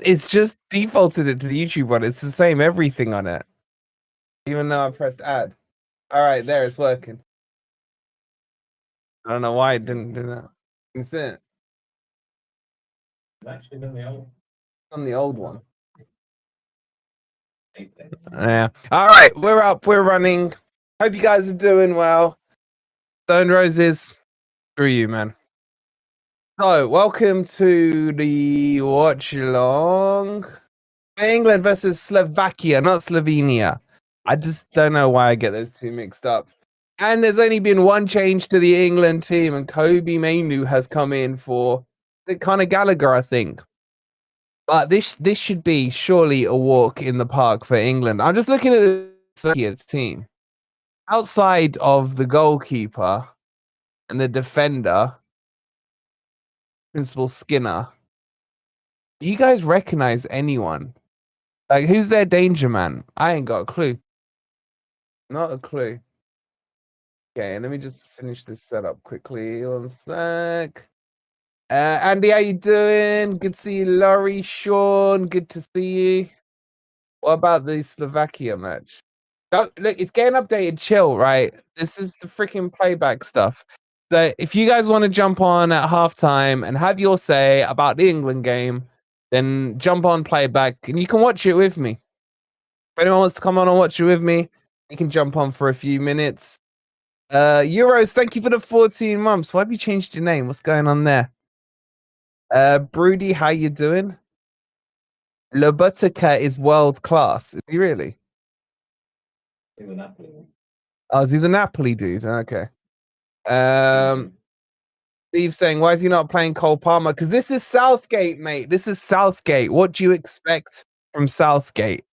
It's just defaulted it to the YouTube one. It's the same everything on it. Even though I pressed add. All right, there it's working. I don't know why it didn't do that. You see it? It's actually On the old one. Yeah. All right, we're up. We're running. Hope you guys are doing well. Stone Roses, screw you, man. So, welcome to the watch along. England versus Slovakia, not Slovenia. I just don't know why I get those two mixed up. And there's only been one change to the England team, and Kobe Mainu has come in for Conor Gallagher, I think. But this should be surely a walk in the park for England. I'm just looking at the Slovakia team. Outside of the goalkeeper and the defender, Principal Skinner, do you guys recognize anyone? Like, who's their danger man? I ain't got a clue. Not a clue. Okay, let me just finish this setup quickly. 1 sec. Andy, how you doing? Good to see you. Laurie, Sean, good to see you. What about the Slovakia match? Look, it's getting updated. Chill, right? This is the freaking playback stuff. So if you guys want to jump on at halftime and have your say about the England game, then jump on playback and you can watch it with me. If anyone wants to come on and watch it with me, you can jump on for a few minutes. Euros, thank you for the 14 months. Why have you changed your name? What's going on there? Broody, how you doing? Lobotka is world class. Is he really? Oh, is he the Napoli dude? Okay. Steve saying, why is he not playing Cole Palmer? Because this is Southgate, mate. This is Southgate. What do you expect from Southgate?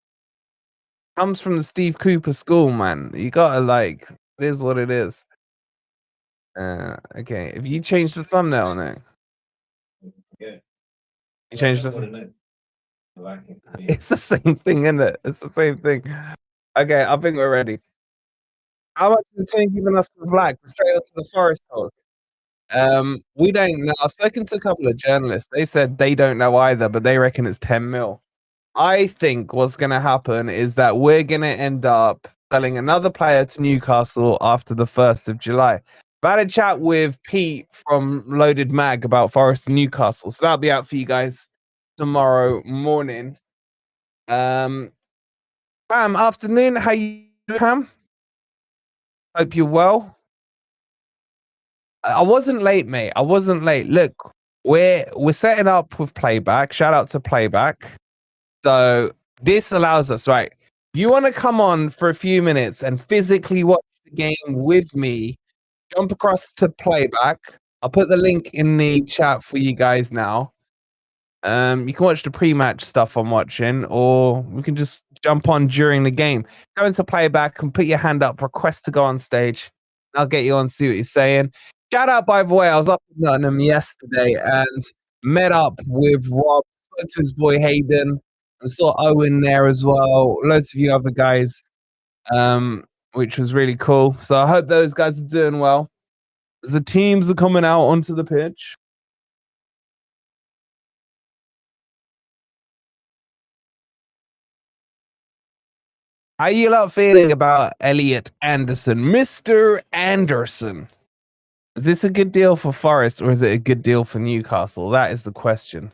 Comes from the Steve Cooper school, man. You gotta like, it is what it is. Okay. If you change the thumbnail on it, Yeah. you change the. It's the same thing, isn't it? It's the same thing. Okay, I think we're ready. How much is the team giving us for black? Straight up to the forest talk. We don't know. I've spoken to a couple of journalists. They said they don't know either, but they reckon it's 10 mil. I think what's going to happen is that we're going to end up selling another player to Newcastle after the 1st of July. I've had a chat with Pete from Loaded Mag about Forest and Newcastle, so that'll be out for you guys tomorrow morning. Pam, afternoon. How you doing, Pam? Hope you're well. I wasn't late, mate. I wasn't late. Look, we're setting up with playback. Shout out to playback. So this allows us, right? If you want to come on for a few minutes and physically watch the game with me, jump across to playback. I'll put the link in the chat for you guys now. You can watch the pre-match stuff I'm watching, or we can just jump on during the game. Go into playback and put your hand up, request to go on stage. I'll get you on, see what you're saying. Shout out, by the way, I was up in Nottingham yesterday and met up with Rob, spoke to his boy Hayden. I saw Owen there as well, loads of you other guys, which was really cool. So I hope those guys are doing well. As the teams are coming out onto the pitch. How you lot feeling about Elliot Anderson? Mr. Anderson. Is this a good deal for Forest or is it a good deal for Newcastle? That is the question.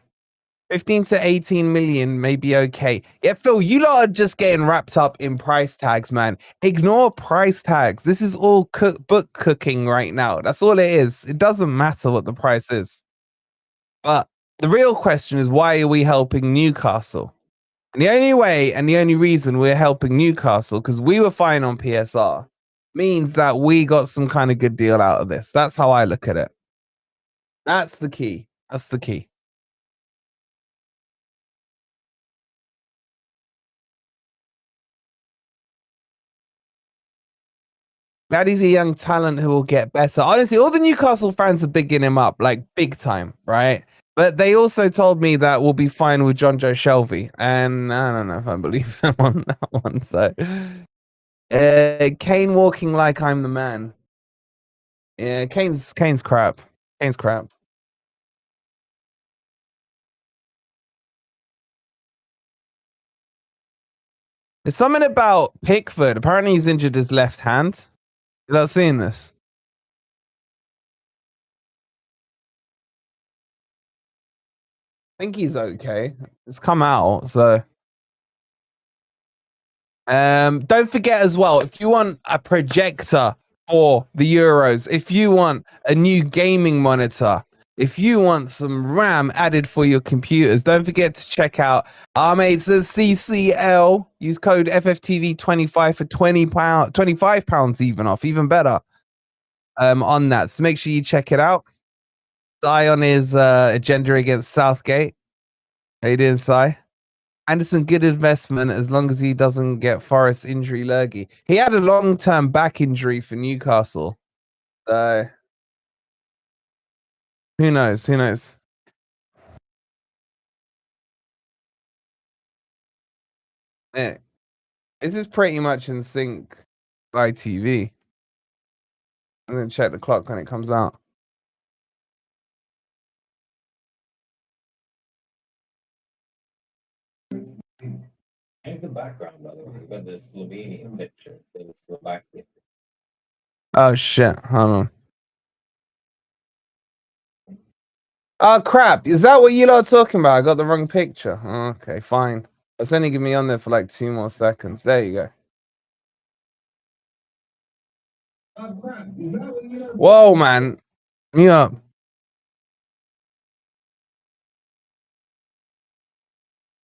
15 to 18 million may be okay. Yeah, Phil, you lot are just getting wrapped up in price tags, man. Ignore price tags. This is all book cooking right now. That's all it is. It doesn't matter what the price is. But the real question is, why are we helping Newcastle? And the only way and the only reason we're helping Newcastle, because we were fine on PSR, means that we got some kind of good deal out of this. That's how I look at it. That's the key. That's the key. Glad he's a young talent who will get better. Honestly, all the Newcastle fans are bigging him up, like big time, right? But they also told me that we'll be fine with John Joe Shelby. And I don't know if I believe them on that one. So, Kane walking like I'm the man. Yeah, Kane's crap. Kane's crap. There's something about Pickford. Apparently, he's injured his left hand. You're not seeing this. I think he's okay. It's come out, so. Don't forget as well, if you want a projector for the Euros, if you want a new gaming monitor, if you want some RAM added for your computers, don't forget to check out our mates at CCL. Use code FFTV25 for £20, £25 even off, even better. On that. So make sure you check it out. Si on his agenda against Southgate. How you doing, Si? Anderson, good investment as long as he doesn't get Forest injury lurgy. He had a long-term back injury for Newcastle. So who knows? Who knows? Yeah. This is pretty much in sync by TV. I'm gonna check the clock when it comes out. Here's the background, by the way. We've got the Slovenian picture, so the Slovakia. Oh shit! Hold on. Oh crap! Is that what you lot are talking about? I got the wrong picture. Oh, okay, fine. It's only giving me on there for like 2 more seconds. There you go. Oh, crap. Is that what you Whoa, man! Me up.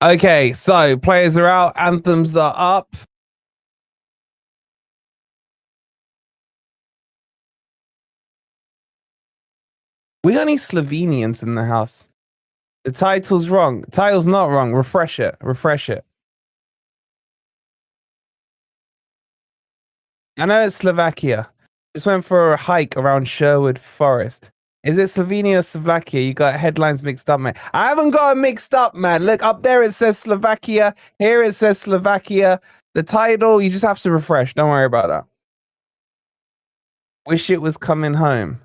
Okay, so players are out, anthems are up. We got any Slovenians in the house? The title's wrong. The title's not wrong. Refresh it. Refresh it. I know it's Slovakia. Just went for a hike around Sherwood Forest. Is it Slovenia or Slovakia? You got headlines mixed up, man. I haven't got it mixed up, man. Look, up there it says Slovakia. Here it says Slovakia. The title, you just have to refresh. Don't worry about that. Wish it was coming home.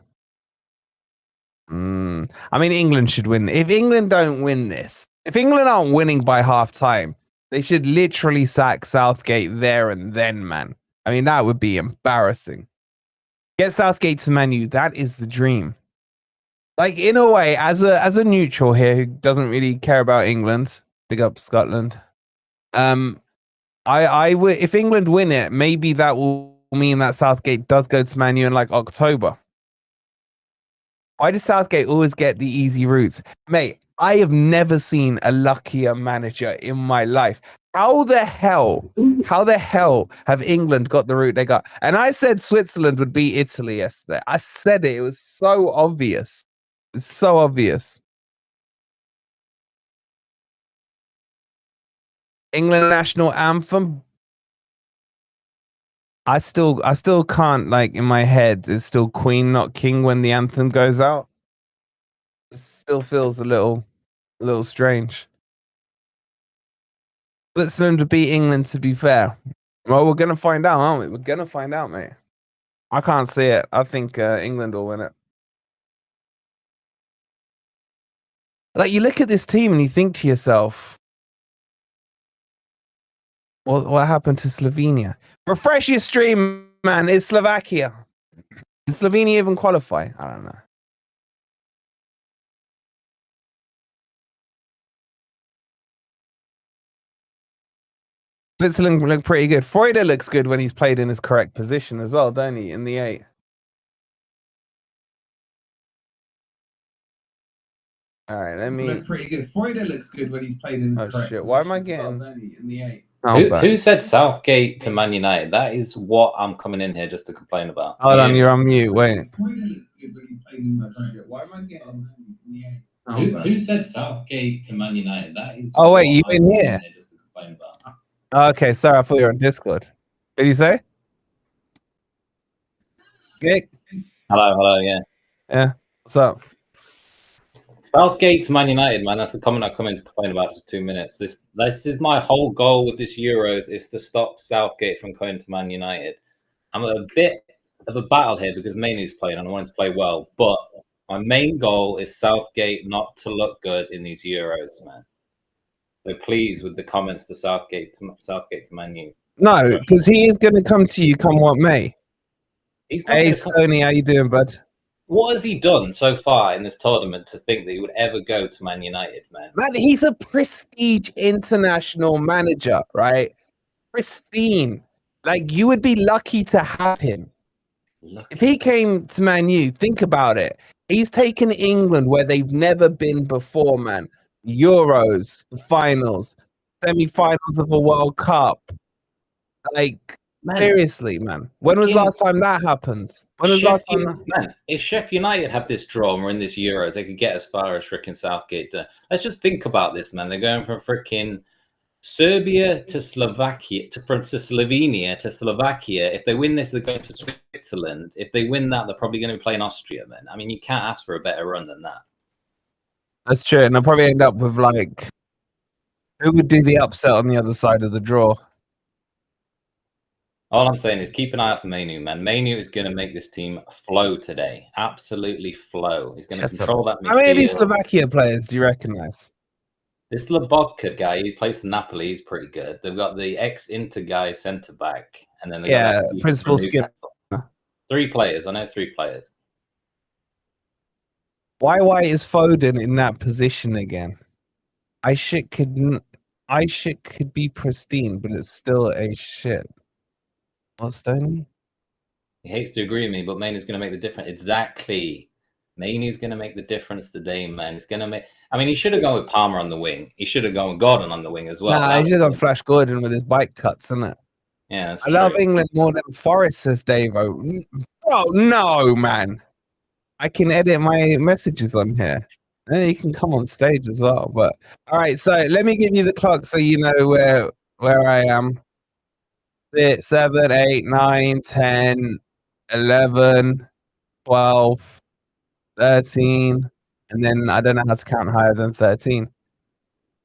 I mean, England should win. If England don't win this, if England aren't winning by half time, they should literally sack Southgate there and then, man. I mean, that would be embarrassing. Get Southgate to Man U. That is the dream. Like, in a way, as a neutral here who doesn't really care about England, big up Scotland. I would, if England win it, maybe that will mean that Southgate does go to Man U in like October. Why does Southgate always get the easy routes? Mate, I have never seen a luckier manager in my life. How the hell have England got the route they got? And I said Switzerland would beat Italy yesterday. I said it. It was so obvious. It's so obvious. England national anthem. I still can't, like, in my head, it's still Queen, not King when the anthem goes out. It still feels a little strange. Switzerland would beat England, to be fair. Well, we're gonna find out, aren't we? We're gonna find out, mate. I can't see it. I think England will win it. Like, you look at this team and you think to yourself, what happened to Slovenia? Refresh your stream, man. It's Slovakia. Did Slovenia even qualify? I don't know. Switzerland look pretty good. Freuder looks good when he's played in his correct position as well, don't he? In the 8. All right, let me. Look pretty good. Freuder looks good when he's played in his correct shit! Why am I position getting in the 8? Who said Southgate to Man United? That is what I'm coming in here just to complain about. Hold on, you're on mute. Wait. Freuder looks good when he played in his correct. Why am I getting in the 8? Who said Southgate to Man United? That is. Oh wait, you in here? Just to complain about. Okay, sorry, I thought you were on Discord. What did you say? Nick? Hello, yeah. Yeah. What's up? Southgate to Man United, man. That's the comment I come in to complain about for 2 minutes. This is my whole goal with this Euros is to stop Southgate from going to Man United. I'm a bit of a battle here because Mainoo's playing and I want him to play well, but my main goal is Southgate not to look good in these Euros, man. So please, with the comments to Southgate to Man U. No, because he is going to come to you come what may. He's not Hey, gonna come. Stoney, how you doing, bud? What has he done so far in this tournament to think that he would ever go to Man United, man? Man, he's a prestige international manager, right? Pristine. Like, you would be lucky to have him. If he came to Man U, think about it. He's taken England where they've never been before, man. Euros, finals, semi-finals of a World Cup. Like, Man, seriously, man. When was the last time that happened? When was the last time Man, if Sheffield United had this draw and we're in this Euros, they could get as far as freaking Southgate. Let's just think about this, man. They're going from freaking Serbia to Slovakia, from Slovenia to Slovakia. If they win this, they're going to Switzerland. If they win that, they're probably going to be playing Austria, man. I mean, you can't ask for a better run than that. That's true, and I'll probably end up with like, who would do the upset on the other side of the draw? All I'm saying is keep an eye out for Mainu, man. Mainu is going to make this team flow today. Absolutely flow. He's going to control that midfield. How many of these Slovakia players do you recognize? This Lobotka guy, he plays for Napoli. He's pretty good. They've got the ex-Inter guy centre back, and then they got that Principal Skip. 3 players. I know 3 players. Why is Foden in that position again? I shit could be pristine, but it's still a shit. What's Stoney? He hates to agree with me, but Mainu's going to make the difference. Exactly. Mainu's going to make the difference today, man. He's going to make. I mean, he should have gone with Palmer on the wing. He should have gone with Gordon on the wing as well. Nah, he should have gone Flash Gordon with his bike cuts, isn't it? Yeah, I love England more than Forest, says Davo. Bro, no, man. I can edit my messages on here. And you can come on stage as well. But all right, so let me give you the clock so you know where I am. 6, 7, 8, 9, 10, 11, 12, 13, and then I don't know how to count higher than 13.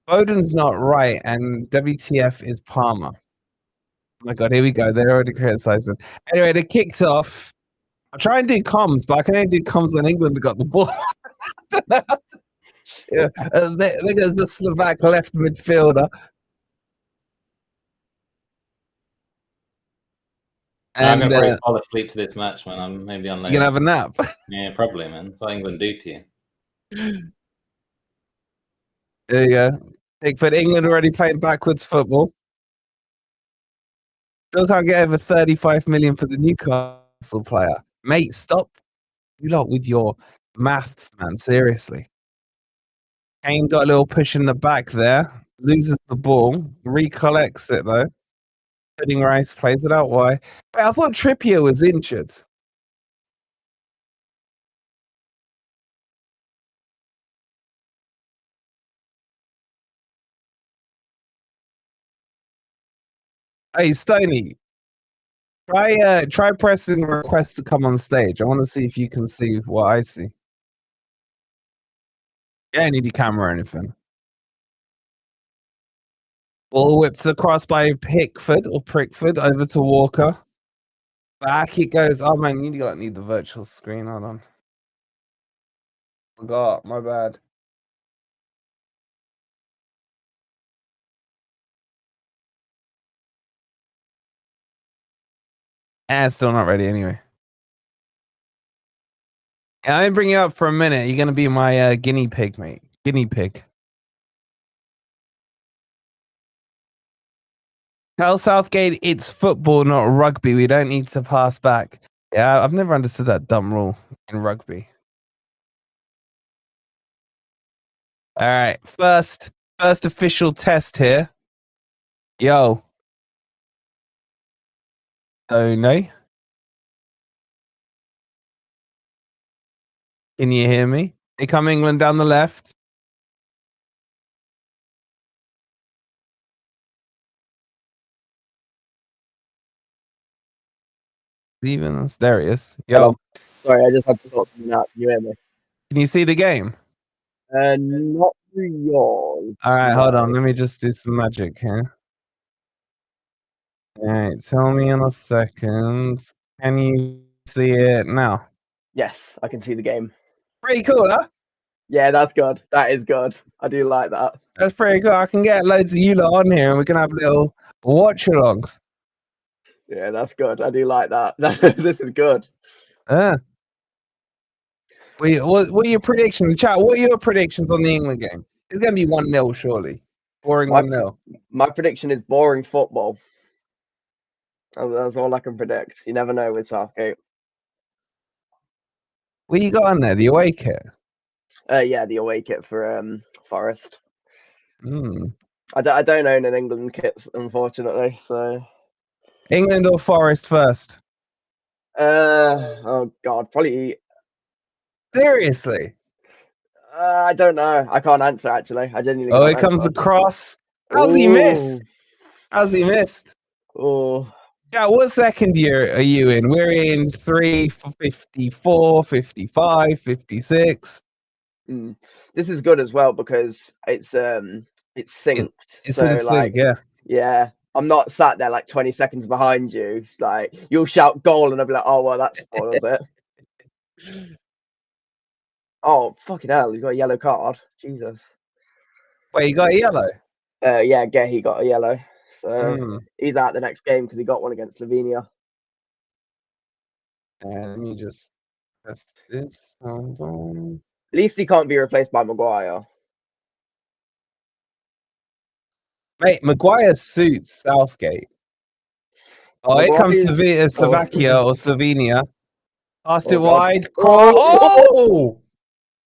Foden's not right, and WTF is Palmer. Oh my God, here we go. They're already criticizing. Anyway, they kicked off. I'll try and do comms, but I can only do comms when England got the ball. Yeah, there goes the Slovak left midfielder. I'm And going to probably fall asleep to this match, man. I'm maybe on later. you can have a nap. Yeah, probably, man. That's what England do to you. There you go. But England already playing backwards football. Still can't get over 35 million for the Newcastle player. Mate, stop you lot with your maths, man. Seriously. Kane got a little push in the back there. Loses the ball. Recollects it, though. Pudding Rice plays it out wide. But I thought Trippier was injured. Hey, Stoney. Try pressing request to come on stage. I want to see if you can see what I see. Yeah, I need your camera or anything. Ball whipped across by Pickford over to Walker. Back it goes. Oh man, you need the virtual screen. Hold on. Forgot, my bad. It's still not ready anyway. Yeah, I bring you up for a minute. You're gonna be my guinea pig, mate. Guinea pig. Tell Southgate it's football, not rugby. We don't need to pass back. Yeah, I've never understood that dumb rule in rugby. All right, first official test here. Yo. Oh no. Can you hear me? They come England down the left. Stevens, there he is. Yo. Hello. Sorry, I just had to sort something out. Can you hear me? Can you see the game? Not through yours. All right, hold on. Let me just do some magic here. All right, tell me in a second. Can you see it now? Yes, I can see the game. Pretty cool, huh? Yeah, that's good. That is good. I do like that. That's pretty cool. I can get loads of you lot on here and we can have little watch alongs. Yeah, that's good. I do like that. This is good. What are your predictions? Chat, what are your predictions on the England game? It's going to be 1-0, surely. Boring My- 1-0. My prediction is boring football. That's all I can predict. You never know with Southgate. What you got on there? The away kit? Yeah, the away kit for Forest. Hmm. I don't own an England kit, unfortunately. So, England or Forest first? oh God, probably. Seriously? I don't know. I can't answer actually. I genuinely Oh, can't here comes the answer. cross. How's he missed? How's he missed? Oh, Yeah, what second year are you in? We're in 354, 55, 56. this is good as well because it's synced. It's so in sync, like, yeah. yeah, I'm not sat there like 20 seconds behind you. Like you'll shout goal and I'll be like, oh well, that spoils it. Oh fucking hell, he's got a yellow card. Jesus. Wait, you got a yellow? Yeah, he got a yellow. So Hmm. he's out the next game because he got one against Slovenia. And let me just press this. Hold on. At least he can't be replaced by Maguire. Mate, Maguire suits Southgate. Oh, here comes Maguire's- Slovakia or Slovenia. Passed Oh, it God. wide. Oh,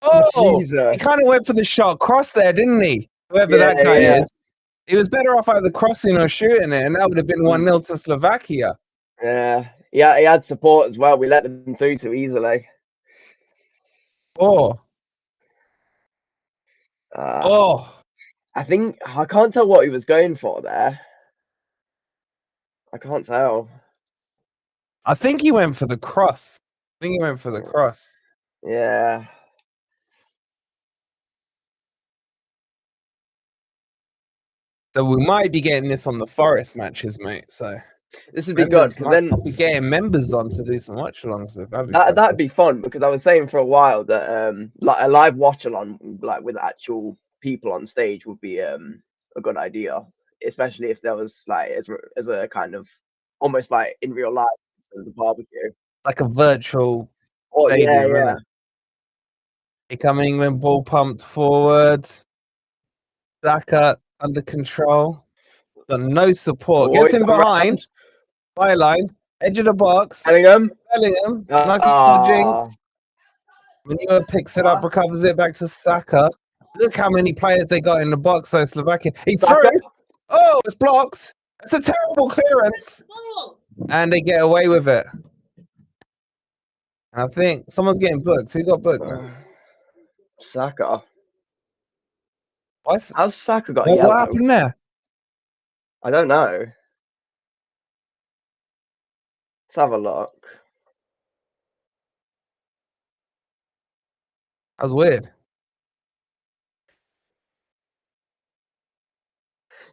Oh! Jesus. He kind of went for the shot cross there, didn't he? Whoever Yeah, that guy yeah. is. He was better off either crossing or shooting it, and that would have been 1-0 to Slovakia. Yeah, he had support as well. We let them through too easily. Oh. Oh. I think I can't tell what he was going for there. I can't tell. I think he went for the cross. Yeah. So we might be getting this on the Forest matches, mate. So This would be good because then I'll be getting members on to do some watch alongs with. that'd be fun because I was saying for a while that like a live watch along like with actual people on stage would be a good idea, especially if there was like as a kind of almost like in real life as the barbecue. like a virtual Oh stadium, yeah, isn't yeah. it? Here come England, ball pumped forward. Saka under control. Got no support. Oh, Gets it's in behind. Byline. Edge of the box. Bellingham. Bellingham. Nice little jinx. Manure picks it up, recovers it back to Saka. Look how many players they got in the box, though, Slovakia. He's Saka. through. Oh, it's blocked. It's a terrible clearance. And they get away with it. I think someone's getting booked. Who got booked? Saka. What's, How's Saka got what yellow? happened there? I don't know. Let's have a look. That was weird.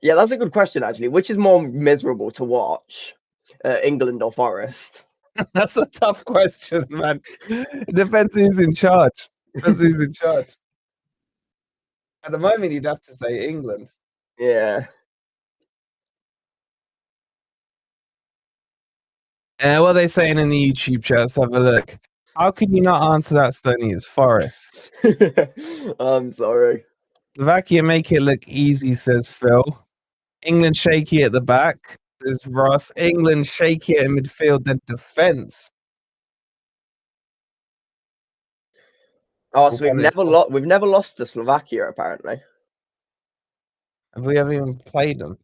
Yeah, that's a good question actually. Which is more miserable to watch, England or Forest? That's a tough question, man. It depends who's in charge. At the moment, you'd have to say England. Yeah. What are they saying in the YouTube chat? Let's have a look. How can you not answer that, Stoney? It's Forest. I'm sorry. Slovakia make it look easy, says Phil. England shaky at the back, says Ross. England shaky at midfield, then defense. Oh, so we've never lost to Slovakia apparently. Have we ever even played them?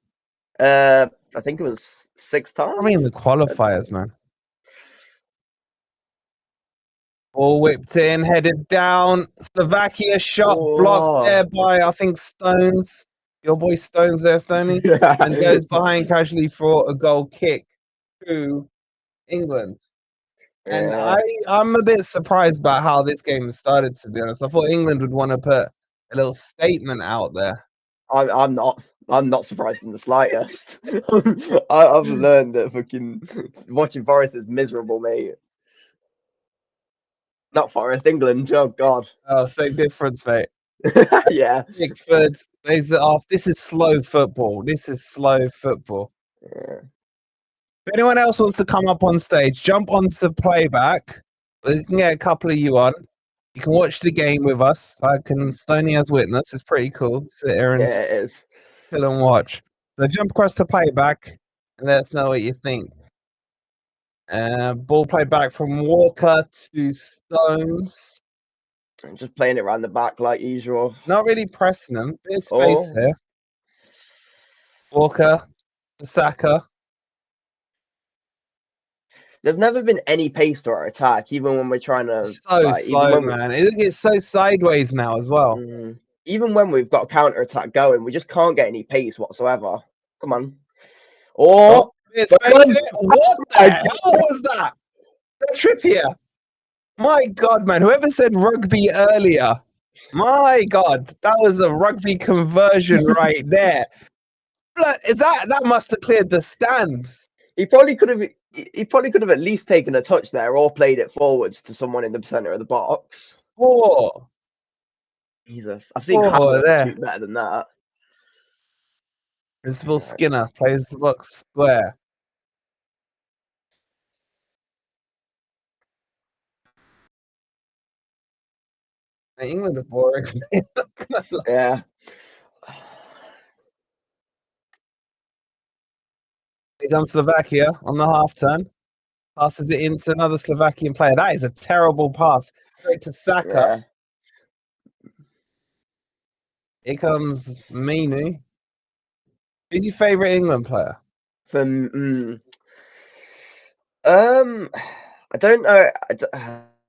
I think it was 6 times. I mean, the qualifiers, man. All whipped in, headed down. Slovakia shot blocked there by, I think, Stones. Your boy Stones there, Stoney. And goes behind casually for a goal kick to England. And I'm a bit surprised about how this game started, to be honest. I thought England would want to put a little statement out there. I'm not surprised in the slightest. I've learned that fucking watching Forest is miserable, mate. Not Forest, England. Oh God. Oh, same difference, mate. Yeah. Pickford, lays it off. This is slow football. This is slow football. Yeah. If anyone else wants to come up on stage, jump onto playback. We can get a couple of you on. You can watch the game with us. I can Stoney as witness. It's pretty cool. Sit here and Yeah, just it is. chill and watch. So jump across to playback and let us know what you think. Ball played back from Walker to Stones. I'm just playing it around the back like usual. Not really pressing them. Bit of space Oh. here. Walker to Saka. There's never been any pace to our attack, even when we're trying to. So like, slow, even when man. It's so sideways now as well. Even when we've got a counter attack going, we just can't get any pace whatsoever. Come on. Oh, Bit of space here. What the hell was that? Trippier. My God, man. Whoever said rugby earlier. My God, that was a rugby conversion right there. Is that must have cleared the stands? He probably could have at least taken a touch there or played it forwards to someone in the center of the box. Oh, Jesus, I've seen Oh, Havertz there. shoot better than that. Principal Skinner plays the box square. England are boring. Yeah. Here comes Slovakia on the half turn. Passes it into another Slovakian player. That is a terrible pass. Straight to Saka. Yeah. Here comes Minu. Who's your favourite England player? I don't know.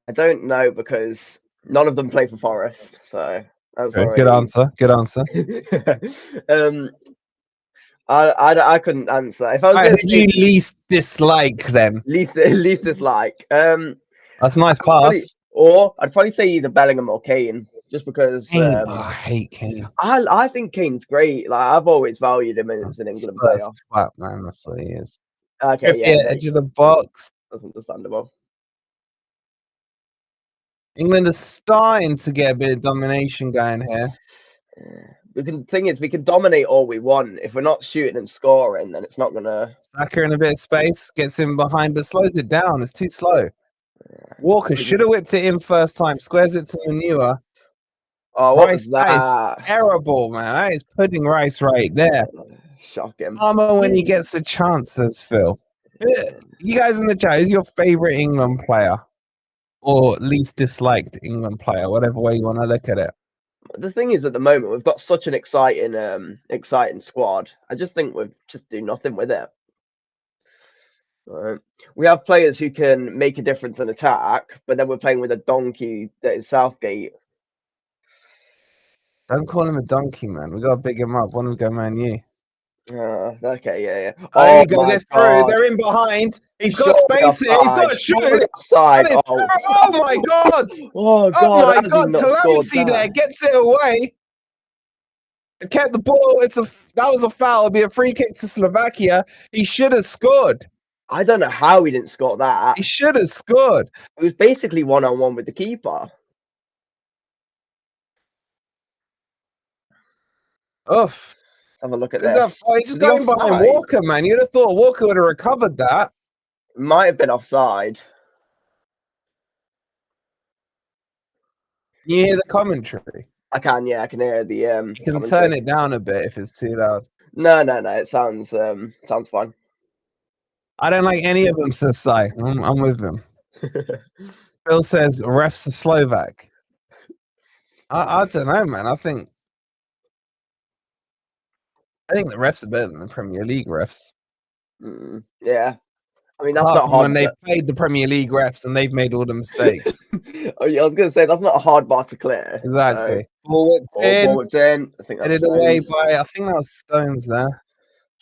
I don't know because none of them play for Forest, so that's Okay, good answer. Good answer. I couldn't answer. If I was going to Who do you least dislike then? least dislike, That's a nice pass. I'd probably say either Bellingham or Kane, just because I hate Kane. I think Kane's great. Like I've always valued him as an England player. Twat, man, that's what he is. Okay, yeah, Edge of the box. that's understandable. England is starting to get a bit of domination going here. Thing is, we can dominate all we want. If we're not shooting and scoring, then it's not gonna. Saka in a bit of space, gets in behind, but slows it down. It's too slow. Walker should have whipped it in first time. Squares it to Manure. Oh, what Rice, was that? is terrible, man. That is pudding rice right there. Shocking. Armour when he gets a chance, says Phil. You guys in the chat, who's your favourite England player? Or least disliked England player, whatever way you want to look at it. The thing is, at the moment, we've got such an exciting squad. I just think we've just do nothing with it. Right. We have players who can make a difference in attack, but then we're playing with a donkey that is Southgate. Don't call him a donkey, man. We gotta big him up. When we go Man U. Okay, yeah. Oh, you go. my They're through. God. They're in behind. He's got Surely space here. He's got a offside, shoot. surely offside. That is Oh. oh my God. Oh God! Oh my how has he God. not scored Calamity that? there gets it away. It kept the ball. That was a foul. It'll be a free kick to Slovakia. He should have scored. I don't know how he didn't score that. He should have scored. It was basically 1-on-1 with the keeper. Oof. Have a look at Who's this. that? Oh, he just Was he got in behind offside? Walker, man. You'd have thought Walker would have recovered that. Might have been offside. You hear the commentary. I can hear the You can commentary. turn it down a bit if it's too loud. No. It sounds fine. I don't like any of them, says Sai. I'm with him. Phil says refs are Slovak. I don't know, man. I think the refs are better than the Premier League refs. Yeah. I mean, that's Apart not from hard. when they played the Premier League refs and they've made all the mistakes. Oh, yeah, I was going to say, that's not a hard bar to clear. Exactly. Ball whipped in. I think that's Headed away Stones. by, I think that was Stones there.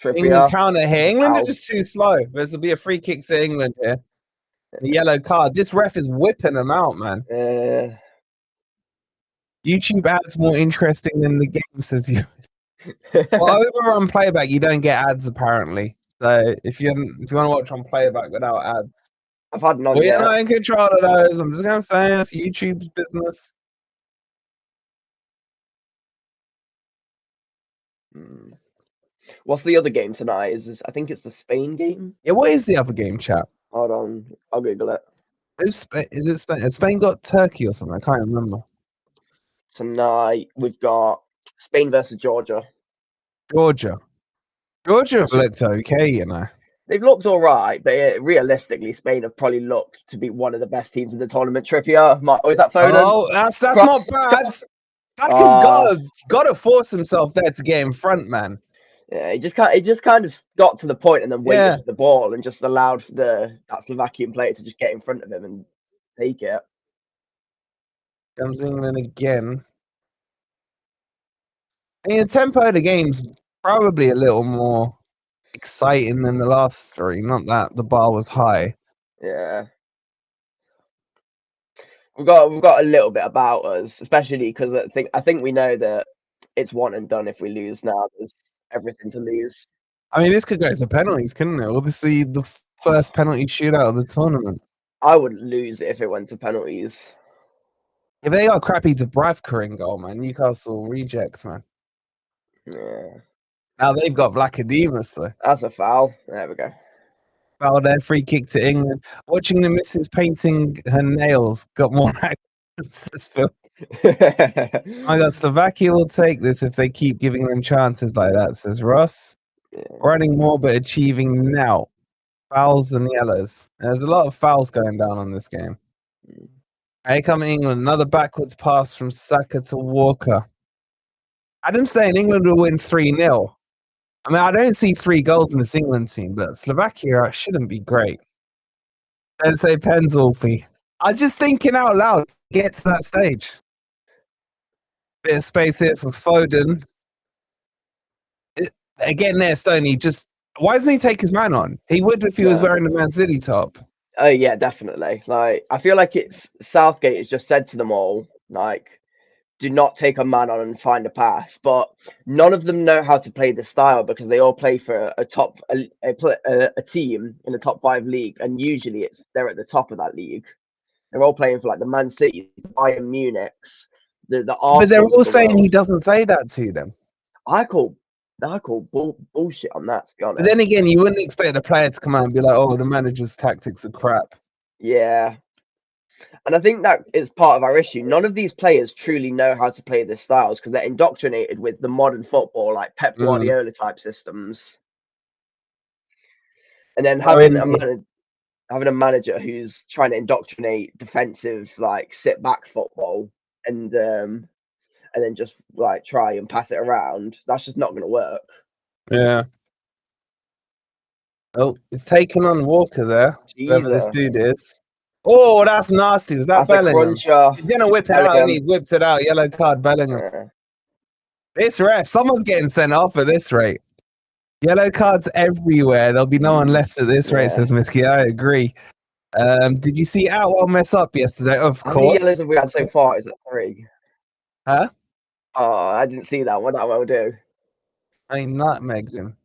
Trippier. England counter here. England Ow. are just too slow. There'll be a free kick to England here. The yellow card. This ref is whipping them out, man. YouTube ads more interesting than the game, says you. Well, over on playback, you don't get ads apparently. So if you want to watch on playback without ads, I've had none We're yet. not in control of those. I'm just gonna say it's YouTube's business. What's the other game tonight? Is this? I think it's the Spain game. Yeah, what is the other game, chat? Hold on, I'll Google it. Is it Spain? Has Spain got Turkey or something? I can't remember. Tonight we've got Spain versus Georgia. Georgia have Actually- looked okay, you know. They've looked all right, but realistically, Spain have probably looked to be one of the best teams in the tournament. Trippier, is that Foden? Oh, that's Cross- not bad. Saka's gotta force himself there to get in front, man. Yeah, he just kind of got to the point and then waited Yeah. for the ball and just allowed that Slovakian player to just get in front of him and take it. Comes England again. I mean, the tempo of the game's probably a little more exciting than the last three. Not that the bar was high. Yeah. We've got a little bit about us, especially because I think we know that it's one and done if we lose now. There's everything to lose. I mean, this could go to penalties, couldn't it? Obviously, the first penalty shootout of the tournament. I would lose it if it went to penalties. If they are crappy to Bravka in goal, man, Newcastle rejects, man. Yeah. Now they've got Vlachodimos, though. That's a foul. There we go. Foul there, free kick to England. Watching the missus painting her nails got more says Phil. I got Slovakia will take this if they keep giving them chances like that, says Ross. Yeah. Running more but achieving now. Fouls and yellows. There's a lot of fouls going down on this game. Here come England. Another backwards pass from Saka to Walker. Adam's saying England will win 3-0. I mean, I don't see 3 goals in this England team, but Slovakia shouldn't be great. Don't say Pens, Wolfie. I was just thinking out loud. Get to that stage. Bit of space here for Foden. Again, there, Stoney. Just why doesn't he take his man on? He would if he was wearing the Man City top. Oh yeah, definitely. Like I feel like it's Southgate has just said to them all, like, do not take a man on and find a pass. But none of them know how to play the style because they all play for a team in the top 5 league, and usually they're at the top of that league. They're all playing for like the Man Cities, Bayern Munich's, the Arsenal. But they're all saying he doesn't say that to them. I call bullshit on that, to be honest. But then again, you wouldn't expect a player to come out and be like, "Oh, the manager's tactics are crap." Yeah. And I think that is part of our issue. None of these players truly know how to play the styles because they're indoctrinated with the modern football, like Pep Guardiola type systems. And then having a manager who's trying to indoctrinate defensive, like sit back football, and then just like try and pass it around, that's just not going to work. Yeah. Oh, he's taking on Walker there. Whoever this dude is. Oh, that's nasty. Was that That's Bellingham? a cruncher. He's gonna whip it out, and he's whipped it out. Yellow card, Bellingham. This ref, someone's getting sent off at this rate. Yellow cards everywhere. There'll be no one left at this rate, says Miski. I agree. Did you see Outwell mess up yesterday? Of How many course. yellows have we had so far? Is it 3? Huh? Oh, I didn't see that. What that will do? I nutmegged him.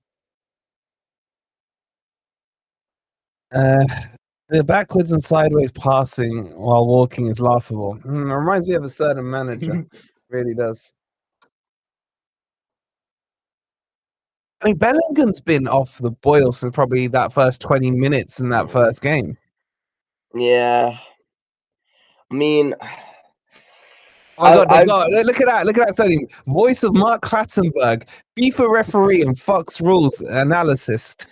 The backwards and sideways passing while walking is laughable. It reminds me of a certain manager. Really does. I mean, Bellingham's been off the boil since probably that first 20 minutes in that first game. Yeah. I mean, Oh my God, look at that. Look at that study. Voice of Mark Clattenburg, FIFA referee and Fox Rules analyst.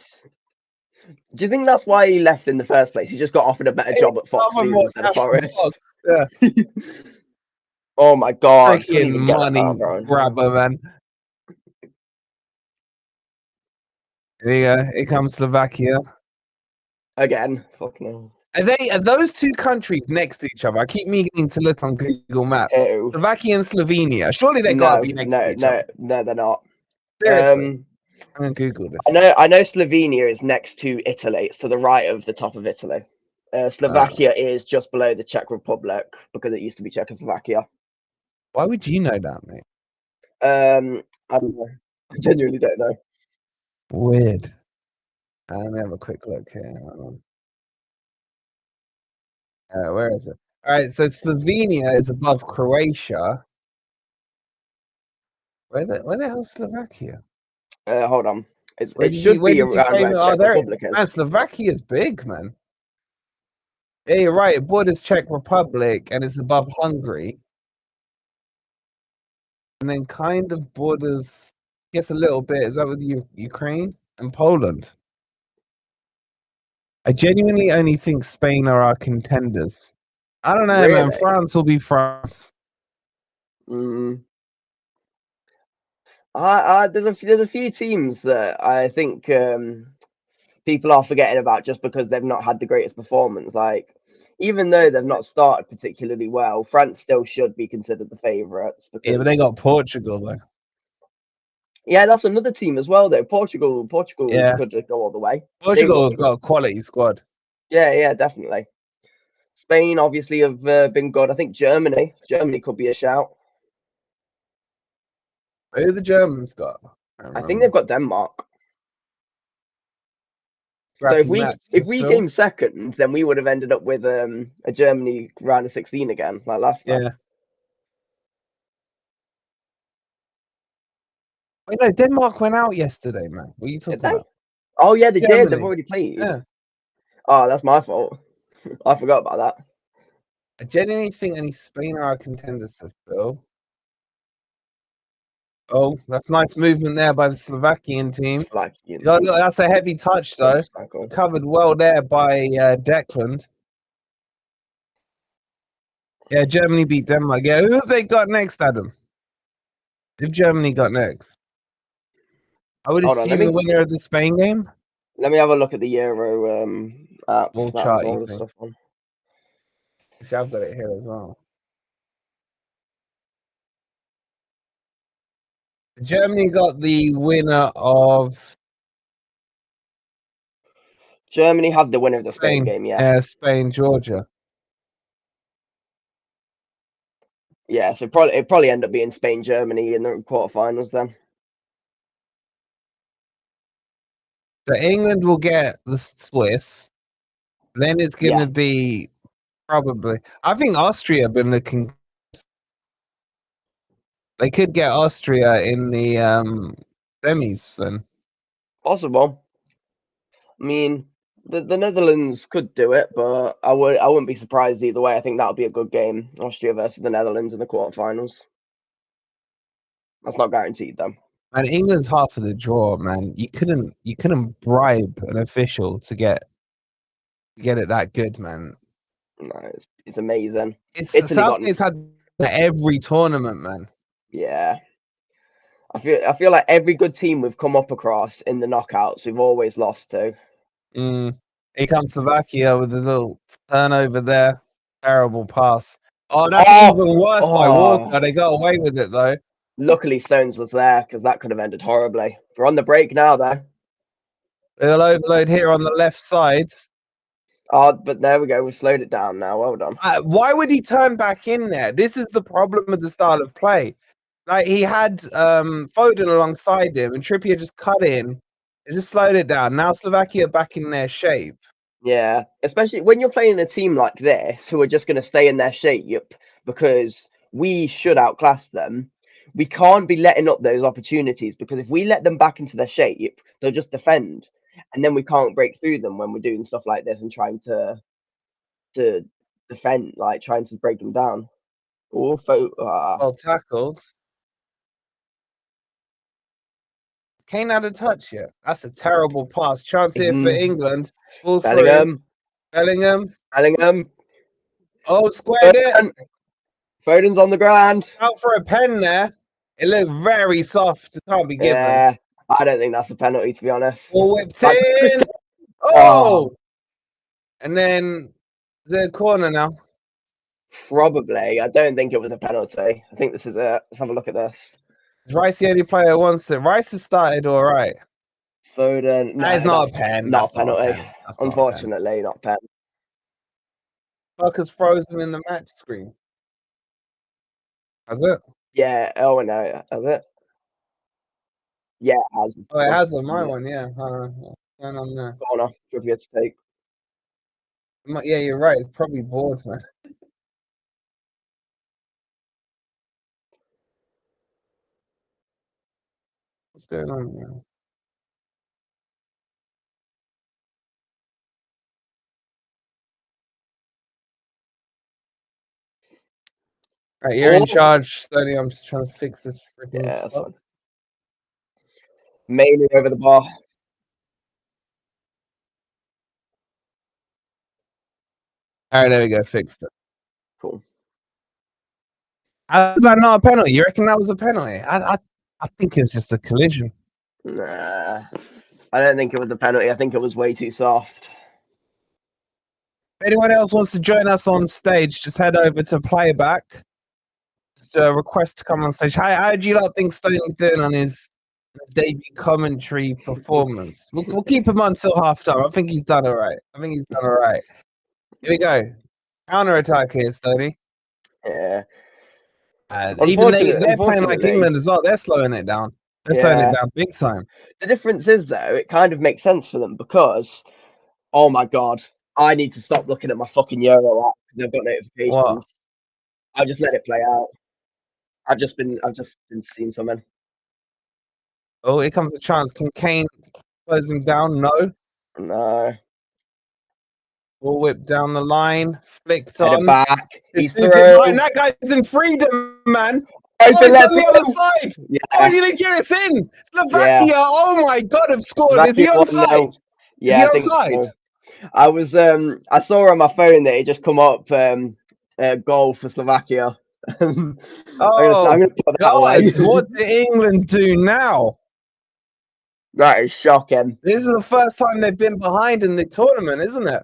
do you think that's why he left in the first place? He just got offered a better job at Fox News instead of Forest. Fox, yeah. Oh my God. Freaking money grabber, man. There you go. Here comes Slovakia. Again. Fucking hell. Are those two countries next to each other? I keep meaning to look on Google Maps. Ew. Slovakia and Slovenia. Surely they gotta be next to each other. No, they're not. Seriously. I'm gonna Google this. I know Slovenia is next to Italy. It's to the right of the top of Italy. Slovakia is just below the Czech Republic because it used to be Czechoslovakia. Why would you know that, mate? I don't know. I genuinely don't know. Weird. Let me have a quick look here. Where is it? All right, so Slovenia is above Croatia. Where the hell is Slovakia? Hold on. Where It did should be you around say? where Oh, Czech there. Republic Man, is. Slovakia's big, man. Yeah, you're right. It borders Czech Republic and it's above Hungary. And then kind of borders, I guess a little bit. Is that with Ukraine and Poland? I genuinely only think Spain are our contenders. I don't know, man. Really? France will be France. Mm. There's a few teams that I think people are forgetting about just because they've not had the greatest performance. Like, even though they've not started particularly well, France still should be considered the favourites. Because Yeah, but they got Portugal though. yeah, that's another team as well though. Portugal Yeah. could go all the way. Portugal got a quality squad. Yeah, definitely. Spain obviously have been good. I think Germany could be a shout. Who the Germans got? I think they've got Denmark. So if we came second, then we would have ended up with a Germany round of 16 again, like last time. Yeah. Wait, no, Denmark went out yesterday, man. What are you talking about? Oh yeah, they did. They've Germany. already played. Yeah. Oh, that's my fault. I forgot about that. I genuinely think any Spain are our contenders still. Oh, that's nice movement there by the Slovakian team. Like, Look, that's a heavy touch though. cycle. Covered well there by Declan. Yeah, Germany beat Denmark. Yeah, who have they got next, Adam? If Germany got next, I would Hold on, assume the winner of the Spain game. Let me have a look at the Euro app. We'll That chart, has all you the think? stuff on. Actually, I've got it here as well. Germany got the winner of Germany had the winner of the Spain game, yeah. Spain, Georgia. Yeah, so it probably end up being Spain, Germany in the quarterfinals then. So England will get the Swiss. Then it's going to be probably. I think Austria have been looking. They could get Austria in the semis then. Possible. I mean, the Netherlands could do it, but I wouldn't be surprised either way. I think that'll be a good game. Austria versus the Netherlands in the quarterfinals. That's not guaranteed though. And England's half of the draw, man. You couldn't bribe an official to get it that good, man. No, it's amazing. It's Italy Southgate's had every tournament, man. Yeah. I feel like every good team we've come up across in the knockouts, we've always lost to. Here comes Slovakia with a little turnover there. Terrible pass. Oh, that's even worse by Walker. They got away with it though. Luckily, Stones was there because that could have ended horribly. We're on the break now, though. They'll overload here on the left side. Oh, but there we go. We slowed it down now. Well done. Why would he turn back in there? This is the problem with the style of play. Like, he had Foden alongside him, and Trippier just cut in. It just slowed it down. Now Slovakia back in their shape. Yeah, especially when you're playing a team like this who are just going to stay in their shape because we should outclass them. We can't be letting up those opportunities because if we let them back into their shape, they'll just defend, and then we can't break through them when we're doing stuff like this and trying to defend, like trying to break them down. Well tackled. Kane had a touch yet. That's a terrible pass. Chance here for England. Ball through. Bellingham. Oh, squared it. Foden's on the ground. Out for a pen there. It looked very soft. It can't be given. Yeah, I don't think that's a penalty, to be honest. Ball whipped in. Oh! And then the corner now. Probably. I don't think it was a penalty. I think this is it. Let's have a look at this. Is Rice the only player who wants it? Rice has started all right. Foden. No, that is not a pen. Not a penalty. Unfortunately, not a pen. Fucker's frozen in the match screen. Has it? Yeah. Oh, no. Has it? Yeah, it has. Oh, it has on my one, yeah. Going on there. Corner. Trippier to take. Yeah, you're right. It's probably bored, man. What's going on, man? Right, you're in Oh. charge, Stoney. I'm just trying to fix this freaking. Yeah, that's fine. Mainly over the bar. All right, there we go. Fixed it. Cool. Is that not a penalty? You reckon that was a penalty? I think it's just a collision. Nah, I don't think it was a penalty. I think it was way too soft. If anyone else wants to join us on stage, just head over to Playback. Just a request to come on stage. How do you lot think Stoney's doing on his debut commentary performance? We'll keep him until halftime. I think he's done all right. Here we go. Counter attack here, Stoney. Yeah. Even they're playing like England as well. They're slowing it down. They're slowing it down big time. The difference is, though, it kind of makes sense for them because, oh my god, I need to stop looking at my fucking Euro app because I've got notifications. What? I'll just let it play out. I've just been seeing something. Oh, here comes a chance. Can Kane close him down? No. No. Ball whip down the line. Flicked Head on. it back. He's through. through. That guy's in freedom, man. Oh, He's on the other side. Yeah. Oh, you think it's in? Slovakia. Yeah. Oh my god, have scored. Slovakia Is he onside? Yeah, is he onside? So. I was I saw on my phone that it just come up goal for Slovakia. I'm gonna put that away. What did England do now? That is shocking. This is the first time they've been behind in the tournament, isn't it?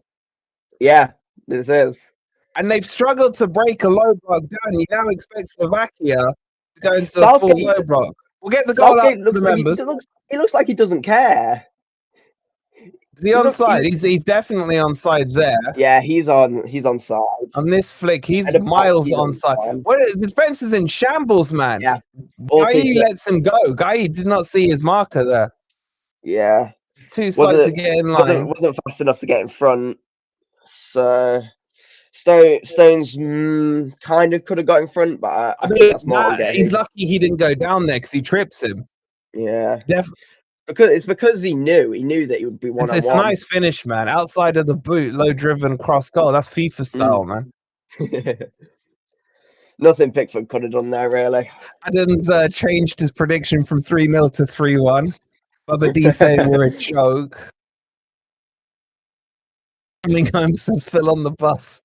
Yeah, this is. And they've struggled to break a low block down. You now expect Slovakia to go into a full low block. We'll get the goal out for the members. He looks like he doesn't care. Is he onside? He's definitely onside there. Yeah, he's onside. On this flick, he's miles onside. What the defense is in shambles, man. Yeah. Guy lets him go. Guy did not see his marker there. Yeah. It's too slow to get in line. Wasn't fast enough to get in front. So Stones kind of could have got in front, but I think that's more. He's lucky he didn't go down there because he trips him. Yeah. Definitely. Because he knew that he would be one-on-one. It's a nice finish, man. Outside of the boot, low-driven cross goal. That's FIFA style, man. Nothing Pickford could have done there, really. Adams changed his prediction from 3-0 to 3-1. Bubba D saying we're a joke. Birmingham says Phil on the bus.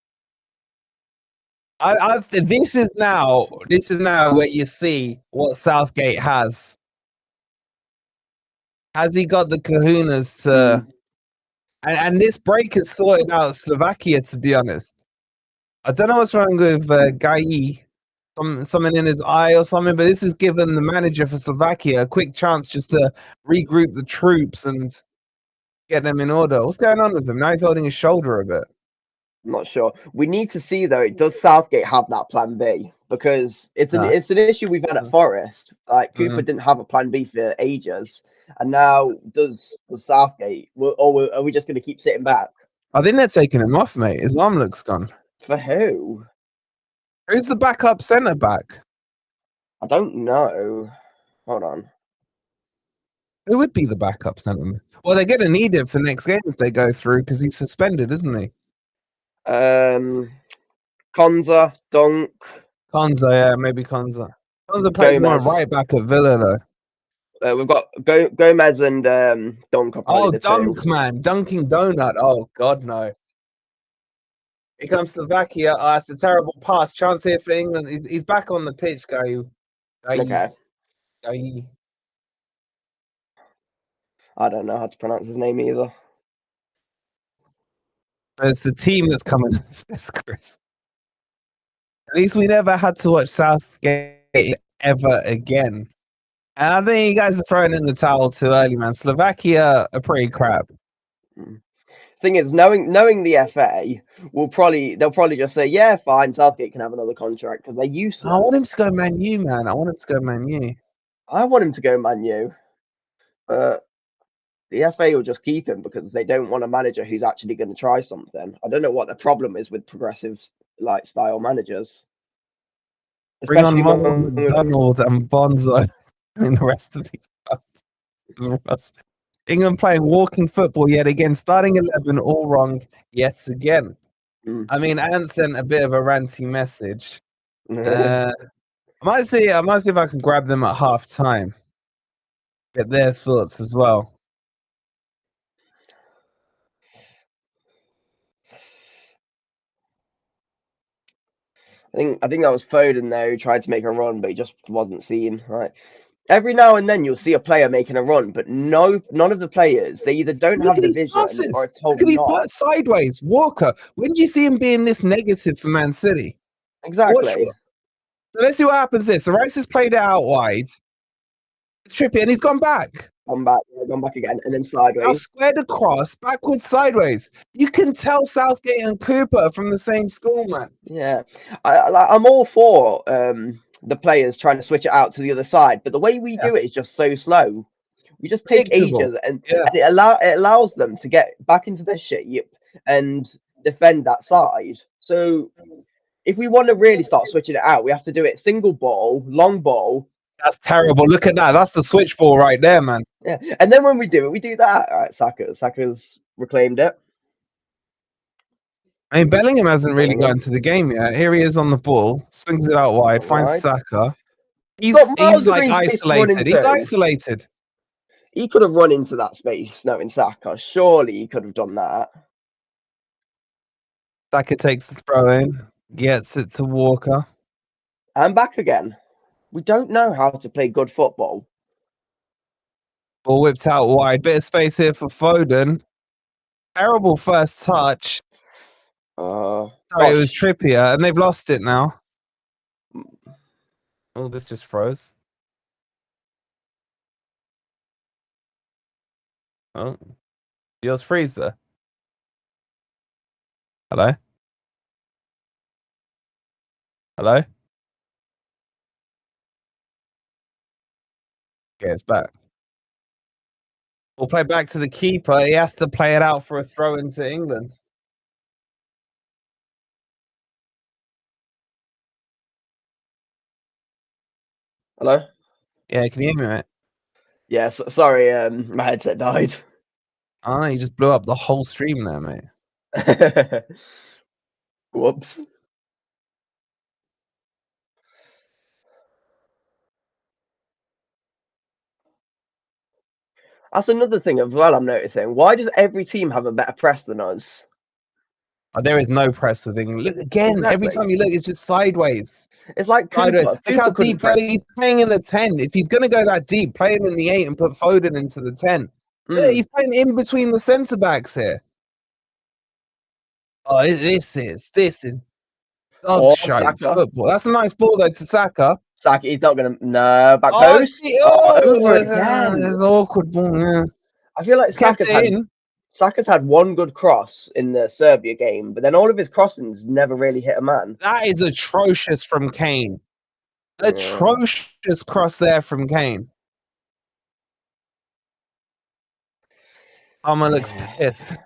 This is now where you see what Southgate has. Has he got the kahunas to? And this break has sorted out Slovakia, to be honest. I don't know what's wrong with Gai. Something in his eye or something, but this has given the manager for Slovakia a quick chance just to regroup the troops and get them in order. What's going on with him? Now he's holding his shoulder a bit. I'm not sure. We need to see, though, does Southgate have that plan B? Because it's an issue we've had at Forest. Like, Cooper didn't have a plan B for ages. And now does Southgate? Or are we just going to keep sitting back? I think they're taking him off, mate. His arm looks gone. For who? Who's the backup centre back? I don't know. Hold on. Who would be the backup centre? Well, they're going to need it for next game if they go through because he's suspended, isn't he? Konza, Dunk. Konza, yeah, maybe Konza. Konza played more right back at Villa, though. We've got Gomez and Dunk. Dunk, man. Dunking Donut. Oh, God, no. Here comes Slovakia. Oh, that's a terrible pass. Chance here for England. He's back on the pitch, Guy. Okay. Guy. I don't know how to pronounce his name either. It's the team that's coming, says Chris. At least we never had to watch Southgate ever again. And I think you guys are throwing in the towel too early, man. Slovakia are pretty crap. Thing is, knowing the FA, they'll probably just say, yeah, fine, Southgate can have another contract because they're useless. I want him to go Man U, man. I want him to go Man U. I want him to go Man U. The FA will just keep him because they don't want a manager who's actually going to try something. I don't know what the problem is with progressive like style managers. Bring on Especially Ronald when McDonald and Bonzo and the rest of these guys. England playing walking football yet again, starting 11 all wrong yet again. I mean, Ant sent a bit of a ranty message. I might see if I can grab them at half time. Get their thoughts as well. I think that was Foden there who tried to make a run, but he just wasn't seen. Right. Every now and then you'll see a player making a run, but none of the players, they either don't Look have at the these vision passes. or are told Look at these not. sideways. Walker. When do you see him being this negative for Man City? Exactly. So let's see what happens here. So Rice has played it out wide. It's trippy, and he's gone back. Gone back again, and then Now sideways. squared across, backwards, sideways. You can tell Southgate and Cooper are from the same school, man. Yeah, I'm all for the players trying to switch it out to the other side, but the way we do it is just so slow. We just take Predictable. ages, and it allows them to get back into their shape and defend that side. So if we want to really start switching it out, we have to do it single ball, long ball. That's terrible. Look at that. That's the switch ball right there, man. Yeah, and then when we do it, we do that. All right, Saka's reclaimed it. I mean, Bellingham hasn't really got into the game yet. Here he is on the ball, swings it out wide, finds Saka. He's like isolated. He's isolated. He could have run into that space, knowing Saka. Surely he could have done that. Saka takes the throw in, gets it to Walker. And back again. We don't know how to play good football. Ball whipped out wide. Bit of space here for Foden. Terrible first touch. Sorry, it was Trippier, and they've lost it now. Oh, this just froze. Oh, yours freeze there. Hello? Hello? Okay, it's back. We'll play back to the keeper. He has to play it out for a throw into England. Hello? Yeah, can you hear me, mate? Yeah, sorry, my headset died. Oh, you just blew up the whole stream there, mate. Whoops. That's another thing as well I'm noticing. Why does every team have a better press than us? Oh, there is no press with England. Look again, every time you look, it's just sideways. It's like Sideways. Cooper. Look how deep he's playing in the 10. If he's going to go that deep, play him in the 8 and put Foden into the 10. Look, he's playing in between the centre backs here. Oh, this is dog shite football. That's a nice ball though to Saka. Saka, he's not going to. No, back post. Over again. It's an awkward ball. Yeah. I feel like Saka's had one good cross in the Serbia game, but then all of his crossings never really hit a man. That is atrocious from Kane. Atrocious cross there from Kane. Armour looks pissed.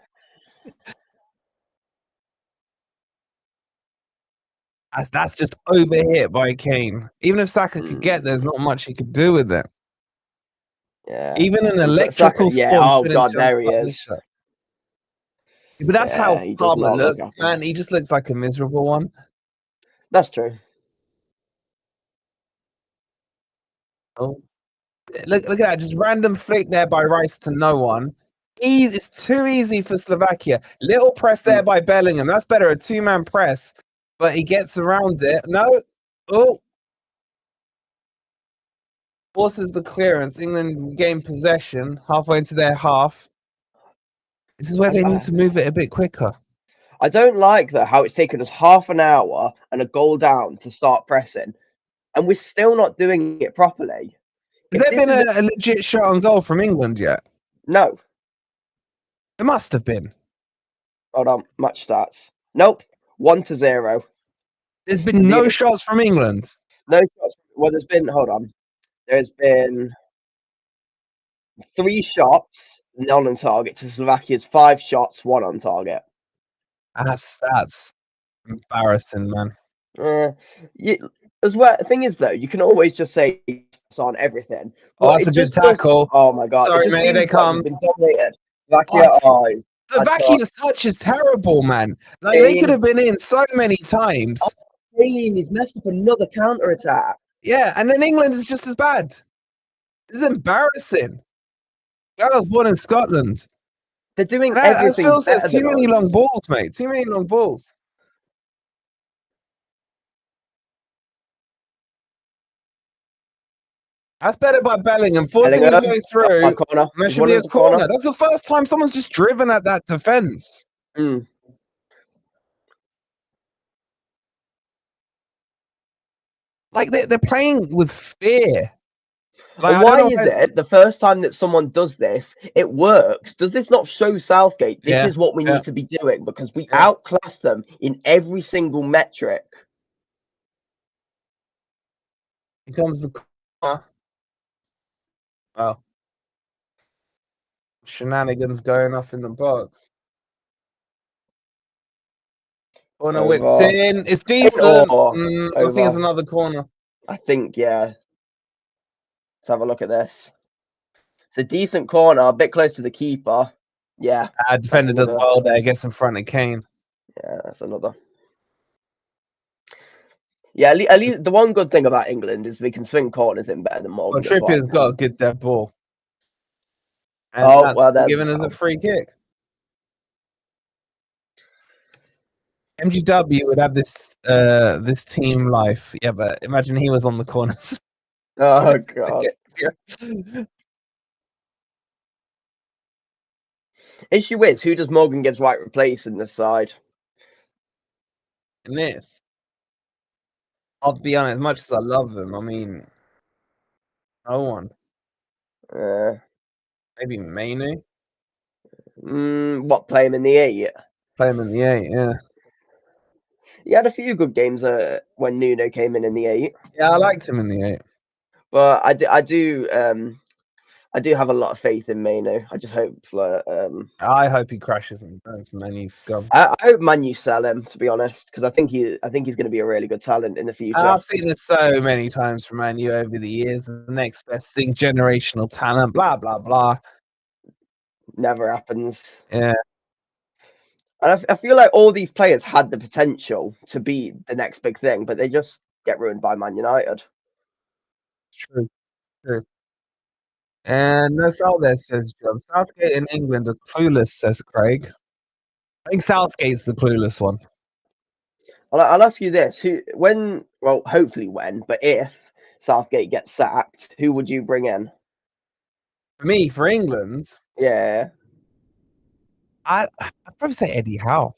That's just overhit by Kane. Even if Saka could get there's not much he could do with it. Yeah. Even an electrical Saka, yeah. Oh god, there he is. But that's how Palmer looks, man. He just looks like a miserable one. That's true. Oh, look at that! Just random flick there by Rice to no one. It's too easy for Slovakia. Little press there by Bellingham. That's better, a 2-man press. But he gets around it. No. Oh. Forces the clearance. England gain possession halfway into their half. This is where they need to move it a bit quicker. I don't like that how it's taken us half an hour and a goal down to start pressing, and we're still not doing it properly. Has there been a legit shot on goal from England yet? No. There must have been. Hold on, match stats. Nope. 1-0. There's been no shots from England. No shots. Well, there's been. Hold on. There's been 3 shots none on target to Slovakia's 5 shots, 1 on target. That's embarrassing, man. As well, the thing is though, you can always just say it's on everything. Oh, But that's it a good just does. tackle. Oh my god! Sorry, it just mate, they seems like come. we've been dominated. Slovakia, Slovakia's touch is terrible, man. Like they could have been in so many times. He's messed up another counter attack. Yeah, and then England is just as bad. This is embarrassing. I was born in Scotland. They're doing As everything Phil says, better too than many us. long balls, mate. Too many long balls. That's better by Bellingham, forcing his way through. Corner. There should be a corner. That's the first time someone's just driven at that defense. Mm. Like they're playing with fear. Like, And why is it the first time that someone does this, it works? Does this not show Southgate this is what we need to be doing? Because we outclass them in every single metric. Here comes the corner. Oh. Shenanigans going off in the box. Corner whipped in. It's decent. I think it's another corner. I think, yeah. Let's have a look at this. It's a decent corner, a bit close to the keeper. Yeah. Defender does well there, gets in front of Kane. Yeah, that's another. Yeah, at least the one good thing about England is we can swing corners in better than Morgan. Well, Trippier's got a good dead ball. And that's given us a free kick. MGW would have this this team life. Yeah, but imagine he was on the corners. Oh god. Issue is, who does Morgan Gibbs White replace in this side? In this, I'll be honest. As much as I love him, I mean, no one. Maybe Mainu. What, play him in the 8? Play him in the 8, yeah. He had a few good games when Nuno came in the 8. Yeah, I liked him in the 8. But I do have a lot of faith in Mainu. I just hope I hope he crashes and burns Manu's scum. I hope Manu sell him, to be honest, because I think he's going to be a really good talent in the future. I've seen this so many times from Manu over the years. The next best thing, generational talent, blah blah blah. Never happens. Yeah. And I feel like all these players had the potential to be the next big thing, but they just get ruined by Man United. True. And no foul there, says John. Southgate in England are clueless, says Craig. I think Southgate's the clueless one. I'll ask you this: hopefully when, but if Southgate gets sacked, who would you bring in? For me, for England, yeah, I'd probably say Eddie Howe.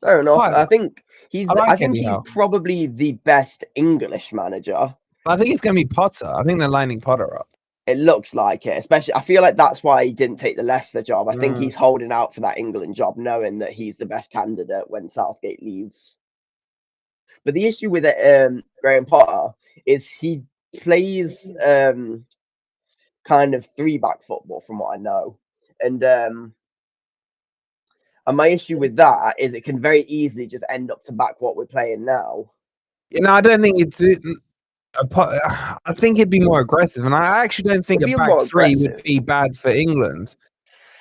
Fair enough. I think he's he's probably the best English manager. I think it's going to be Potter. I think they're lining Potter up. It looks like it, especially. I feel like that's why he didn't take the Leicester job. I think he's holding out for that England job, knowing that he's the best candidate when Southgate leaves. But the issue with Graham Potter is he plays kind of 3-back football, from what I know, and my issue with that is it can very easily just end up to back what we're playing now. I don't think it's. I think it'd be more aggressive, and I actually don't think a back 3 would be bad for England,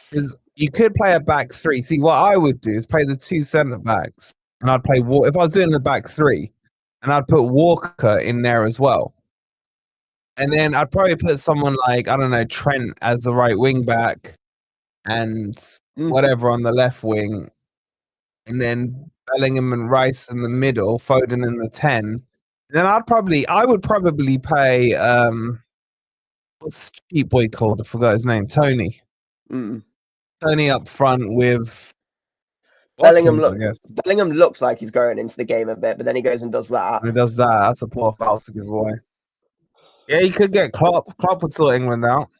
because you could play a back 3. See, what I would do is play the 2 centre backs, and I'd play if I was doing the back 3, and I'd put Walker in there as well, and then I'd probably put someone like, I don't know, Trent as the right wing back, and whatever on the left wing, and then Bellingham and Rice in the middle, Foden in the 10. Then I would probably pay what's the cheap boy called? I forgot his name. Tony. Tony up front with Bellingham. Bellingham looks like he's growing into the game a bit, but then he goes and does that. When he does that, that's a poor foul to give away. Yeah, you could get Klopp. Klopp would sort England out.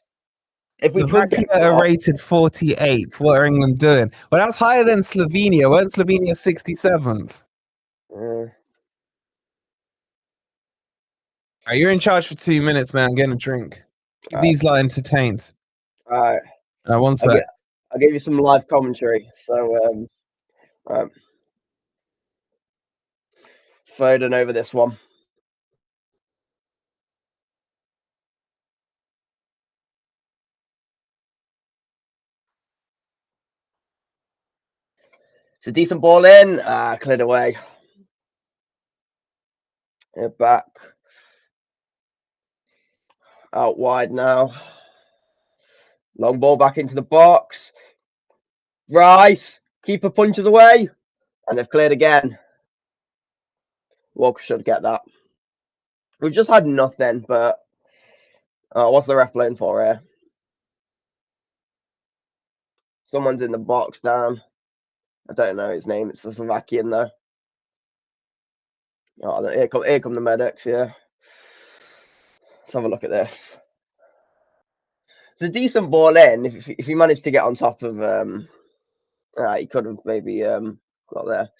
If we could get Slovakia rated 48th, what are England doing? Well, that's higher than Slovenia. Weren't Slovenia 67th? You're in charge for 2 minutes, man. I'm getting a drink. These lot entertained. All right. One sec. I'll give you some live commentary. So, Foden over this one. It's a decent ball in. Cleared away. Back. Out wide now. Long ball back into the box. Rice. Keeper punches away. And they've cleared again. Walker should get that. We've just had nothing, but what's the ref playing for here? Someone's in the box down. I don't know his name. It's the Slovakian though. Oh, here come the medics. Yeah. Let's have a look at this. It's a decent ball in. If he managed to get on top of, he could have maybe got there.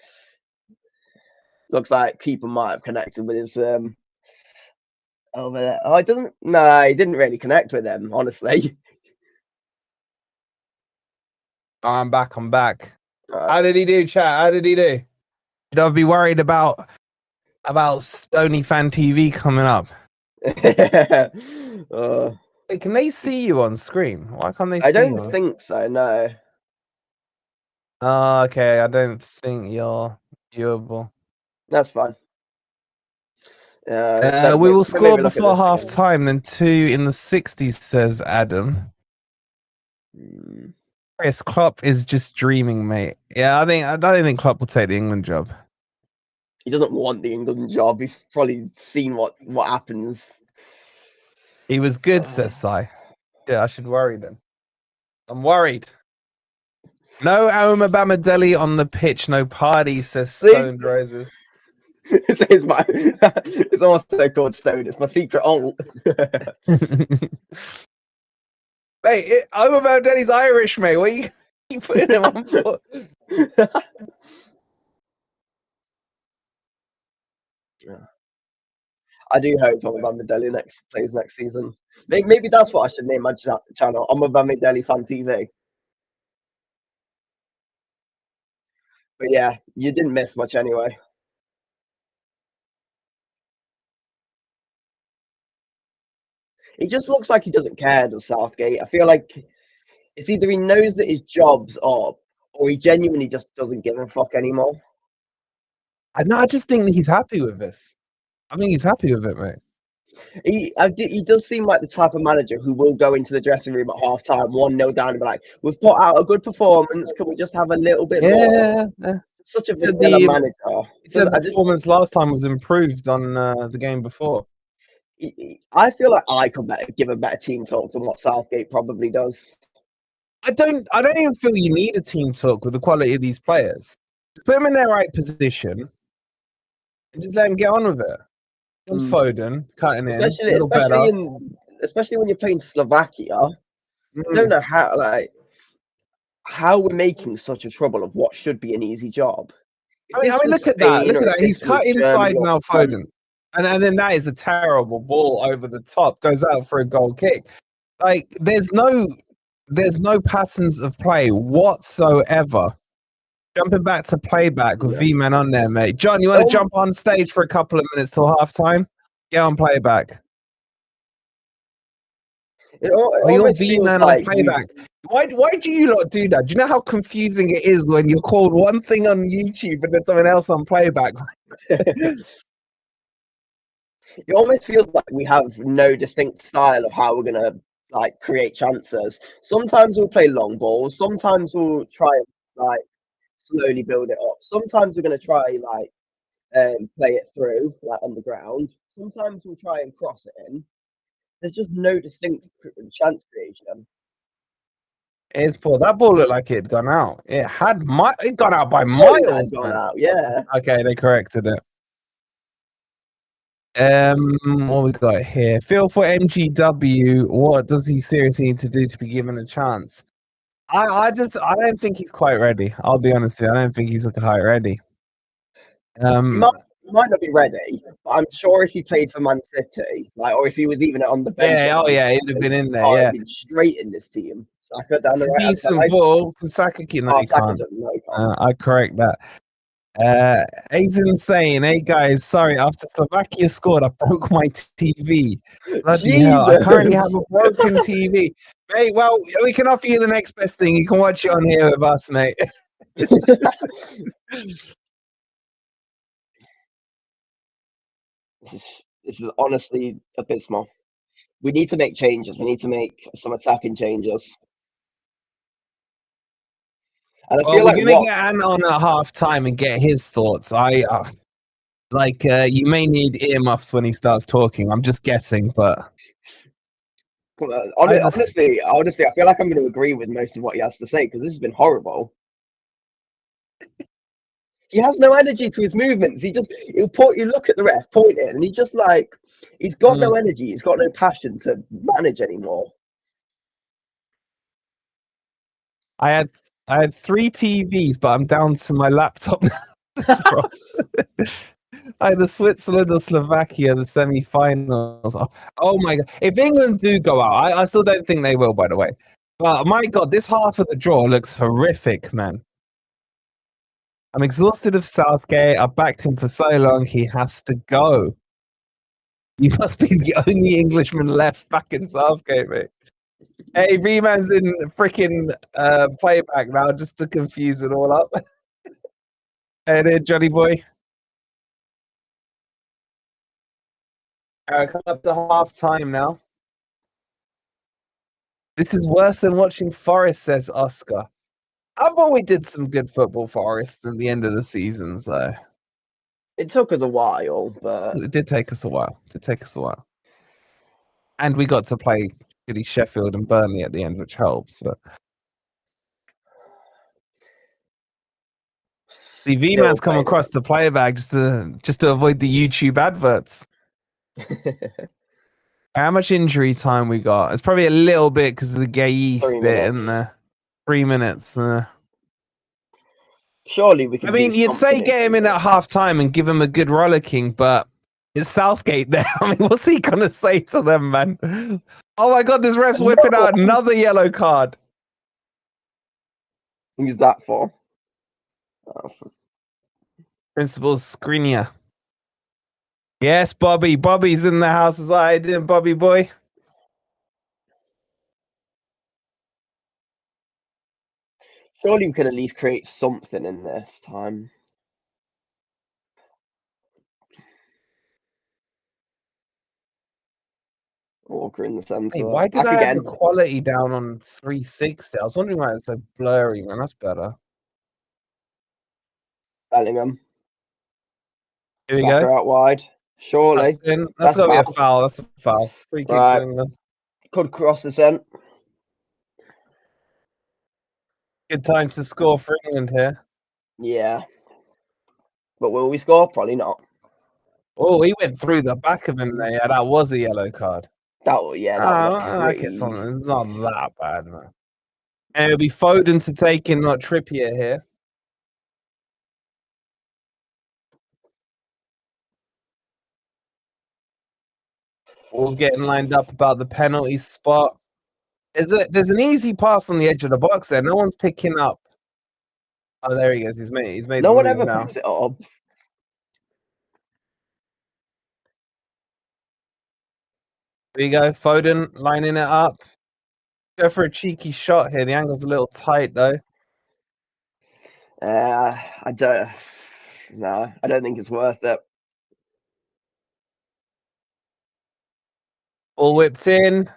Looks like keeper might have connected with his over there. Oh, it doesn't. No, he didn't really connect with them, honestly. I'm back. How did he do, chat? How did he do? Should I be worried about Stony Fan TV coming up? Wait, can they see you on screen? Why can't they see you? I don't think so, no. Oh, okay. I don't think you're viewable. That's fine. We will score before half time, then 2 in the 60s, says Adam. Chris, Klopp is just dreaming, mate. Yeah, I don't think Klopp will take the England job. He doesn't want the England job. He's probably seen what happens. He was good, says Sai. Yeah, I should worry then. I'm worried. No Omar Bamadelli on the pitch, no party, says Stoned Roses. It's almost so called Stone. It's my secret alt. Mate, Omar Bamadelli's Irish, mate. What are you putting him on for? I do hope Omar Bamadelli plays next season. Maybe that's what I should name my channel, Omar Bamadelli Fan TV. But yeah, you didn't miss much anyway. He just looks like he doesn't care, does Southgate. I feel like it's either he knows that his job's up, or he genuinely just doesn't give a fuck anymore. I just think that he's happy with this. I think he's happy with it, mate. He does seem like the type of manager who will go into the dressing room at half time, 1-0 down, and be like, "We've put out a good performance. Can we just have a little bit more?" Yeah. Such a vanilla manager. He said the performance last time was improved on the game before. I feel like I could give a better team talk than what Southgate probably does. I don't even feel you need a team talk with the quality of these players. Put them in their right position and just let them get on with it. Comes Foden cutting in, especially when you're playing Slovakia. I don't know how we're making such a trouble of what should be an easy job. I mean, look at that. He's cut inside now, Foden. And then that is a terrible ball over the top, goes out for a goal kick. Like, there's no patterns of play whatsoever. Jumping back to playback with V-Man on there, mate. John, you want to jump on stage for a couple of minutes till half time? Get on playback. You're V-Man on playback. Why do you not do that? Do you know how confusing it is when you're called one thing on YouTube and then something else on playback? It almost feels like we have no distinct style of how we're gonna create chances. Sometimes we'll play long balls. Sometimes we'll try and slowly build it up. Sometimes we're gonna try play it through on the ground. Sometimes we'll try and cross it in. There's just no distinct chance creation. It's poor. That ball looked like it had gone out. It gone out by miles. It had gone out, yeah. Okay, they corrected it. What we got here? Feel for MGW. What does he seriously need to do to be given a chance? I don't think he's quite ready. I'll be honest with you. I don't think he's quite ready. He might not be ready, but I'm sure if he played for Man City, like, or if he was even on the bench, Yeah, oh yeah, he'd have been in there. I'd Yeah, have been straight in this team. Saka down it's the a right hand decent side. ball. Can Saka keep? No, Oh, he Saka can't. doesn't. No, he can't. I correct that. He's insane. Hey guys, sorry. After Slovakia scored, I broke my TV. Bloody hell! I currently have a broken TV, mate. Well, we can offer you the next best thing. You can watch it on here with us, mate. This is honestly abysmal. We need to make changes. We need to make some attacking changes. And I Well, feel we're like gonna what get Ant on at half time and get his thoughts. You may need earmuffs when he starts talking. I'm just guessing, but honestly, I feel like I'm going to agree with most of what he has to say because this has been horrible. He has no energy to his movements. You look at the ref, point it, and he's got no energy. He's got no passion to manage anymore. I had 3 TVs, but I'm down to my laptop now. Either Switzerland or Slovakia, the semi-finals. Oh my god! If England do go out, I still don't think they will. By the way, but my god, this half of the draw looks horrific, man. I'm exhausted of Southgate. I've backed him for so long. He has to go. You must be the only Englishman left back in Southgate, mate. Hey, V-Man's in freaking playback now just to confuse it all up. Hey there, Johnny boy. Come up to half time now. This is worse than watching Forest, says Oscar. I thought we did some good football, Forest, at the end of the season, so It took us a while, but it did take us a while. And we got to play really Sheffield and Burnley at the end, which helps. But the V-Man's come across the playback just to avoid the YouTube adverts. How much injury time we got? It's probably a little bit because of the gay 3 bit minutes. in there. 3 minutes. Surely we can. I mean, you'd say get him in at half time and give him a good rollicking, but it's Southgate there. I mean, what's he gonna say to them, man? Oh my god, this ref's whipping out another yellow card. Who's that for? Principal Skriniar. Yes, Bobby. Bobby's in the house as well. How you doing, Bobby boy? Surely we could at least create something in this time. Walker in the centre. Hey, why did Back I have again. the quality down on 360? I was wondering why it's so blurry, man. That's better. Bellingham. Here we Saka go. out wide. Surely. That's gotta be a foul. That's a foul. Free kick Right. to England. Could cross the centre. Good time to score for England here. Yeah. But will we score? Probably not. Oh, he went through the back of him there. Yeah, that was a yellow card. That was It's not that bad, man. And it'll be Foden to take in, not Trippier here. Ball's getting lined up about the penalty spot. There's an easy pass on the edge of the box there. No one's picking up. Oh, there he goes. He's made no the one move ever now. picks it up. There you go. Foden lining it up. Go for a cheeky shot here. The angle's a little tight though. I don't. No, I don't think it's worth it. All whipped in.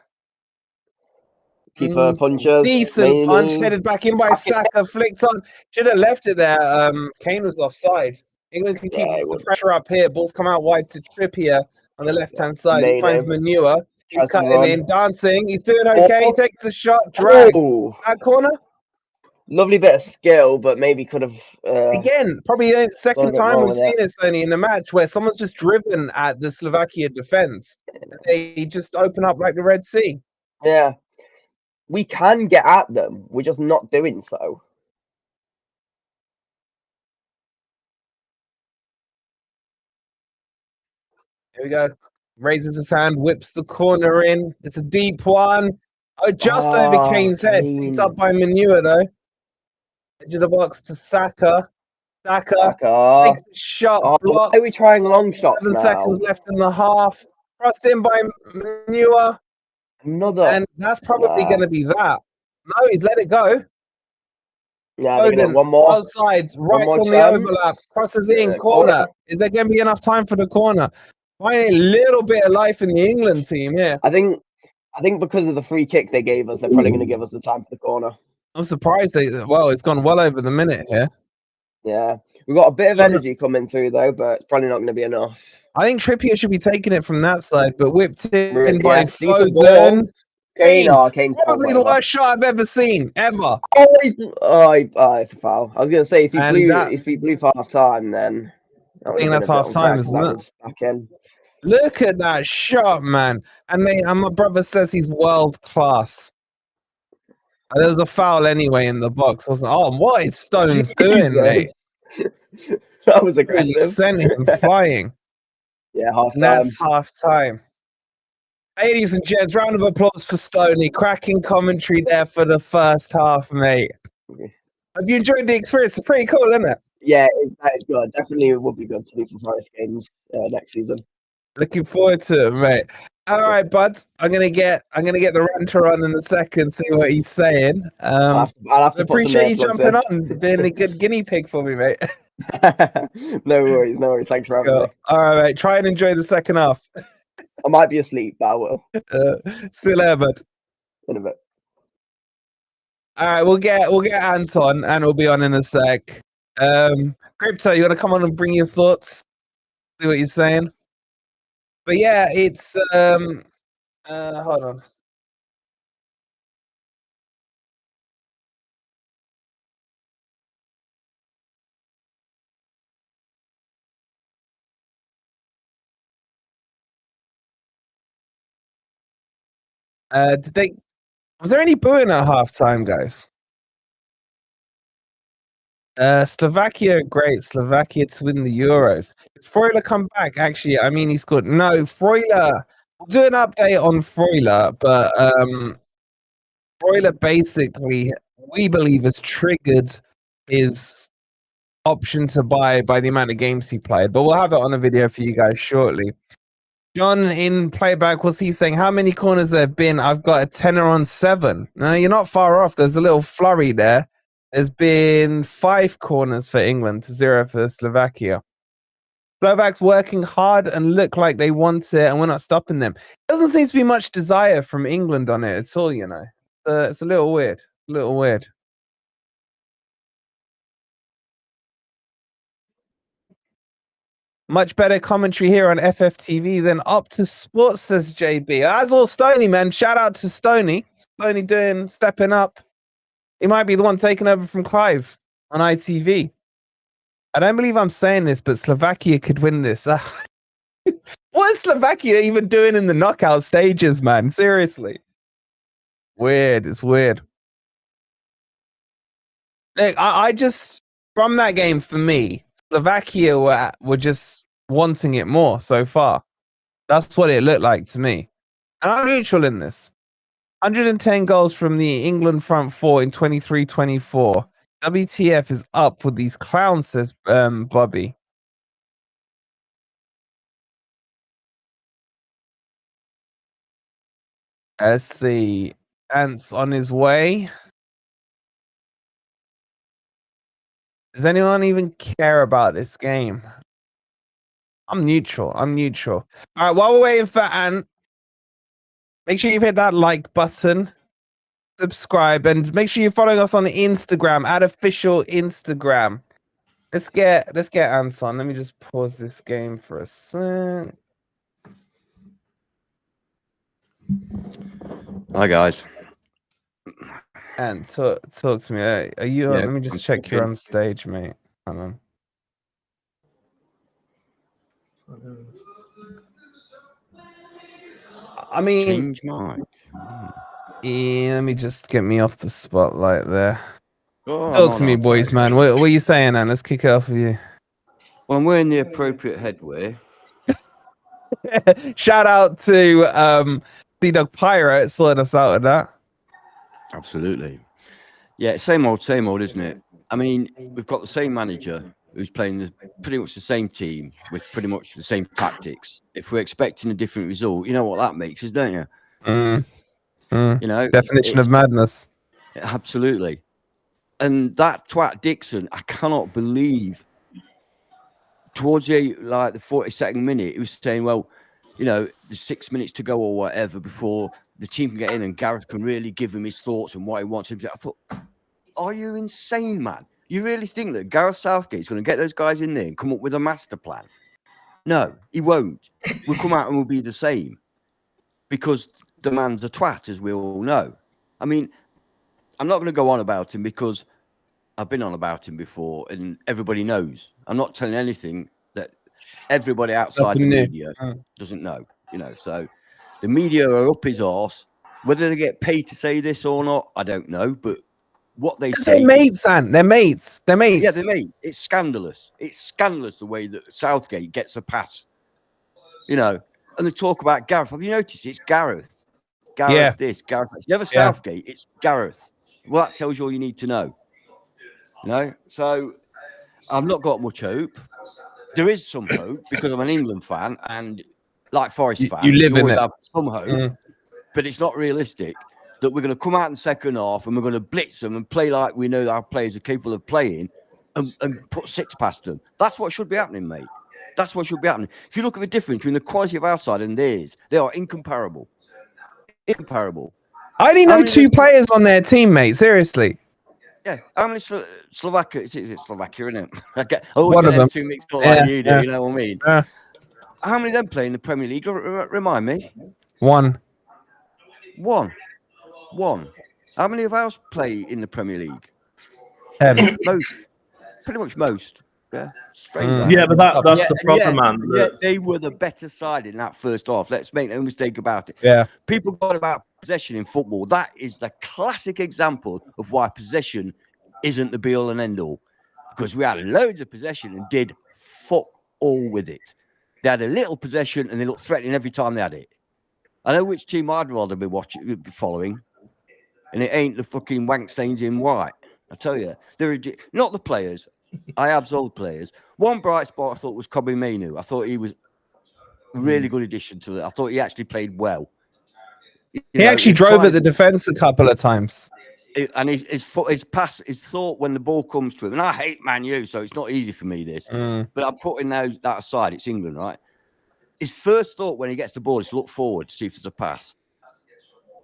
Keeper punches. Decent punch, headed back in by Saka, flicked on. Should have left it there. Kane was offside. England can keep the pressure up here. Ball's come out wide to Trippier on the left-hand side. He finds Manure. He's cutting in, dancing. He's doing okay. He takes the shot, drag. That corner. Lovely bit of skill, but maybe could have. Again, probably the second time we've seen this, Tony, in the match where someone's just driven at the Slovakia defense. They just open up like the Red Sea. Yeah. We can get at them. We're just not doing so. Here we go. Raises his hand, whips the corner in. It's a deep one. Oh, just over Kane's head. Picked up by Manure, though. Edge of the box to Saka. Saka takes the shot. Why Blocked. are we trying long shots 7 now? seconds left in the half. Crossed in by Manure. Another. And that's probably going to be that. No, he's let it go. Yeah, they're gonna Foden, one more. outside, right more on the chance. overlap. Crosses in, Corner. corner. Is there going to be enough time for the corner? Finding a little bit of life in the England team here. I think because of the free kick they gave us, they're probably going to give us the time for the corner. I'm surprised it's gone well over the minute here. Yeah, we've got a bit of energy coming through though, but it's probably not going to be enough. I think Trippier should be taking it from that side, but whipped in Really, by yeah, decent Foden. Kane's Probably the worst shot I've ever seen, ever. It's a foul. I was going to say if he blew for half time, then I think that's half time, isn't it? Back in. Look at that shot, man. And my brother says he's world class. There was a foul anyway in the box, wasn't it? Oh, what is Stones doing, mate? That was Really aggressive. sent him flying. Yeah, half time. That's half time. Ladies and gents, round of applause for Stoney. Cracking commentary there for the first half, mate. Have you enjoyed the experience? It's pretty cool, isn't it? Yeah, that is good. Definitely would be good to do for Forest games next season. Looking forward to it, mate. All right, bud. I'm gonna get the ranter on in a second, see what he's saying. I'll have to appreciate you jumping on, being a good guinea pig for me, mate. No worries. Thanks for having me. All right, mate. Try and enjoy the second half. I might be asleep, but I will. See you later, bud. In a bit. All right, we'll get Anton, and we'll be on in a sec. Crypto, you want to come on and bring your thoughts? See what you're saying. But yeah, it's hold on. Was there any booing at halftime, guys? Slovakia, great. Slovakia to win the Euros. Did Freuler come back? Actually, I mean, he's good. No, Freuler. We'll do an update on Freuler, but Freuler basically, we believe, has triggered his option to buy by the amount of games he played. But we'll have it on a video for you guys shortly. John in playback, was he saying how many corners there have been? I've got a tenner on 7. No, you're not far off. There's a little flurry there. There's been 5 corners for England to 0 for Slovakia. Slovaks working hard and look like they want it, and we're not stopping them. Doesn't seem to be much desire from England on it at all, you know. It's a little weird. A little weird. Much better commentary here on FFTV than Up to Sports, says JB. That's all Stoney, man. Shout out to Stoney. Stoney stepping up. He might be the one taking over from Clive on ITV. I don't believe I'm saying this, but Slovakia could win this. What is Slovakia even doing in the knockout stages, man? Seriously. Weird. It's weird. Look, I just, from that game for me, Slovakia were just wanting it more so far. That's what it looked like to me. And I'm neutral in this. 110 goals from the England front four in 23-24. WTF is up with these clowns, says Bobby. Let's see. Ant's on his way. Does anyone even care about this game? I'm neutral. All right, while we're waiting for Ant, make sure you've hit that like button, subscribe, and make sure you're following us on Instagram at official Instagram. Let's get Anton. Let me just pause this game for a sec. Hi guys. And talk to me. Are you on? Yeah, Let me just I'm check you're talking. on stage, mate. Hang on. I mean, Change mic. yeah, let me just get me off the spotlight there. Oh, Talk to me, boys, man. What are you saying, Anne? Let's kick it off with you. Well, I'm wearing the appropriate headwear. Shout out to D-Dog Pirate sorting us out with that. Absolutely. Yeah, same old, isn't it? I mean, we've got the same manager who's playing pretty much the same team with pretty much the same tactics. If we're expecting a different result, you know what that makes us, don't you? You know, Definition of madness. Absolutely. And that twat Dixon, I cannot believe. Towards the 42nd minute, he was saying, well, you know, there's 6 minutes to go or whatever before the team can get in and Gareth can really give him his thoughts and what he wants him to do. I thought, are you insane, man? You really think that Gareth Southgate is going to get those guys in there and come up with a master plan? No, he won't. We'll come out and we'll be the same because the man's a twat, as we all know. I mean, I'm not going to go on about him because I've been on about him before and everybody knows. I'm not telling anything that everybody outside the media doesn't know, you know. So the media are up his arse. Whether they get paid to say this or not, I don't know. But what they say, they're mates, Ant. They're mates. They're mates. Yeah, they're mates. It's scandalous. It's scandalous the way that Southgate gets a pass, you know. And they talk about Gareth. Have you noticed? It's Gareth. Gareth this, Gareth. It's never Southgate. It's Gareth. Well, that tells you all you need to know. You know, so I've not got much hope. There is some hope because I'm an England fan and like Forest fan, you live in always it. have some hope, but it's not realistic that we're going to come out in the second half and we're going to blitz them and play like we know our players are capable of playing and put six past them. That's what should be happening, mate. That's what should be happening. If you look at the difference between the quality of our side and theirs, they are incomparable. Incomparable. I only know two players on their team, mate. Seriously. Yeah, how many Slovakia? Is it Slovakia, isn't it? I always One get of them. two mixed up like you do. You know what I mean? Yeah. How many of them play in the Premier League? Remind me. One. How many of ours play in the Premier League? 10. Most. Pretty much most. Yeah. Yeah, but that's the problem, man. Yeah, they were the better side in that first half. Let's make no mistake about it. Yeah. People got about possession in football. That is the classic example of why possession isn't the be all and end all. Because we had loads of possession and did fuck all with it. They had a little possession and they looked threatening every time they had it. I know which team I'd rather be following, and it ain't the fucking wank stains in white. I tell you, they're not the players. I absolve players. One bright spot I thought was Kobe Mainu. I thought he was a really good addition to it. I thought he actually played well. He actually drove at the defense a couple of times. And his thought when the ball comes to him, and I hate Man U, so it's not easy for me this. But I'm putting that aside. It's England, right? His first thought when he gets the ball is to look forward to see if there's a pass.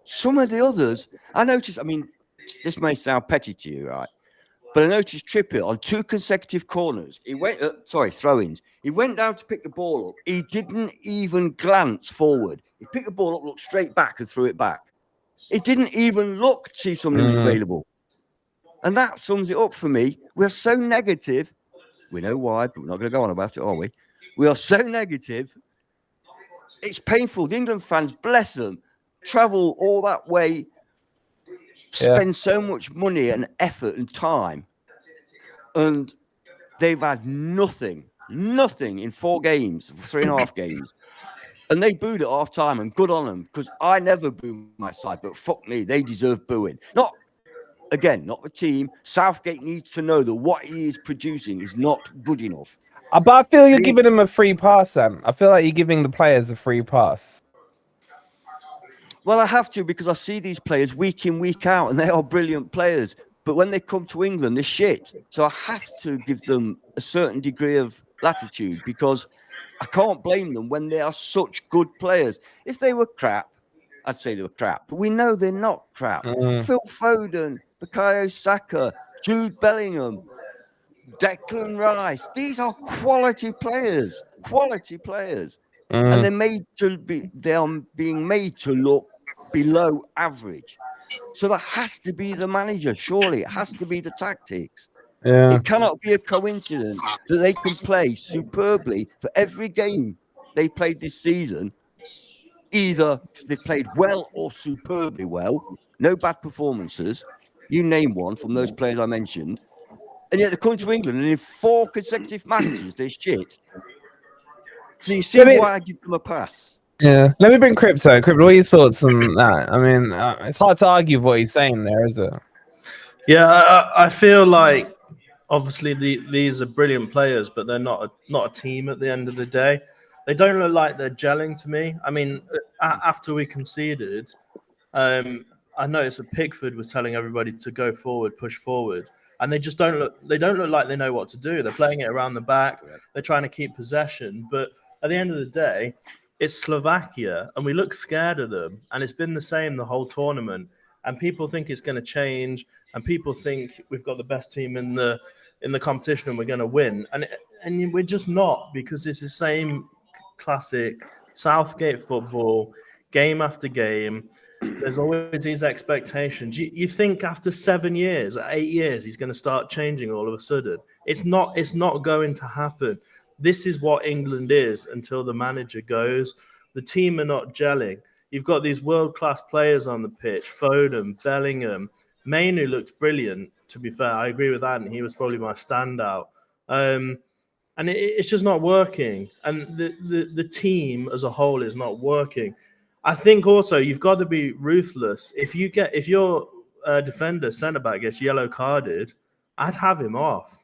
Some of the others, I noticed, I mean, this may sound petty to you, right? But I noticed Trippier on 2 consecutive corners. Throw-ins. He went down to pick the ball up. He didn't even glance forward. He picked the ball up, looked straight back and threw it back. He didn't even look to see somebody who's available. And that sums it up for me. We're so negative. We know why, but we're not going to go on about it, are we? We are so negative. It's painful. The England fans, bless them, travel all that way, spend so much money and effort and time, and they've had nothing in 4 games, 3.5 games. And they booed at half time, and good on them, because I never boo my side, but fuck me, they deserve booing. Not the team. Southgate needs to know that what he is producing is not good enough. But I feel you're giving him a free pass, Sam. I feel like you're giving the players a free pass. Well, I have to, because I see these players week in, week out, and they are brilliant players. But when they come to England, they're shit. So I have to give them a certain degree of latitude, because I can't blame them when they are such good players. If they were crap, I'd say they were crap. But we know they're not crap. Phil Foden, Bukayo Saka, Jude Bellingham, Declan Rice. These are quality players. And they are being made to look below average. So that has to be the manager, surely. It has to be the tactics. Yeah. It cannot be a coincidence that they can play superbly for every game they played this season. Either they played well or superbly well. No bad performances. You name one from those players I mentioned. And yet they come to England and in 4 consecutive matches, they're shit. So you see why I give them a pass? Yeah. Let me bring Crypto. Crypto, what are your thoughts on that? I mean, it's hard to argue what he's saying there, is it? Yeah, I feel like obviously these are brilliant players, but they're not a team at the end of the day. They don't look like they're gelling to me. I mean, after we conceded, I noticed that Pickford was telling everybody to go forward, push forward, and they just don't look. They don't look like they know what to do. They're playing it around the back. They're trying to keep possession, but at the end of the day, it's Slovakia, and we look scared of them. And it's been the same the whole tournament. And people think it's going to change, and people think we've got the best team in the competition and we're going to win. And we're just not, because it's the same classic Southgate football, game after game. There's always these expectations. You think after 7 years, 8 years, he's going to start changing all of a sudden. It's not going to happen. This is what England is until the manager goes. The team are not gelling. You've got these world-class players on the pitch, Foden, Bellingham. Mainu looked brilliant, to be fair. I agree with that, and he was probably my standout. And it's just not working. And the team as a whole is not working. I think also you've got to be ruthless. If your defender, centre-back, gets yellow carded, I'd have him off.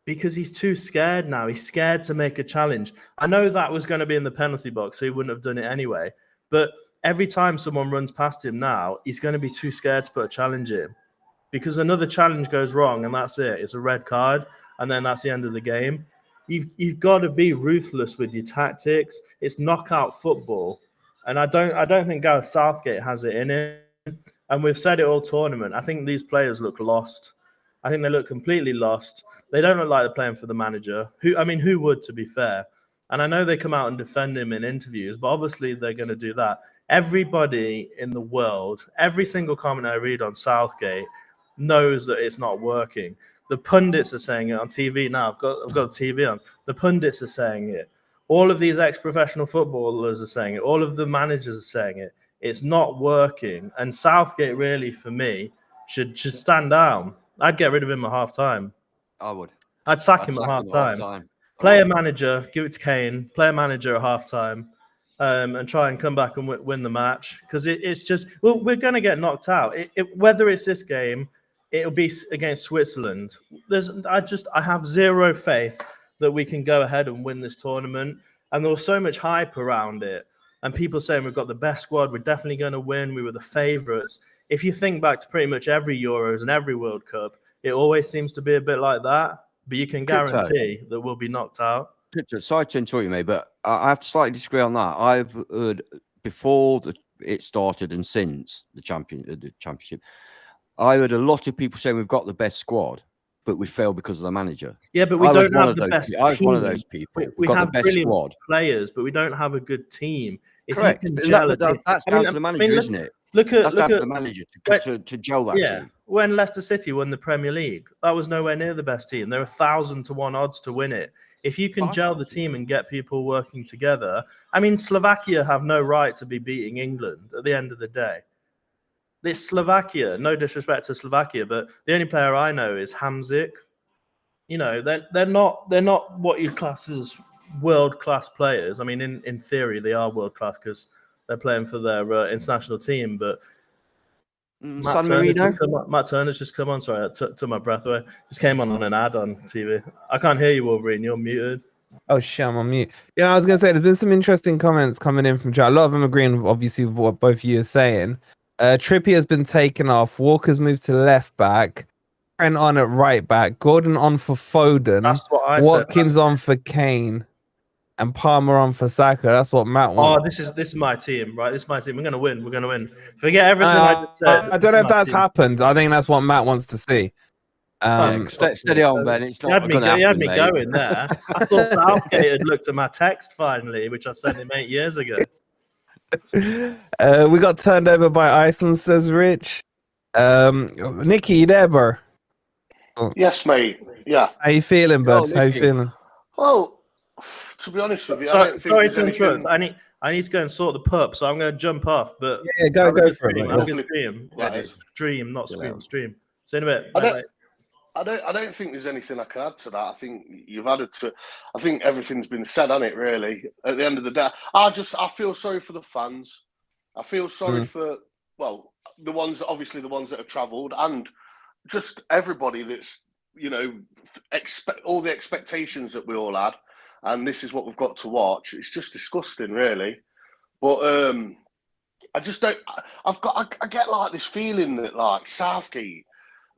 Because he's too scared now. He's scared to make a challenge. I know that was going to be in the penalty box, so he wouldn't have done it anyway. But every time someone runs past him now, he's going to be too scared to put a challenge in. Because another challenge goes wrong, and that's it. It's a red card, and then that's the end of the game. You've got to be ruthless with your tactics. It's knockout football. And I don't think Gareth Southgate has it in him. And we've said it all tournament. I think these players look lost. I think they look completely lost. They don't look like they're playing for the manager. Who would, to be fair? And I know they come out and defend him in interviews, but obviously they're going to do that. Everybody in the world, every single comment I read on Southgate knows that it's not working. The pundits are saying it on TV now. I've got the TV on. The pundits are saying it. All of these ex-professional footballers are saying it. All of the managers are saying it. It's not working. And Southgate really, for me, should stand down. I'd get rid of him at half-time. I would. I'd sack him at half-time. Play a manager, give it to Kane, play a manager at half-time, and try and come back and win the match. Because it's just, well, we're going to get knocked out. Whether it's this game, it'll be against Switzerland. I have zero faith that we can go ahead and win this tournament. And there was so much hype around it. And people saying we've got the best squad, we're definitely going to win, we were the favourites. If you think back to pretty much every Euros and every World Cup, it always seets to be a bit like that. But you can guarantee that we'll be knocked out. Sorry to interrupt you, mate, but I have to slightly disagree on that. I've heard before it started and since the championship, I heard a lot of people saying we've got the best squad, but we failed because of the manager. Yeah, but we don't have the best team. I was one of those people. We have the best brilliant squad. Players, but we don't have a good team. Correct. That's down to the manager, isn't it? That's down to the manager to gel that team. When Leicester City won the Premier League, that was nowhere near the best team. There were 1,000-to-1 odds to win it. If you can gel the team and get people working together, I mean, Slovakia have no right to be beating England at the end of the day. It's Slovakia. No disrespect to Slovakia, but the only player I know is Hamzik. You know, they're not what you'd class as world-class players. I mean, in theory, they are world-class because they're playing for their international team, but Matt Turner's just come on. Sorry, I took my breath away. Just came on an ad on TV. I can't hear you, Wolverine. You're muted. Oh, shit, I'm on mute. Yeah, I was going to say, there's been some interesting comments coming in from chat. A lot of them agreeing, obviously, with what both of you are saying. Trippier's been taken off. Walker's moved to left back. Trent on at right back. Gordon on for Foden. That's what I said. Watkins on for Kane. And Palmer on for Saka. That's what Matt wants. Oh, this is my team, right? This is my team. We're gonna win. We're gonna win. Forget everything I just said. I don't know if that's happened. I think that's what Matt wants to see. Steady on, Ben. It's not going to happen. He had me going there. I thought Southgate had looked at my text finally, which I sent him 8 years ago. We got turned over by Iceland, says Rich. Nicky, you there, bro? Yes, mate. Yeah. How you feeling, bud? How you feeling? Well, to be honest with you, sorry to interrupt. I need to go and sort the pup, so I'm going to jump off. But go for it. I'm going to stream. Stream, not scream. Stream. See you in a bit. Bye. I don't think there's anything I can add to that. I think you've added to. I think everything's been said on it. Really, at the end of the day, I feel sorry for the fans. I feel sorry for the ones, obviously the ones that have travelled, and just everybody that's expect all the expectations that we all had, and this is what we've got to watch. It's just disgusting, really. But I just don't. I get like this feeling that like Southgate.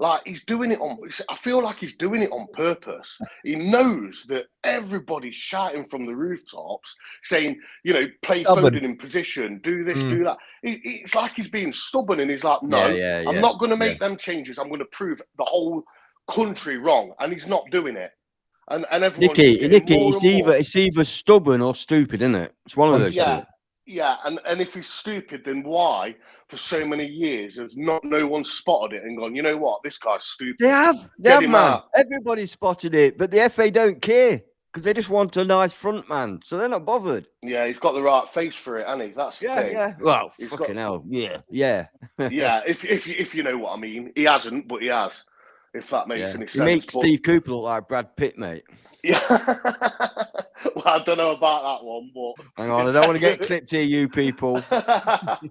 Like he's doing it on. I feel like he's doing it on purpose. He knows that everybody's shouting from the rooftops, saying, play Foden in position, do this, do that. It's like he's being stubborn, and he's like, no, I'm not going to make them changes. I'm going to prove the whole country wrong, and he's not doing it. And everyone's Nicky, it's either stubborn or stupid, isn't it? It's one of those two. Yeah, and if he's stupid, then why, for so many years, has no one spotted it and gone, you know what, this guy's stupid. They have, man. Out. Everybody spotted it, but the FA don't care because they just want a nice front man, so they're not bothered. Yeah, he's got the right face for it, hasn't he? That's the thing. Yeah. Well, fucking hell, yeah. Yeah, if you know what I mean. He hasn't, but he has. If that makes any sense. He makes Steve Cooper look like Brad Pitt, mate. Yeah. Well, I don't know about that one, but hang on, I don't want to get clipped here, you people.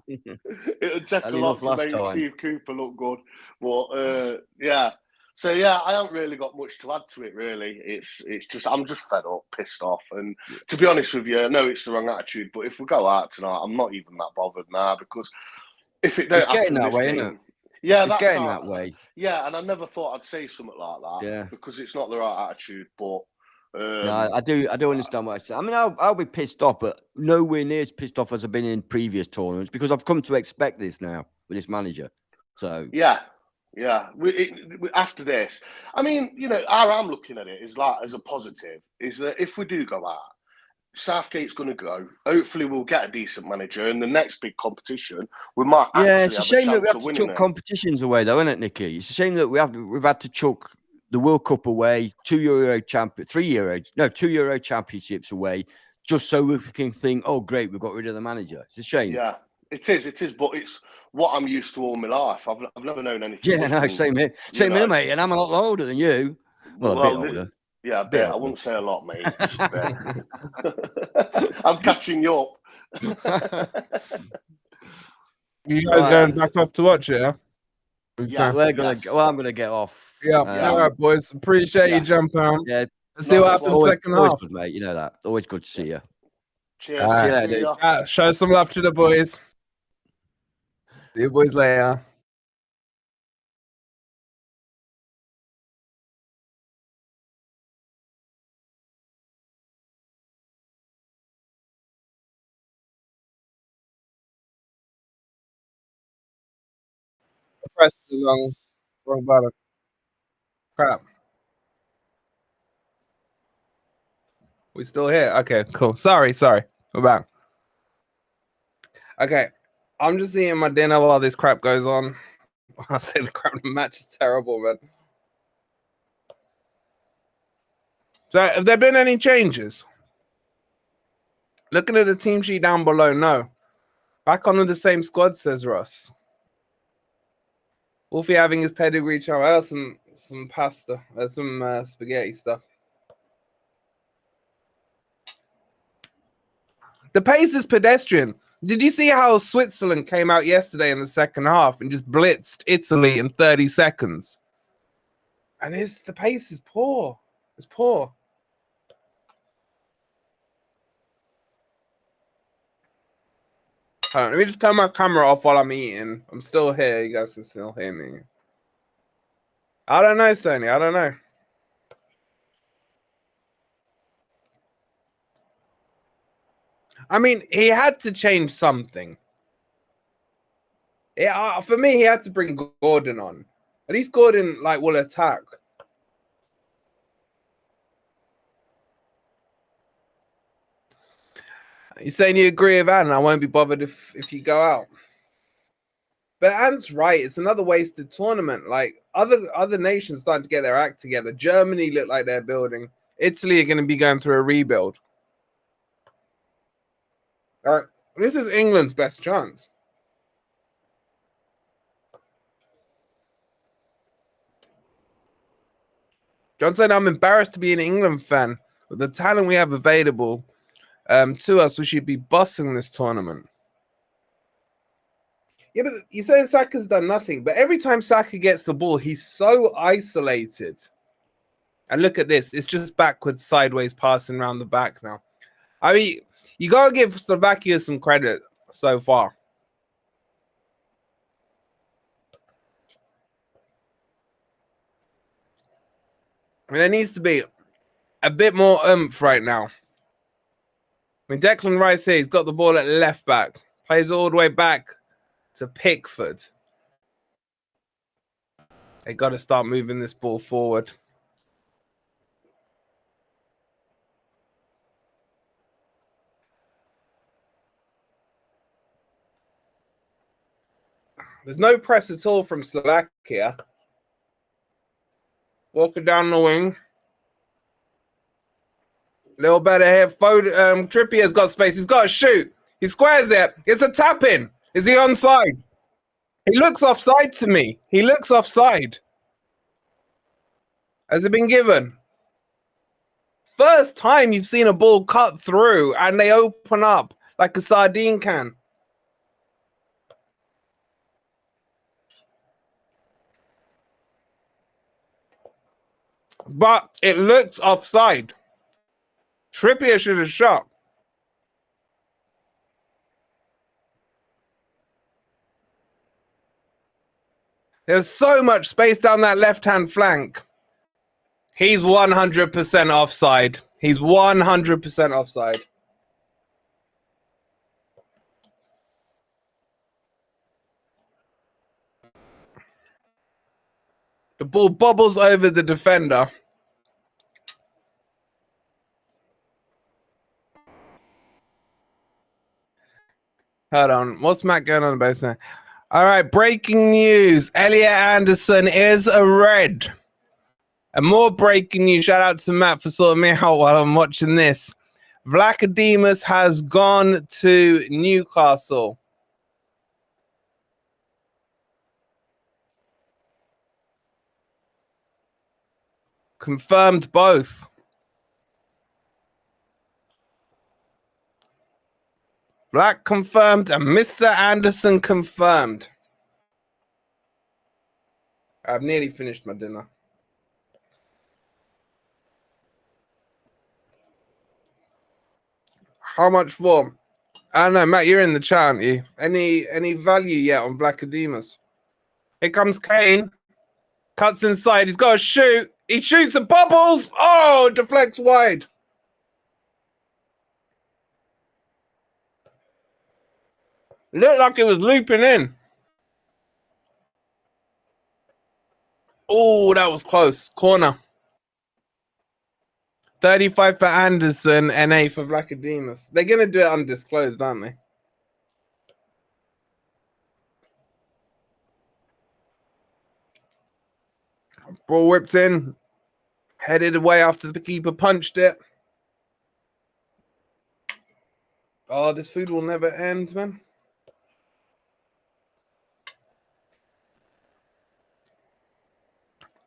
It would take a lot to make Steve Cooper look good, but yeah. So yeah, I haven't really got much to add to it. Really, it's just I'm just fed up, pissed off, and to be honest with you, I know it's the wrong attitude, but if we go out tonight, I'm not even that bothered now because if it don't it's getting that way, isn't it? Yeah, it's getting that way. Yeah, and I never thought I'd say something like that. Yeah, because it's not the right attitude, but. No, I do understand what I say. I mean, I'll be pissed off, but nowhere near as pissed off as I've been in previous tournaments because I've come to expect this now with this manager. So yeah. After this, I mean, how I'm looking at it is like as a positive is that if we do go out, Southgate's going to go. Hopefully, we'll get a decent manager, and the next big competition we might. Yeah, it's a shame that we have to chuck competitions away, though, isn't it, Nicky? It's a shame that we've had to chuck the World Cup away, 2 Euro championships away, just so we can think, oh, great, we've got rid of the manager. It's a shame. Yeah, it is, but it's what I'm used to all my life. I've never known anything. Yeah, no, same here. Same here, mate, and I'm a lot older than you. Well, a bit older. Yeah, a bit. I wouldn't say a lot, mate. Just a bit. I'm catching you up. You guys going back off to watch it, huh? Yeah, we're gonna. Well, I'm gonna get off. Yeah, all right, boys. Appreciate you jumping on. Yeah, let's see what happens second half. Good, mate. You know that. Always good to see you. Cheers. See you later. Show some love to the boys. See you boys later. Press the wrong button. Crap. We still here? Okay, cool. Sorry. We're back. Okay, I'm just eating my dinner while this crap goes on. I say the crap match is terrible, man. So, have there been any changes? Looking at the team sheet down below, no. Back on with the same squad, says Ross. Wolfie having his pedigree chow. Some pasta, some spaghetti stuff. The pace is pedestrian. Did you see how Switzerland came out yesterday in the second half and just blitzed Italy in 30 seconds? And the pace is poor. It's poor. Hold on, let me just turn my camera off while I'm eating. I'm still here. You guys can still hear me. I don't know, Stoney. I don't know. I mean, he had to change something. Yeah, for me, he had to bring Gordon on. At least Gordon will attack. You're saying you agree with Anne? I won't be bothered if you go out. But Anne's right. It's another wasted tournament. Like other nations starting to get their act together. Germany look like they're building. Italy are going to be going through a rebuild. All right, this is England's best chance. John said, I'm embarrassed to be an England fan. With the talent we have available to us, we should be bossing this tournament. Yeah, but you're saying Saka's done nothing. But every time Saka gets the ball, he's so isolated. And look at this. It's just backwards, sideways passing around the back now. I mean, you got to give Slovakia some credit so far. I mean, there needs to be a bit more oomph right now. I mean, Declan Rice here, he's got the ball at left back. Plays it all the way back to Pickford. They got to start moving this ball forward. There's no press at all from Slovakia. Walker down the wing. Little better here. Trippier's got space. He's got to shoot. He squares it. It's a tap in. Is he onside? He looks offside to me. He looks offside. Has it been given? First time you've seen a ball cut through and they open up like a sardine can. But it looks offside. Trippier should have shot. There's so much space down that left-hand flank. He's 100% offside. He's 100% offside. The ball bobbles over the defender. Hold on. What's Matt going on about now? All right, breaking news. Elliot Anderson is a red. And more breaking news. Shout out to Matt for sorting me out while I'm watching this. Vlachodimos has gone to Newcastle. Confirmed both. Black confirmed and Mr. Anderson confirmed. I've nearly finished my dinner. How much for? I don't know, Matt, you're in the chat, aren't you? Any value yet on Vlachodimos? Here comes Kane. Cuts inside. He's got to shoot. He shoots and bubbles. Oh, deflects wide. Looked like it was looping in. Oh, that was close. Corner. 35 for Anderson and 8 for Vlachodimos. They're going to do it undisclosed, aren't they? Ball whipped in. Headed away after the keeper punched it. Oh, this food will never end, man.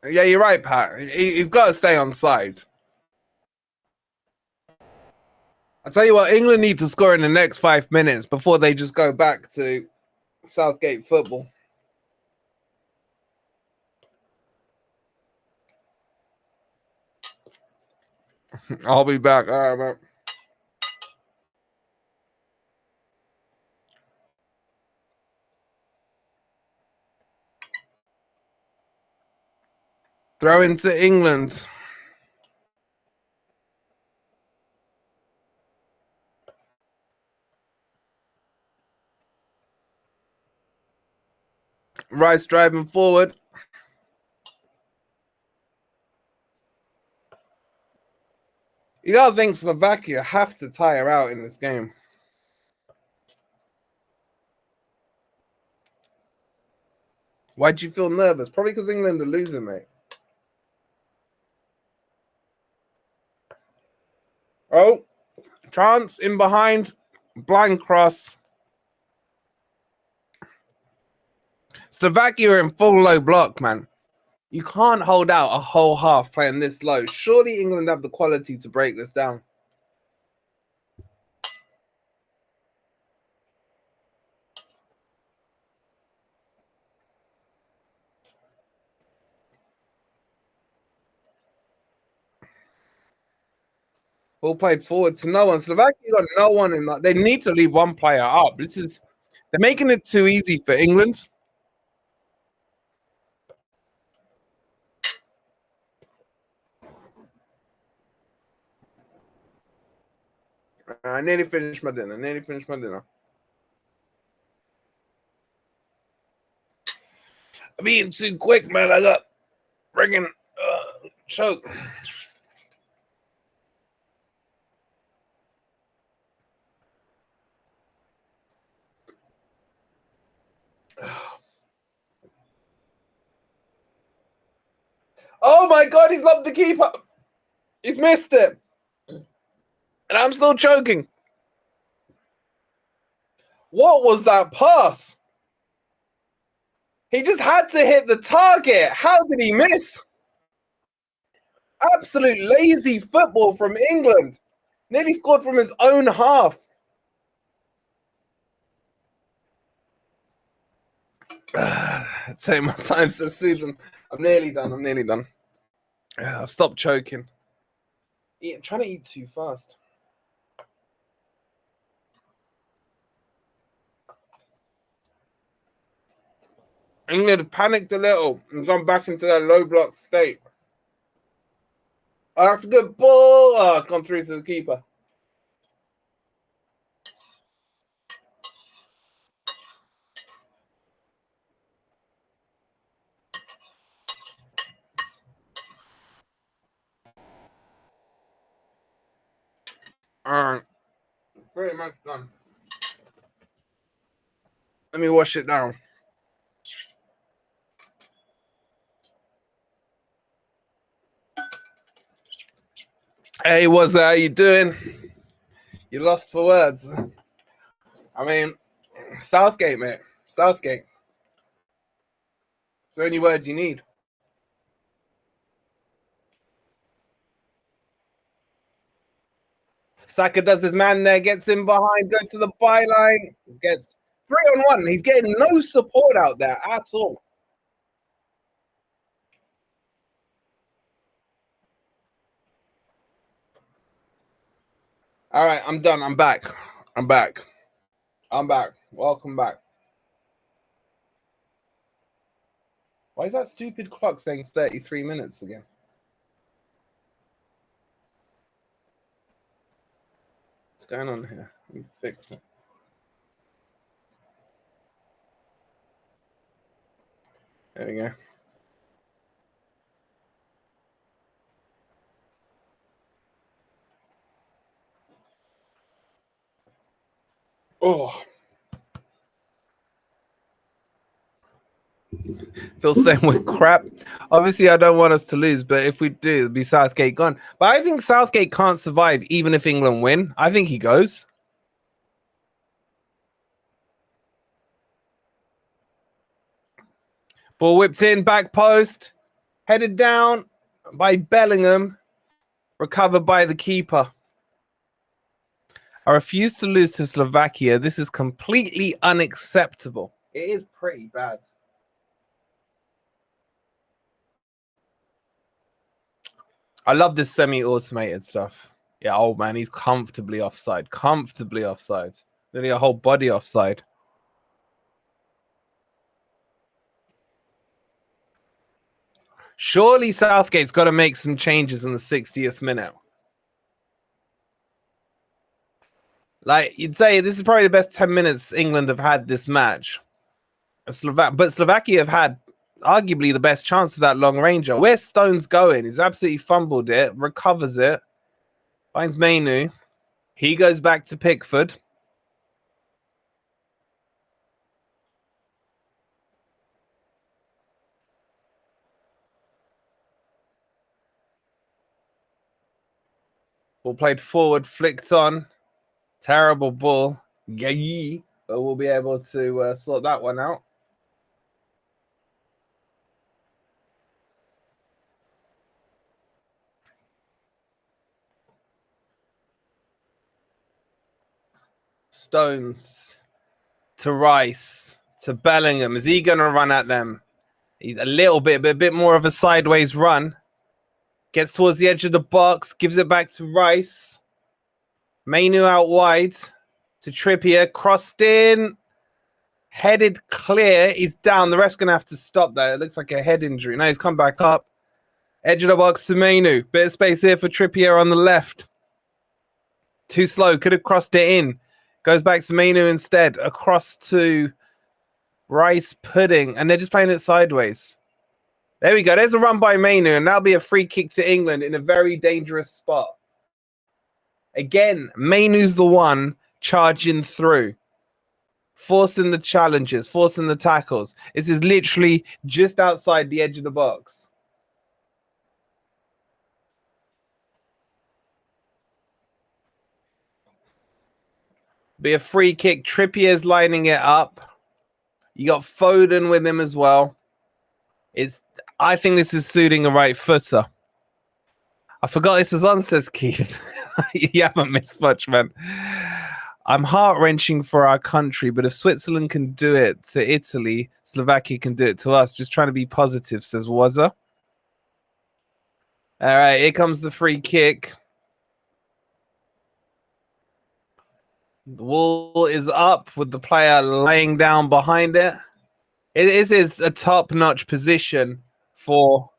Yeah, you're right, Pat. He's got to stay on side. I tell you what, England need to score in the next 5 minutes before they just go back to Southgate football. I'll be back. All right, man. Throw into England. Rice driving forward. You gotta think Slovakia have to tire out in this game. Why'd you feel nervous? Probably because England are losing, mate. Oh, chance in behind. Blind cross. Slovakia are in full low block, man. You can't hold out a whole half playing this low. Surely England have the quality to break this down. Ball played forward to no one. Slovakia got no one in that. They need to leave one player up. They're making it too easy for England. I nearly finished my dinner. I'm eating too quick, man. I got friggin' choke. Oh my God, he's lobbed the keeper. He's missed it. And I'm still choking. What was that pass? He just had to hit the target. How did he miss? Absolute lazy football from England. Nearly scored from his own half. Take my time this season. I'm nearly done. I've stopped choking. Trying to eat too fast. England have panicked a little and gone back into their low block state. After the ball, it's gone through to the keeper. Pretty much done. Let me wash it down. Hey, what's how you doing? You lost for words. I mean, Southgate, mate. Southgate. It's the only word you need. Saka does his man there, gets in behind, goes to the byline, gets 3-on-1. He's getting no support out there at all. All right, I'm done. I'm back. Welcome back. Why is that stupid clock saying 33 minutes again? What's going on here? Let me fix it. There we go. Oh. Phil's saying we're crap. Obviously, I don't want us to lose, but if we do, it'll be Southgate gone. But I think Southgate can't survive even if England win. I think he goes. Ball whipped in, back post, headed down by Bellingham, recovered by the keeper. I refuse to lose to Slovakia. This is completely unacceptable. It is pretty bad. I love this semi-automated stuff. Yeah, oh man, he's comfortably offside. Nearly a whole body offside. Surely Southgate's got to make some changes in the 60th minute. Like, you'd say this is probably the best 10 minutes England have had this match. But Slovakia have had arguably the best chance of that long ranger. Where's Stones going? He's absolutely fumbled it, recovers it, finds Mainu. He goes back to Pickford. Ball played forward, flicked on. Terrible ball. Gay. But we'll be able to sort that one out. Stones to Rice to Bellingham. Is he going to run at them? He's a little bit, but a bit more of a sideways run. Gets towards the edge of the box, gives it back to Rice. Mainu out wide to Trippier, crossed in, headed clear. He's down. The ref's going to have to stop that. It looks like a head injury. Now he's come back up. Edge of the box to Mainu. Bit of space here for Trippier on the left. Too slow. Could have crossed it in. Goes back to Mainu instead. Across to Rice Pudding. And they're just playing it sideways. There we go. There's a run by Mainu. And that'll be a free kick to England in a very dangerous spot. Again, Mainu's the one charging through. Forcing the challenges. Forcing the tackles. This is literally just outside the edge of the box. Be a free kick. Trippier's lining it up. You got Foden with him as well. I think this is suiting a right footer. I forgot this was on, says Keith. You haven't missed much, man. I'm heart-wrenching for our country, but if Switzerland can do it to Italy, Slovakia can do it to us. Just trying to be positive, says Wazza. All right, here comes the free kick. The wall is up with the player laying down behind it. It is a top-notch position for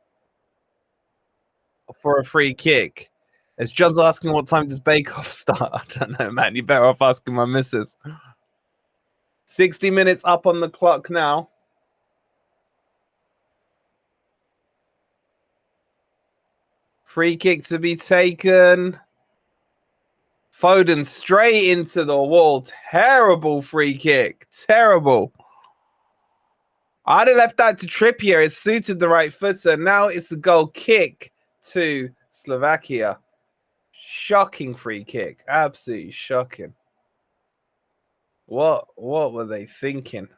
a free kick. As John's asking what time does Bake Off start? I don't know, man. You're better off asking my missus. 60 minutes up on the clock now. Free kick to be taken. Foden straight into the wall. Terrible free kick. Terrible. I'd have left that to Trippier. It suited the right footer. Now it's a goal kick to Slovakia. Shocking free kick. Absolutely shocking. What were they thinking?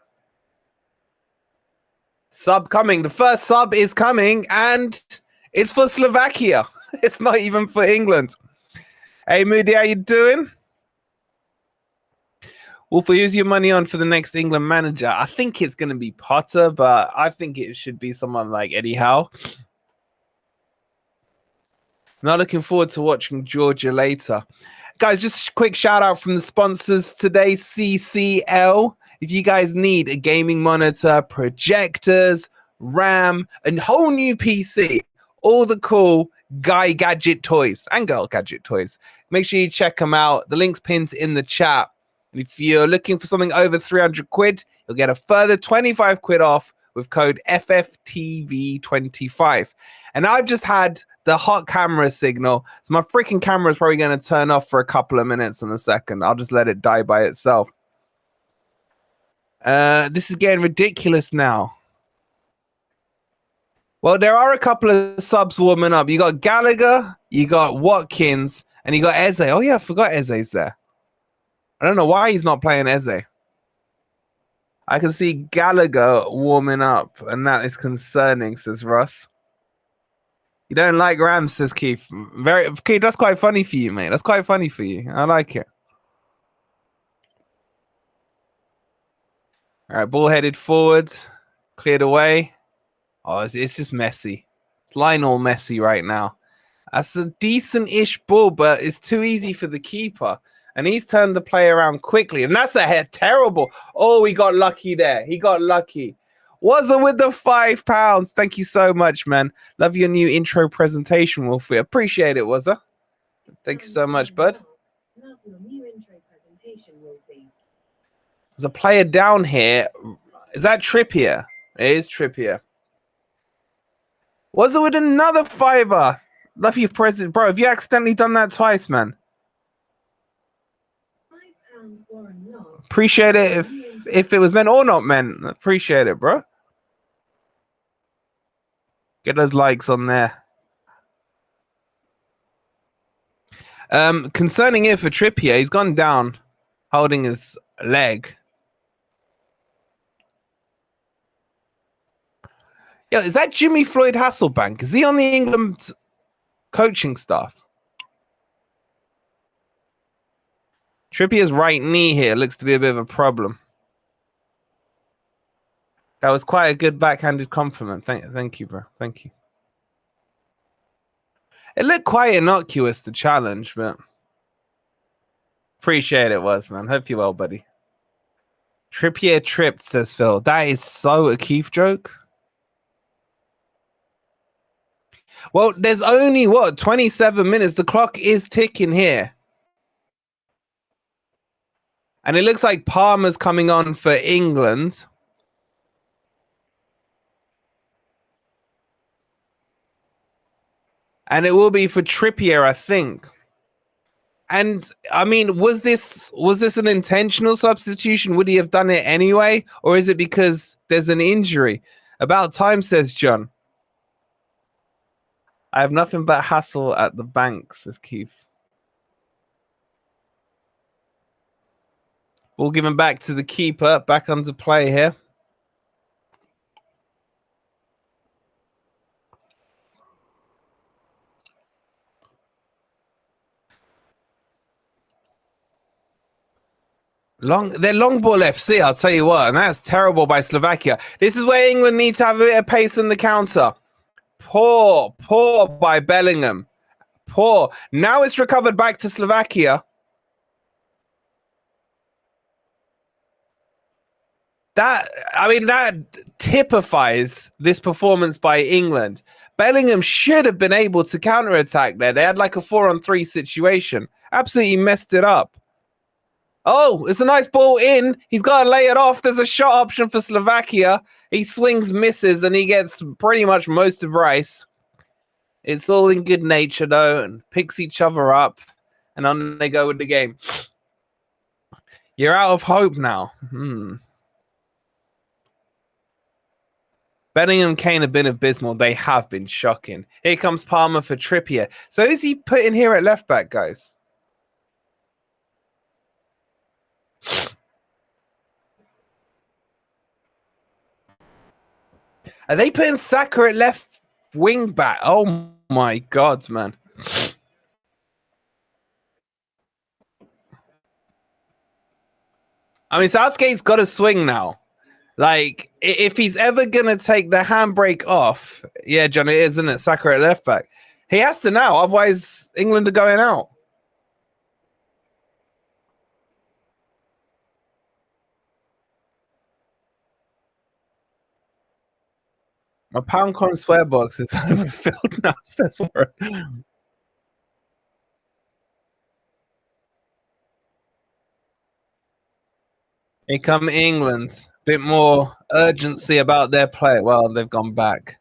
Sub coming. The first sub is coming, and it's for Slovakia. It's not even for England. Hey, Moody, how you doing? Wolf, who's your money on for the next England manager? I think it's going to be Potter, but I think it should be someone like Eddie Howe. Not looking forward to watching Georgia later. Guys, just a quick shout out from the sponsors today, CCL. If you guys need a gaming monitor, projectors, RAM, a whole new PC, all the cool guy gadget toys and girl gadget toys, make sure you check them out. The link's pinned in the chat. And if you're looking for something over 300 quid, you'll get a further 25 quid off with code FFTV25. And I've just had the hot camera signal, so my freaking camera is probably going to turn off for a couple of minutes in a second. I'll just let it die by itself. This is getting ridiculous now. Well, there are a couple of subs warming up. You got Gallagher, you got Watkins, and you got Eze. Oh yeah, I forgot Eze's there. I don't know why he's not playing Eze. I can see Gallagher warming up, and that is concerning, says Russ. You don't like Rams, says Keith. Keith, that's quite funny for you, mate. That's quite funny for you. I like it. All right, ball headed forwards. Cleared away. Oh, it's just messy. It's Lionel Messi right now. That's a decent-ish ball, but it's too easy for the keeper. And he's turned the play around quickly. And that's terrible. Oh, he got lucky there. He got lucky. Wazza with the £5. Thank you so much, man. Love your new intro presentation, Wolfie. Appreciate it, Wazza. Thank you so much, bud. There's a player down here. Is that Trippier? It is Trippier. Wazza with another £5. Love your present. Bro, have you accidentally done that twice, man? Appreciate it if it was meant or not meant. Appreciate it, bro. Get those likes on there. Concerning it for Trippier, he's gone down holding his leg. Yo, is that Jimmy Floyd Hasselbank? Is he on the England coaching staff? Trippier's right knee here looks to be a bit of a problem. That was quite a good backhanded compliment. Thank you, bro. Thank you. It looked quite innocuous, the challenge, but appreciate it was, man. Hope you're well, buddy. Trippier tripped, says Phil. That is so a Keith joke. Well, there's only, 27 minutes. The clock is ticking here. And it looks like Palmer's coming on for England. And it will be for Trippier, I think. And I mean, was this an intentional substitution? Would he have done it anyway? Or is it because there's an injury? About time, says John. I have nothing but hassle at the bank, says Keith. Ball given back to the keeper. Back under play here. They're long ball FC, I'll tell you what, and that's terrible by Slovakia. This is where England need to have a bit of pace in the counter. Poor by Bellingham. Poor. Now it's recovered back to Slovakia. That typifies this performance by England. Bellingham should have been able to counterattack there. They had like a 4-on-3 situation. Absolutely messed it up. Oh, it's a nice ball in. He's got to lay it off. There's a shot option for Slovakia. He swings, misses, and he gets pretty much most of Rice. It's all in good nature, though, and picks each other up, and on they go with the game. You're out of hope now. Bellingham, Kane have been abysmal. They have been shocking. Here comes Palmer for Trippier. So who's he putting here at left back, guys? Are they putting Saka at left wing back? Oh my God, man. I mean, Southgate's got to swing now. Like, if he's ever going to take the handbrake off, yeah, John, it is, isn't it? Saka at left back. He has to now, otherwise England are going out. My pound coin swear box is overfilled now, says Warren. Here come England. Bit more urgency about their play. Well, they've gone back.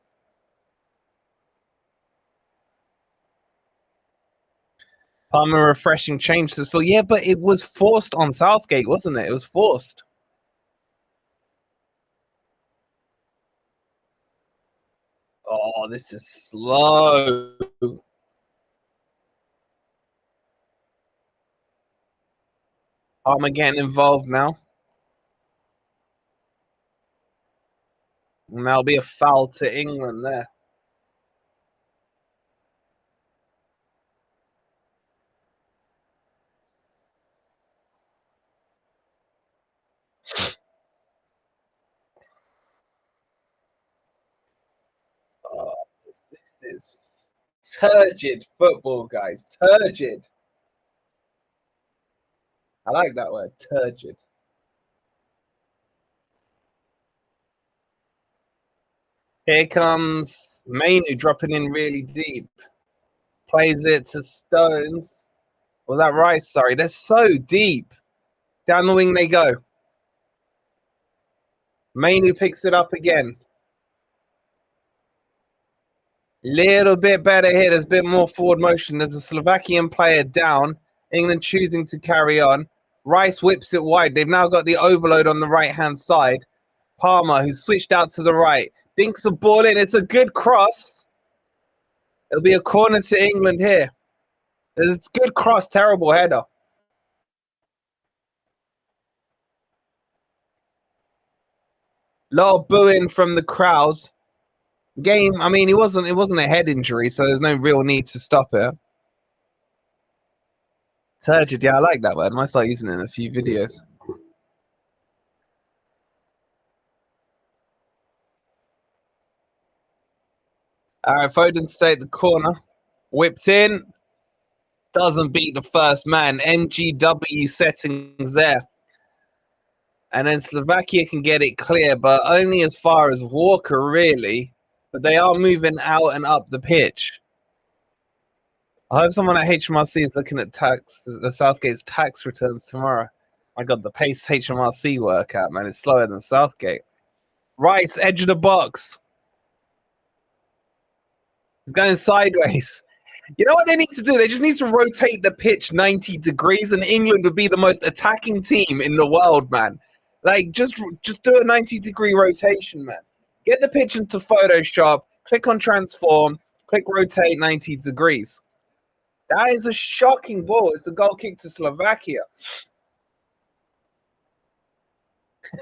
Palmer refreshing change, says Phil. Yeah, but it was forced on Southgate, wasn't it? It was forced. Oh, this is slow. Palmer getting involved now. And that'll be a foul to England there. Oh, this is turgid football, guys. Turgid. I like that word, turgid. Here comes Mainu dropping in really deep. Plays it to Stones. Was that Rice? Sorry, they're so deep. Down the wing they go. Mainu picks it up again. Little bit better here. There's a bit more forward motion. There's a Slovakian player down. England choosing to carry on. Rice whips it wide. They've now got the overload on the right-hand side. Palmer, who's switched out to the right. Dinks the ball in. It's a good cross. It'll be a corner to England here. It's a good cross, terrible header. Lot of booing from the crowds. Game, I mean, it wasn't a head injury, so there's no real need to stop it. Turgid, yeah, I like that word. I might start using it in a few videos. All right, Foden to take the corner. Whipped in. Doesn't beat the first man. NGW settings there. And then Slovakia can get it clear, but only as far as Walker, really. But they are moving out and up the pitch. I hope someone at HMRC is looking at the Southgate's tax returns tomorrow. My God, the pace HMRC workout, man, is slower than Southgate. Rice, edge of the box. He's going sideways. You know what they need to do? They just need to rotate the pitch 90 degrees, and England would be the most attacking team in the world, man. Like, just do a 90-degree rotation, man. Get the pitch into Photoshop, click on transform, click rotate 90 degrees. That is a shocking ball. It's a goal kick to Slovakia.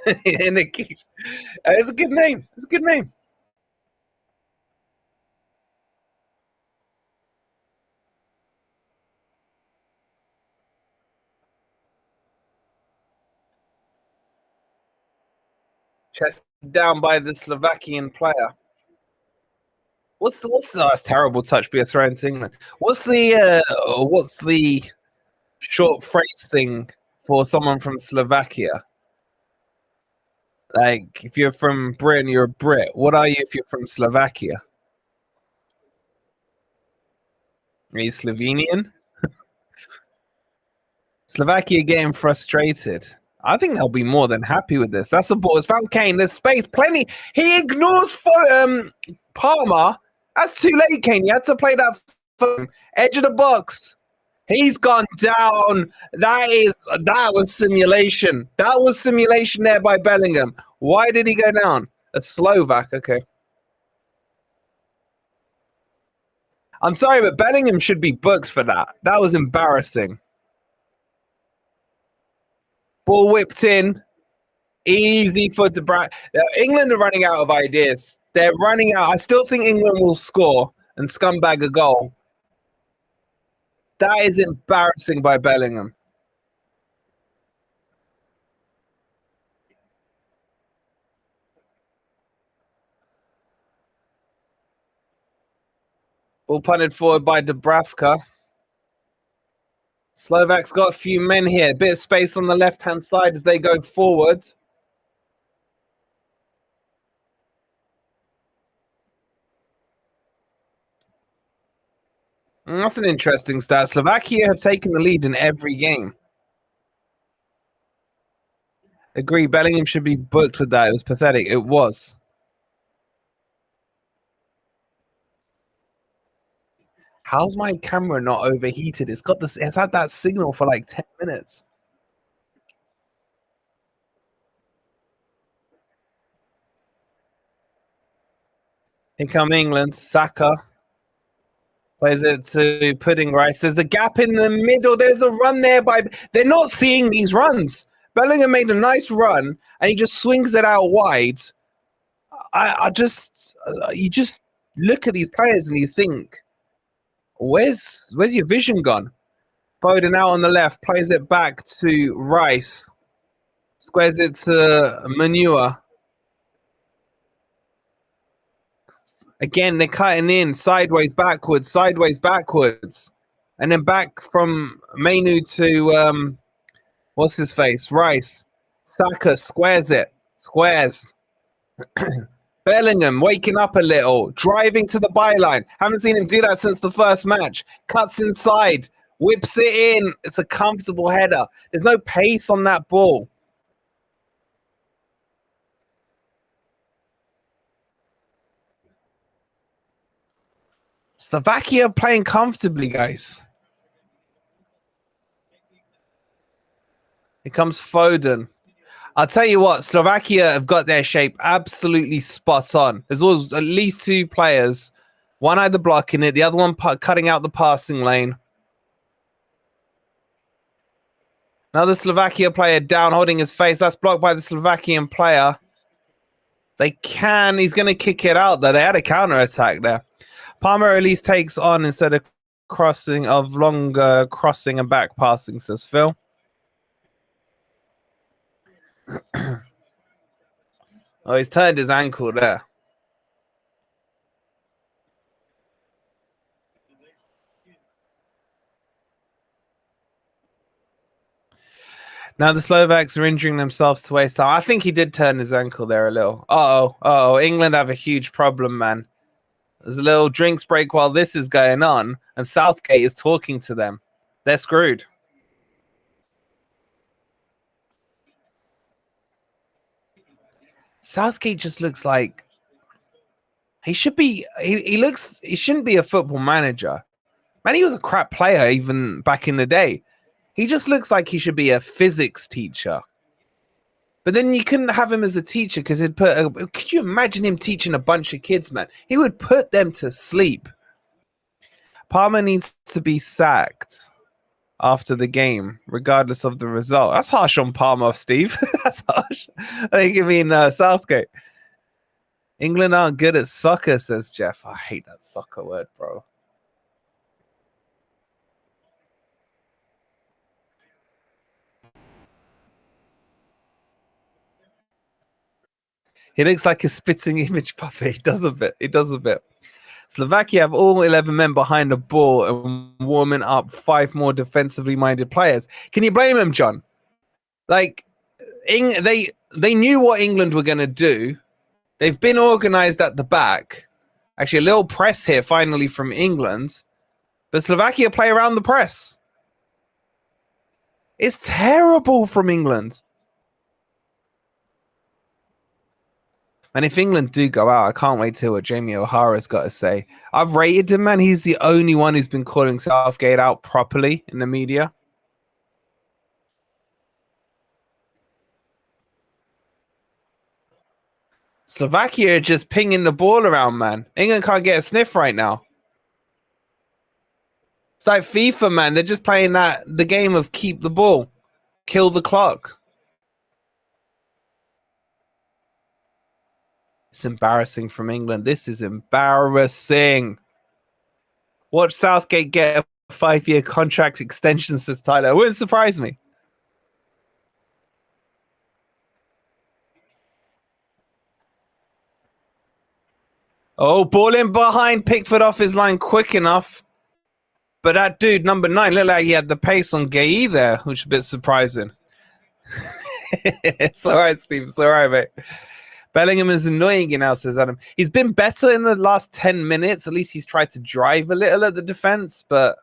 And it's a good name. It's a good name. Chest down by the Slovakian player. What's that's terrible touch be a throw into England. What's the short phrase thing for someone from Slovakia? Like, if you're from Britain, you're a Brit. What are you if you're from Slovakia? Are you Slovenian? Slovakia getting frustrated. I think they'll be more than happy with this. That's the ball. It's found Kane. There's space, plenty. He ignores Palmer. That's too late, Kane. You had to play that edge of the box. He's gone down. That was simulation. That was simulation there by Bellingham. Why did he go down? A Slovak. Okay. I'm sorry, but Bellingham should be booked for that. That was embarrassing. Ball whipped in. Easy for Debra. England are running out of ideas. They're running out. I still think England will score and scumbag a goal. That is embarrassing by Bellingham. Ball punted forward by Dubravka. Slovaks got a few men here. A bit of space on the left-hand side as they go forward. That's an interesting stat. Slovakia have taken the lead in every game. Agree, Bellingham should be booked with that. It was pathetic. It was. How's my camera not overheated? It's had that signal for like 10 minutes. Here come England. Saka plays it to Pudding Rice. There's a gap in the middle. There's a run there by... They're not seeing these runs. Bellingham made a nice run, and he just swings it out wide. You just look at these players and you think, where's your vision gone? Foden out on the left, plays it back to Rice. Squares it to Manure. Again, they're cutting in sideways, backwards, and then back from Mainu to what's his face? Rice. Saka squares it. Squares. Bellingham waking up a little, driving to the byline. Haven't seen him do that since the first match. Cuts inside, whips it in. It's a comfortable header. There's no pace on that ball. Slovakia playing comfortably, guys. Here comes Foden. I'll tell you what, Slovakia have got their shape absolutely spot on. There's always at least two players, one either blocking it, the other one cutting out the passing lane. Another Slovakia player down, holding his face. That's blocked by the Slovakian player. He's going to kick it out, though. They had a counter-attack there. Palmer at least takes on instead of crossing and back passing, says Phil. Oh, he's turned his ankle there. Now the Slovaks are injuring themselves to waste time. I think he did turn his ankle there a little. Uh-oh. England have a huge problem, man. There's a little drinks break while this is going on, and Southgate is talking to them. They're screwed. Southgate just looks like he should be. He shouldn't be a football manager. Man, he was a crap player even back in the day. He just looks like he should be a physics teacher. But then you couldn't have him as a teacher because he'd could you imagine him teaching a bunch of kids, man? He would put them to sleep. Palmer needs to be sacked after the game, regardless of the result. That's harsh on Palmer, Steve. That's harsh. I think you mean Southgate. England aren't good at soccer, says Jeff. I hate that soccer word, bro. He looks like a spitting image puppet. He does a bit. Slovakia have all 11 men behind the ball and warming up 5 more defensively minded players. Can you blame him, John? Like, they knew what England were going to do. They've been organized at the back. Actually, a little press here finally from England. But Slovakia play around the press. It's terrible from England. And if England do go out, I can't wait to hear what Jamie O'Hara's got to say. I've rated him, man. He's the only one who's been calling Southgate out properly in the media. Slovakia are just pinging the ball around, man. England can't get a sniff right now. It's like FIFA, man. They're just playing the game of keep the ball, kill the clock. It's embarrassing from England. This is embarrassing. Watch Southgate get a 5-year contract extension, says Tyler. It wouldn't surprise me. Oh, ball in behind. Pickford off his line quick enough. But that dude, number 9, looked like he had the pace on Gay there, which is a bit surprising. It's all right, Steve. It's all right, mate. Bellingham is annoying you now, says Adam. He's been better in the last 10 minutes. At least he's tried to drive a little at the defense, but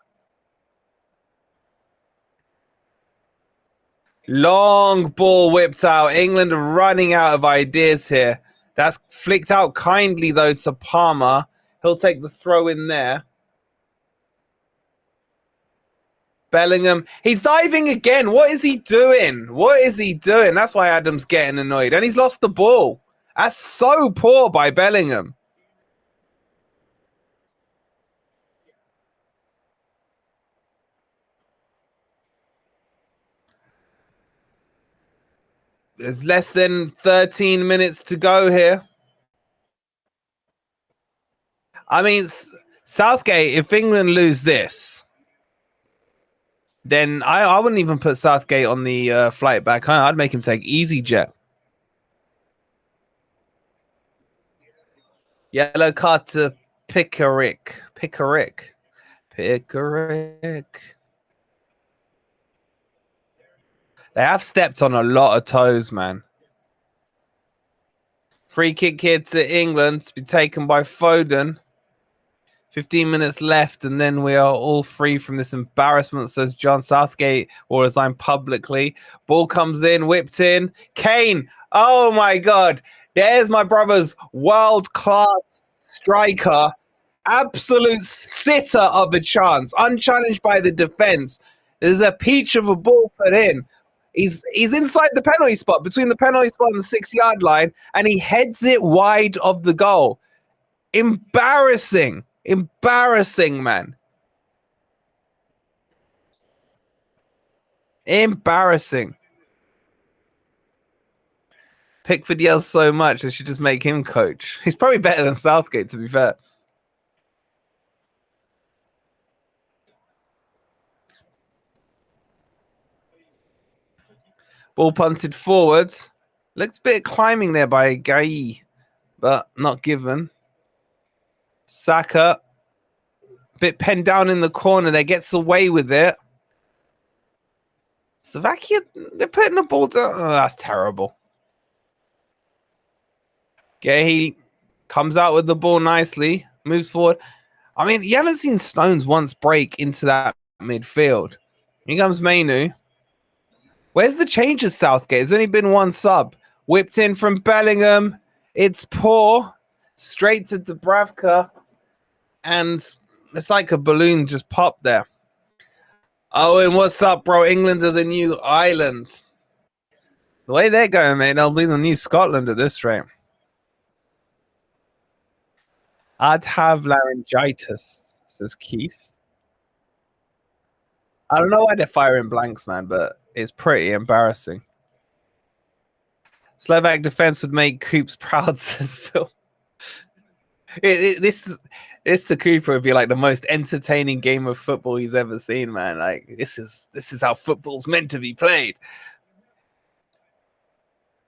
long ball whipped out. England are running out of ideas here. That's flicked out kindly, though, to Palmer. He'll take the throw in there. Bellingham. He's diving again. What is he doing? What is he doing? That's why Adam's getting annoyed. And he's lost the ball. That's so poor by Bellingham. There's less than 13 minutes to go here. I mean, Southgate, if England lose this, then I wouldn't even put Southgate on the flight back home. I'd make him take EasyJet. Yellow card to Pickerick. They have stepped on a lot of toes, man. Free kick here to England to be taken by Foden. 15 minutes left, and then we are all free from this embarrassment, says John. Southgate will resign publicly. Ball comes in, whipped in. Kane. Oh, my God. There's my brother's world-class striker. Absolute sitter of a chance. Unchallenged by the defense. There's a peach of a ball put in. He's inside the penalty spot, between the penalty spot and the 6-yard line, and he heads it wide of the goal. Embarrassing. Embarrassing, man. Embarrassing. Pickford yells so much, they should just make him coach. He's probably better than Southgate, to be fair. Ball punted forwards. Looks a bit climbing there by Gai, but not given. Saka, bit penned down in the corner there, gets away with it. Slovakia, they're putting the ball down. Oh, that's terrible. Gai comes out with the ball nicely, moves forward. I mean, you haven't seen Stones once break into that midfield. Here comes Mainu. Where's the changes, Southgate? There's only been one sub. Whipped in from Bellingham. It's poor. Straight to Dubravka. And it's like a balloon just popped there. Owen, what's up, bro? England are the new Ireland. The way they're going, mate, they'll be the new Scotland at this rate. I'd have laryngitis, says Keith. I don't know why they're firing blanks, man, but it's pretty embarrassing. Slovak defense would make Coops proud, says Phil. This to Cooper would be like the most entertaining game of football he's ever seen, man. Like this is how football's meant to be played.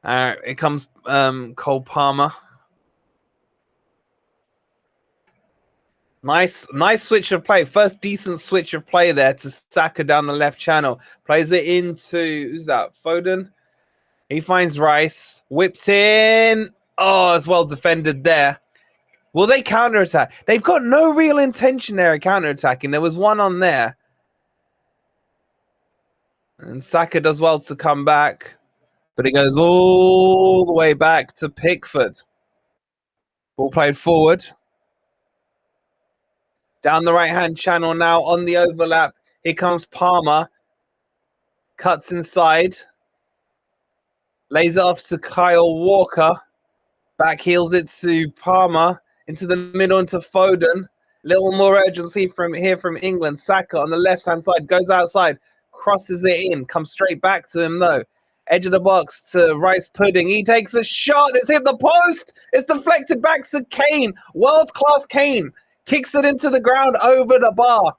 All right, it comes Cole Palmer. Nice switch of play. First decent switch of play there to Saka down the left channel. Plays it into, who's that? Foden. He finds Rice. Whips in. Oh, as well defended there. Will they counterattack? They've got no real intention there of counterattacking. There was one on there. And Saka does well to come back. But it goes all the way back to Pickford. Ball played forward. Down the right-hand channel now on the overlap. Here comes Palmer. Cuts inside. Lays it off to Kyle Walker. Back heels it to Palmer. Into the middle into Foden. Little more urgency from England. Saka on the left-hand side. Goes outside. Crosses it in. Comes straight back to him though. Edge of the box to Rice Pudding. He takes a shot. It's hit the post. It's deflected back to Kane. World-class Kane. Kicks it into the ground over the bar.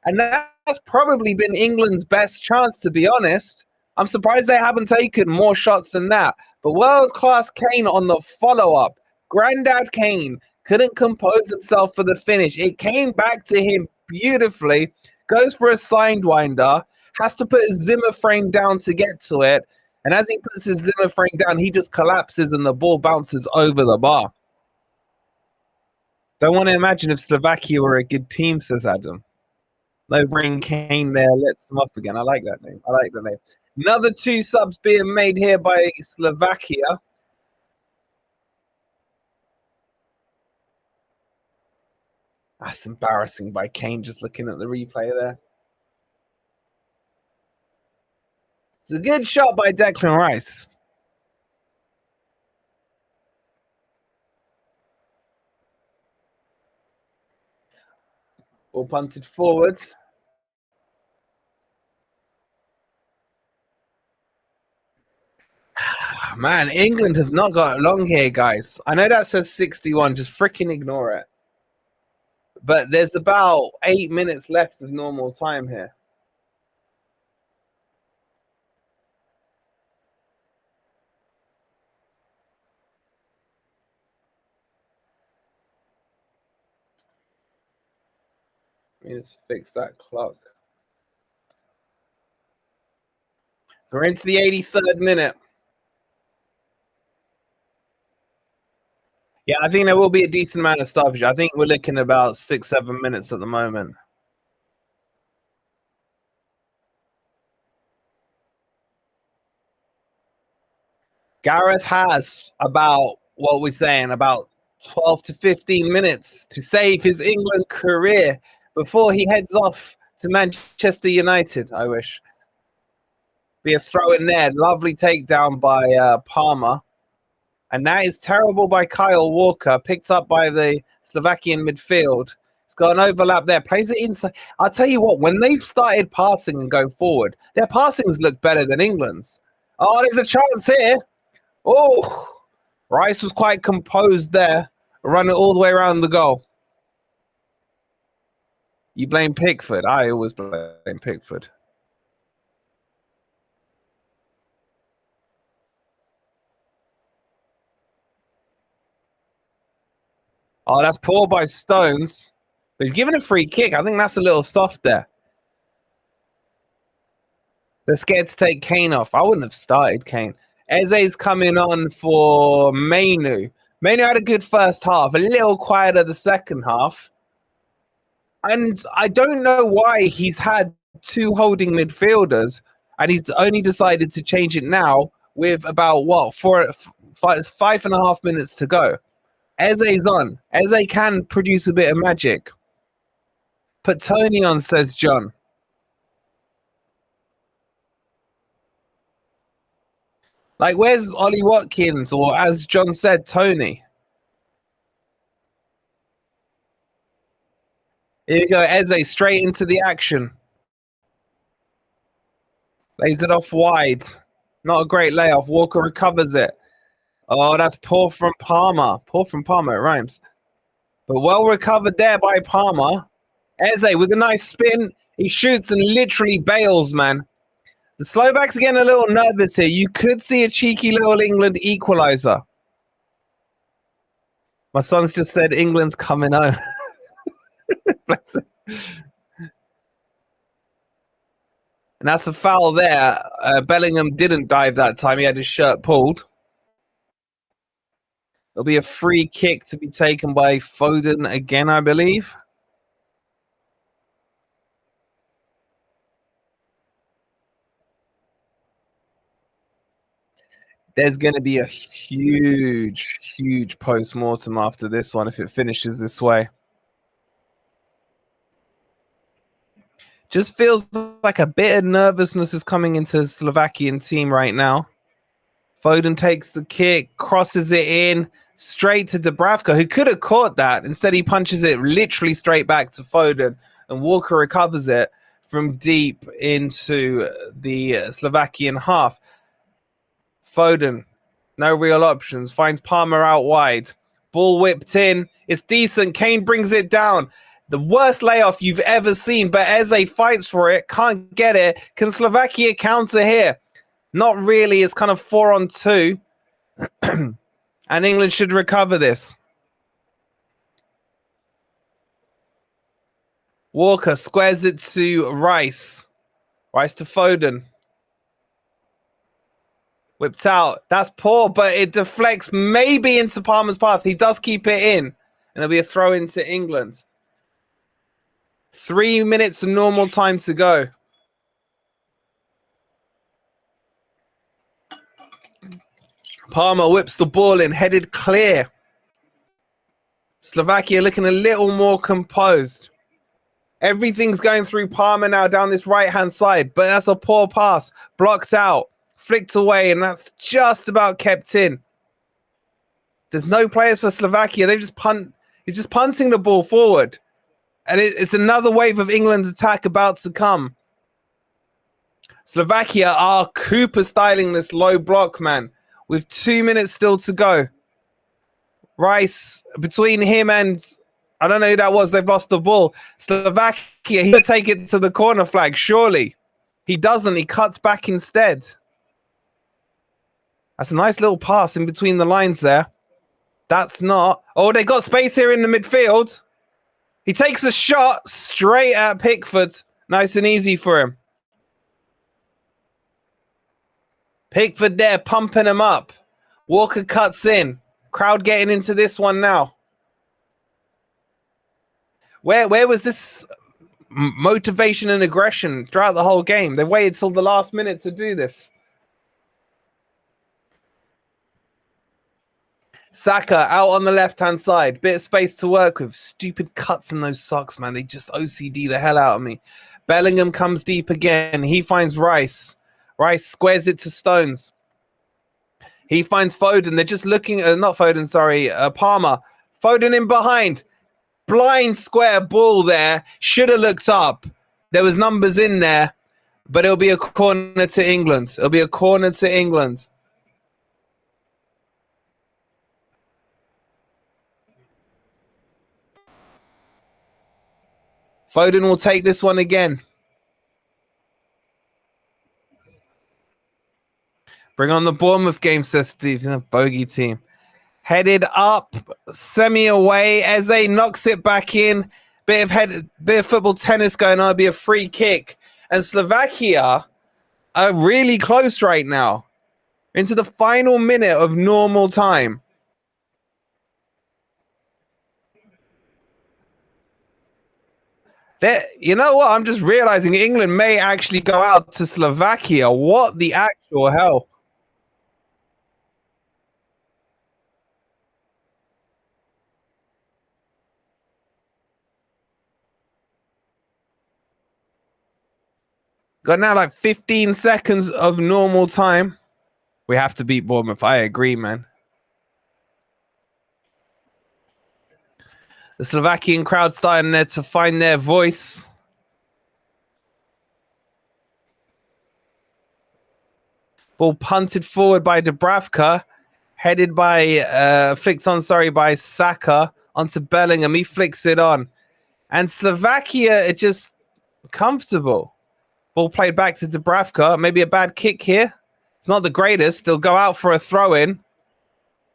And that's probably been England's best chance, to be honest. I'm surprised they haven't taken more shots than that. But world-class Kane on the follow-up. Grandad Kane couldn't compose himself for the finish. It came back to him beautifully. Goes for a sidewinder. Has to put his Zimmer frame down to get to it. And as he puts his Zimmer frame down, he just collapses and the ball bounces over the bar. Don't want to imagine if Slovakia were a good team, says Adam. No, bring Kane there, lets them off again. I like that name. I like the name. Another 2 subs being made here by Slovakia. That's embarrassing by Kane, just looking at the replay there. It's a good shot by Declan Rice. Ball punted forward. Man, England have not got long here, guys. I know that says 61. Just freaking ignore it. But there's about 8 minutes left of normal time here. Let me just fix that clock. So we're into the 83rd minute. Yeah, I think there will be a decent amount of stoppage. I think we're looking about 6-7 minutes at the moment. Gareth has about, what we're saying, about 12 to 15 minutes to save his England career before he heads off to Manchester United, I wish. Be a throw in there. Lovely takedown by Palmer. And that is terrible by Kyle Walker, picked up by the Slovakian midfield. It's got an overlap there, plays it inside. I'll tell you what, when they've started passing and go forward, their passings look better than England's. Oh, there's a chance here. Oh, Rice was quite composed there, run it all the way around the goal. You blame Pickford. I always blame Pickford. Oh, that's poor by Stones. But he's given a free kick. I think that's a little soft there. They're scared to take Kane off. I wouldn't have started Kane. Eze's coming on for Mainu. Mainu had a good first half, a little quieter the second half. And I don't know why he's had two holding midfielders and he's only decided to change it now with about, what, 5.5 minutes to go. Eze's on. Eze can produce a bit of magic. Put Tony on, says John. Like, where's Ollie Watkins? Or, as John said, Tony? Here you go, Eze, straight into the action. Lays it off wide. Not a great layoff. Walker recovers it. Oh, that's poor from Palmer. Poor from Palmer, it rhymes. But well recovered there by Palmer. Eze with a nice spin. He shoots and literally bails, man. The Slovaks are getting a little nervous here. You could see a cheeky little England equaliser. My son's just said England's coming home. Bless him. And that's a foul there. Bellingham didn't dive that time. He had his shirt pulled. There'll be a free kick to be taken by Foden again, I believe. There's going to be a huge, huge post-mortem after this one if it finishes this way. Just feels like a bit of nervousness is coming into the Slovakian team right now. Foden takes the kick, crosses it in, straight to Dubravka, who could have caught that. Instead, he punches it literally straight back to Foden, and Walker recovers it from deep into the Slovakian half. Foden, no real options, finds Palmer out wide. Ball whipped in. It's decent. Kane brings it down. The worst layoff you've ever seen, but Eze fights for it, can't get it. Can Slovakia counter here? Not really. It's kind of 4-on-2. And England should recover this. Walker squares it to Rice. Rice to Foden. Whipped out. That's poor, but it deflects maybe into Palmer's path. He does keep it in. And there'll be a throw into England. 3 minutes of normal time to go. Palmer whips the ball in, headed clear. Slovakia looking a little more composed. Everything's going through Palmer now down this right-hand side, but that's a poor pass. Blocked out, flicked away, and that's just about kept in. There's no players for Slovakia. He's just punting the ball forward. And it's another wave of England's attack about to come. Slovakia are Cooper styling this low block, man. With 2 minutes still to go. Rice, between him and, I don't know who that was, they've lost the ball. Slovakia, he'll take it to the corner flag, surely. He doesn't, he cuts back instead. That's a nice little pass in between the lines there. That's not. Oh, they got space here in the midfield. He takes a shot straight at Pickford. Nice and easy for him. Pickford there, pumping him up. Walker cuts in. Crowd getting into this one now. Where was this motivation and aggression throughout the whole game? They waited till the last minute to do this. Saka out on the left-hand side. Bit of space to work with. Stupid cuts in those socks, man. They just OCD the hell out of me. Bellingham comes deep again. He finds Rice. Rice squares it to Stones. He finds Foden. They're just looking... not Foden, sorry. Palmer. Foden in behind. Blind square ball there. Should have looked up. There was numbers in there. But it'll be a corner to England. It'll be a corner to England. Foden will take this one again. Bring on the Bournemouth game, says Steve. Bogey team. Headed up, semi away. Eze knocks it back in. Bit of football tennis going on. It'll be a free kick. And Slovakia are really close right now. Into the final minute of normal time. You know what? I'm just realizing England may actually go out to Slovakia. What the actual hell? Got now like 15 seconds of normal time. We have to beat Bournemouth. I agree, man. The Slovakian crowd starting there to find their voice. Ball punted forward by Dubravka. Headed by, flicked on, sorry, by Saka onto Bellingham. He flicks it on. And Slovakia are just comfortable. Ball played back to Dubravka. Maybe a bad kick here. It's not the greatest. They'll go out for a throw-in.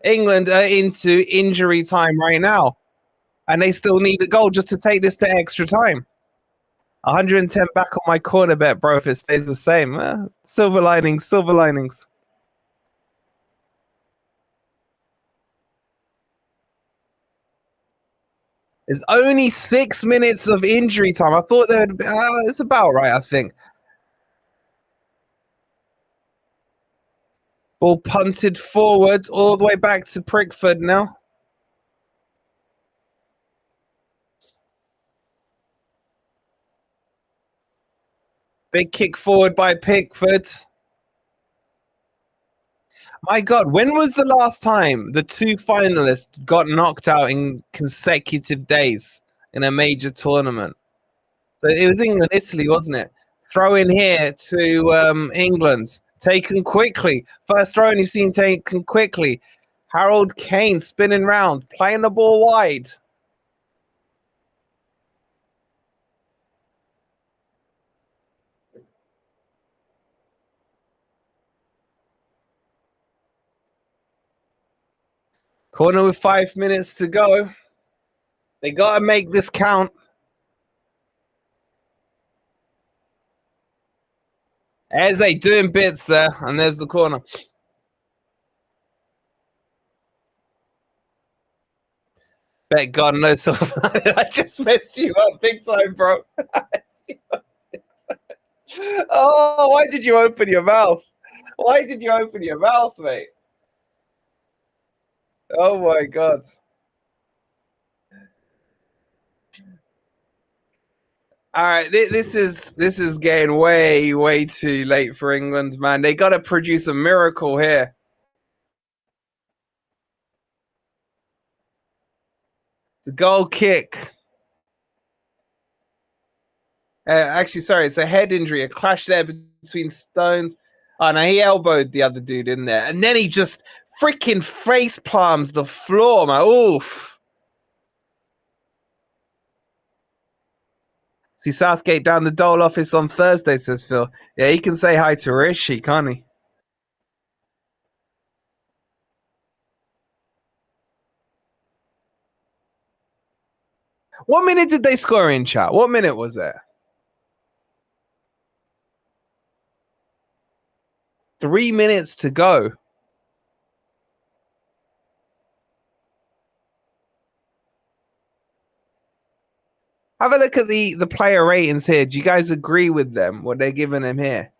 England are into injury time right now. And they still need a goal just to take this to extra time. 110 back on my corner bet, bro, if it stays the same. Silver linings, silver linings. There's only 6 minutes of injury time. I thought there would be, it's about right, I think. Ball punted forward all the way back to Pickford now. Big kick forward by Pickford. My God, when was the last time the two finalists got knocked out in consecutive days in a major tournament? So it was England, Italy, wasn't it? Throw in here to England. Taken quickly. First throw you've seen taken quickly. Harold Kane spinning round, playing the ball wide. Corner with 5 minutes to go. They got to make this count. Eze doing bits there, and there's the corner. Bet God knows. I just messed you up big time, bro. Oh, why did you open your mouth? Why did you open your mouth, mate? Oh my God. All right, this is getting way too late for England, man. They got to produce a miracle here. The goal kick. Actually, sorry, it's a head injury, a clash there between Stones. Oh, no, he elbowed the other dude in there. And then he just freaking face palms the floor, man. Oof. See Southgate down the Dole office on Thursday, says Phil. Yeah, he can say hi to Rishi, can't he? What minute did they score in, chat? What minute was it? 3 minutes to go. Have a look at the player ratings here. Do you guys agree with them, what they're giving him here?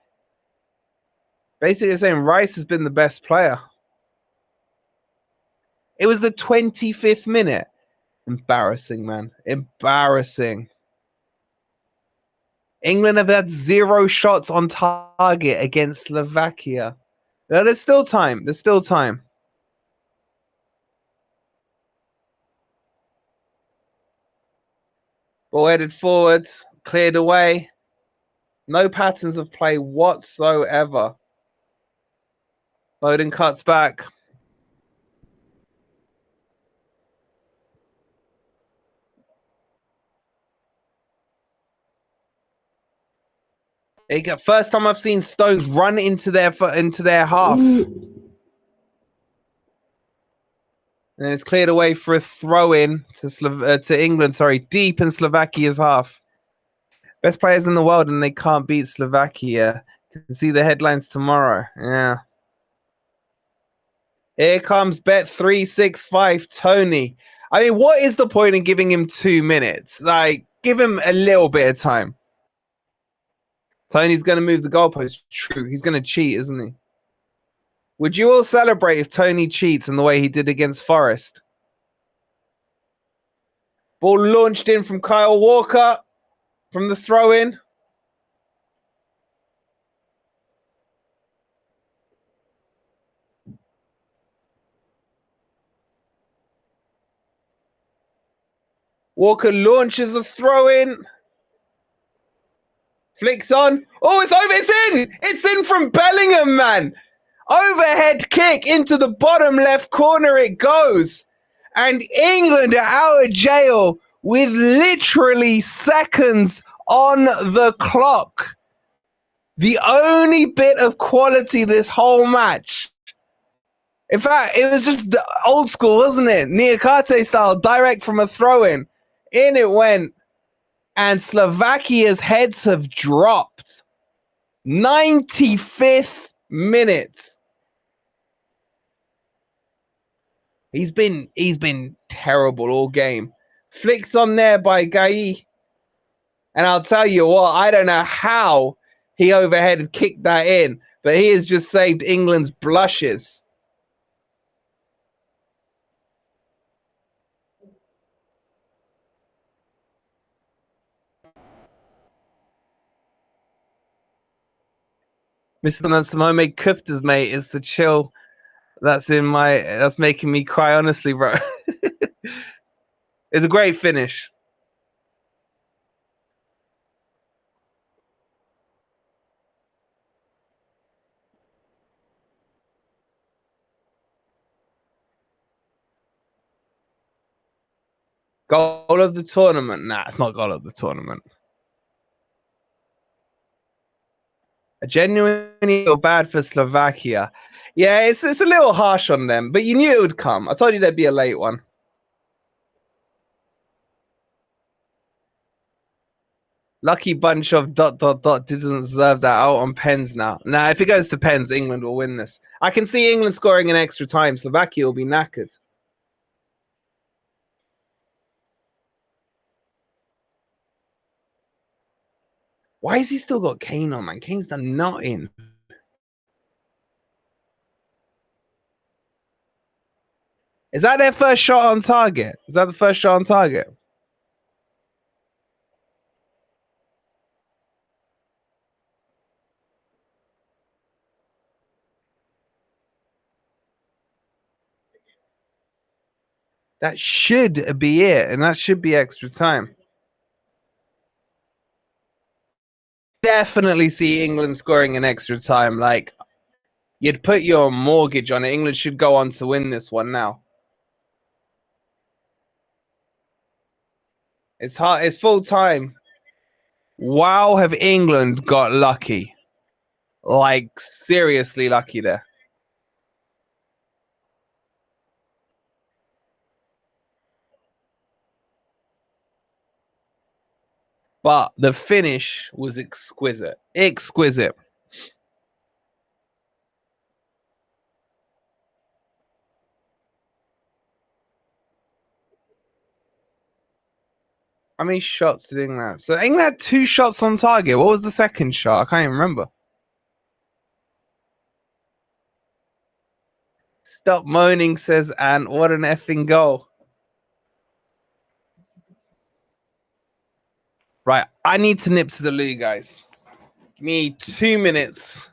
Basically saying Rice has been the best player. It was the 25th minute. Embarrassing, man. Embarrassing. England have had 0 shots on target against Slovakia. No, there's still time. There's still time. Ball headed forward, cleared away. No patterns of play whatsoever. Foden cuts back. First time I've seen Stones run into their half. And then it's cleared away for a throw-in to England. Sorry, deep in Slovakia's half. Best players in the world, and they can't beat Slovakia. You can see the headlines tomorrow. Yeah. Here comes Bet365 Tony. I mean, what is the point in giving him 2 minutes? Like, give him a little bit of time. Tony's going to move the goalpost. True. He's going to cheat, isn't he? Would you all celebrate if Tony cheats in the way he did against Forest? Ball launched in from Kyle Walker from the throw-in. Walker launches a throw-in. Flicks on. Oh, it's over. It's in. It's in from Bellingham, man. Overhead kick into the bottom left corner. It goes. And England are out of jail with literally seconds on the clock. The only bit of quality this whole match. In fact, it was just the old school, wasn't it? Niakate style, direct from a throw-in. In it went. And Slovakia's heads have dropped. 95th minute. He's been terrible all game. Flicked on there by Gai. And I'll tell you what, I don't know how he overhead kicked that in, but he has just saved England's blushes. Mr. Simone Kuftas, mate, is the chill that's making me cry, honestly, bro. It's a great finish. Goal of the tournament? Nah, it's not goal of the tournament. I genuinely feel bad for Slovakia. Yeah, it's a little harsh on them, but you knew it would come. I told you there'd be a late one. Lucky bunch of ... didn't deserve that out on pens now. Nah, if it goes to pens, England will win this. I can see England scoring in extra time. Slovakia will be knackered. Why has he still got Kane on, man? Kane's done nothing. Is that their first shot on target? Is that the first shot on target? That should be it, and that should be extra time. Definitely see England scoring in extra time. Like, you'd put your mortgage on it. England should go on to win this one now. It's hard. It's full time. Wow, have England got lucky? Like, seriously lucky there. But the finish was exquisite. Exquisite. How many shots did England have? So England had 2 shots on target. What was the second shot? I can't even remember. Stop moaning, says Ant. What an effing goal. Right, I need to nip to the loo, guys. Give me 2 minutes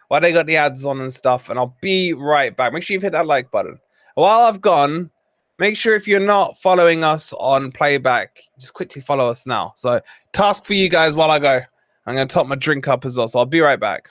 while they got the ads on and stuff, and I'll be right back. Make sure you've hit that like button. While I've gone, make sure if you're not following us on playback, just quickly follow us now. So, task for you guys while I go. I'm going to top my drink up as well, so I'll be right back.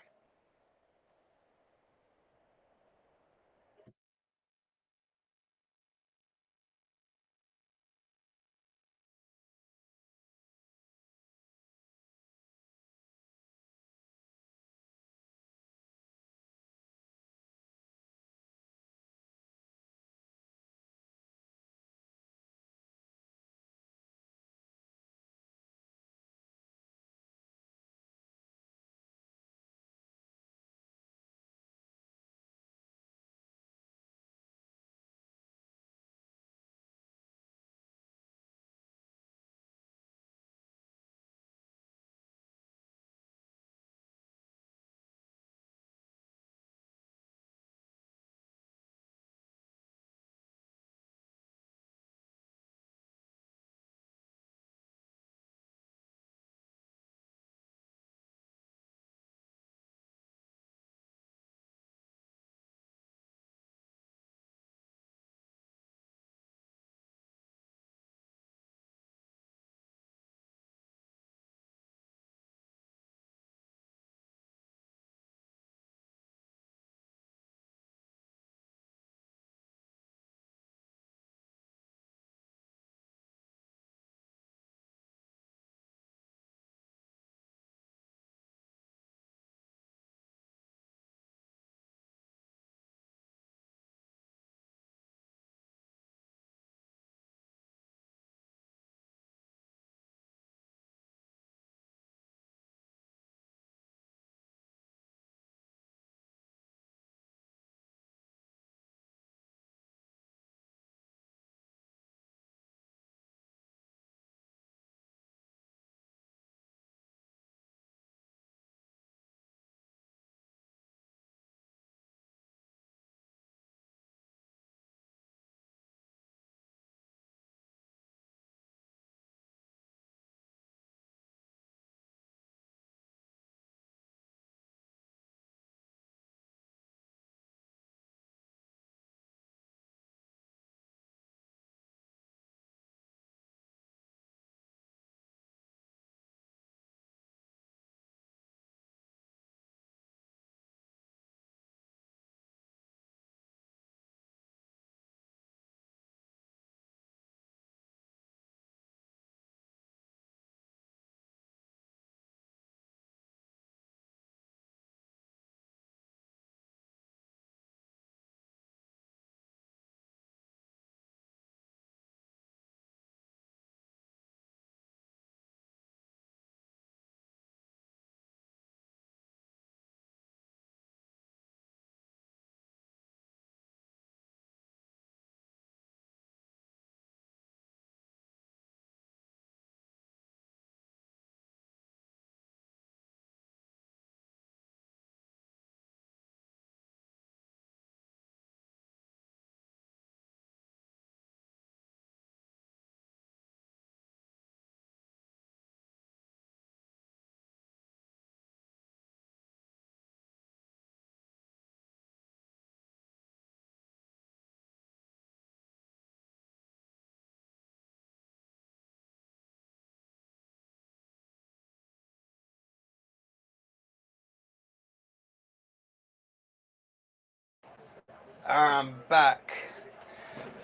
I'm back.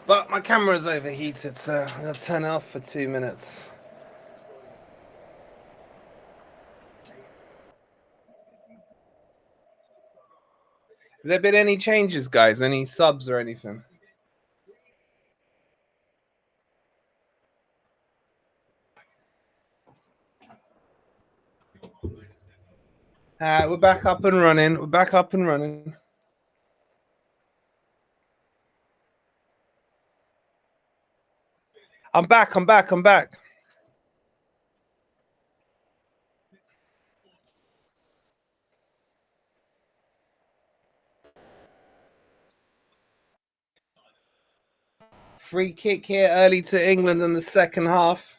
But my camera's overheated, so I'm going to turn it off for 2 minutes. Have there been any changes, guys? Any subs or anything? We're back up and running. We're back up and running. I'm back. I'm back. I'm back. Free kick here early to England in the second half.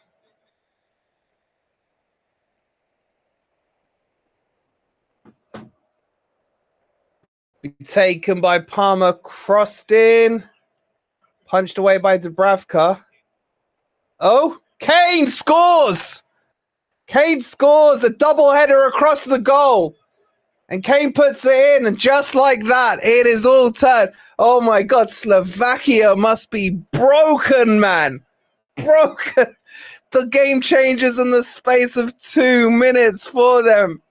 Be taken by Palmer, crossed in, punched away by Dubravka. Oh, Kane scores! Kane scores a double header across the goal. And Kane puts it in, and just like that, it is all turned. Oh my God, Slovakia must be broken, man. Broken. The game changes in the space of 2 minutes for them.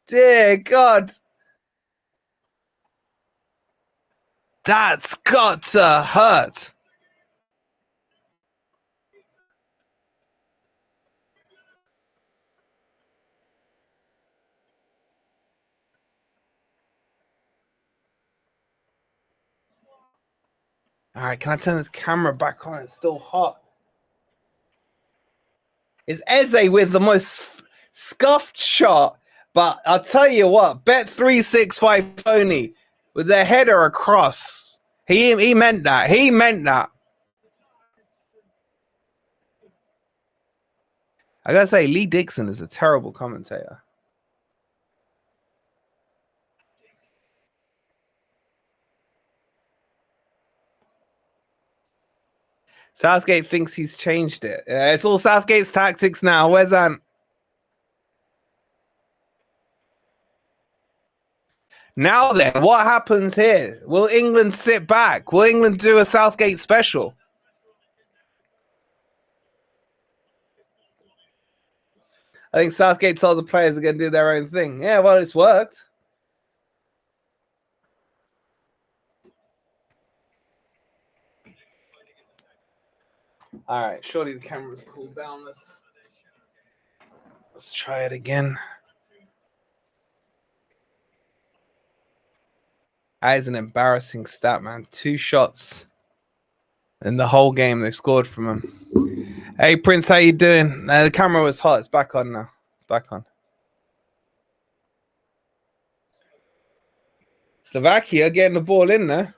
Dear God. That's got to hurt. All right, can I turn this camera back on? It's still hot. It's Eze with the most scuffed shot, but I'll tell you what, Bet365 Tony with the header across. He meant that. He meant that. I gotta say, Lee Dixon is a terrible commentator. Southgate thinks he's changed it. It's all Southgate's tactics now. Where's Ant? Now then, what happens here? Will England sit back? Will England do a Southgate special? I think Southgate told the players they're going to do their own thing. Yeah, well, it's worked. All right, surely the camera's cooled down. Let's try it again. That is an embarrassing stat, man. 2 shots in the whole game they scored from him. Hey, Prince, how you doing? The camera was hot. It's back on now. It's back on. Slovakia getting the ball in there.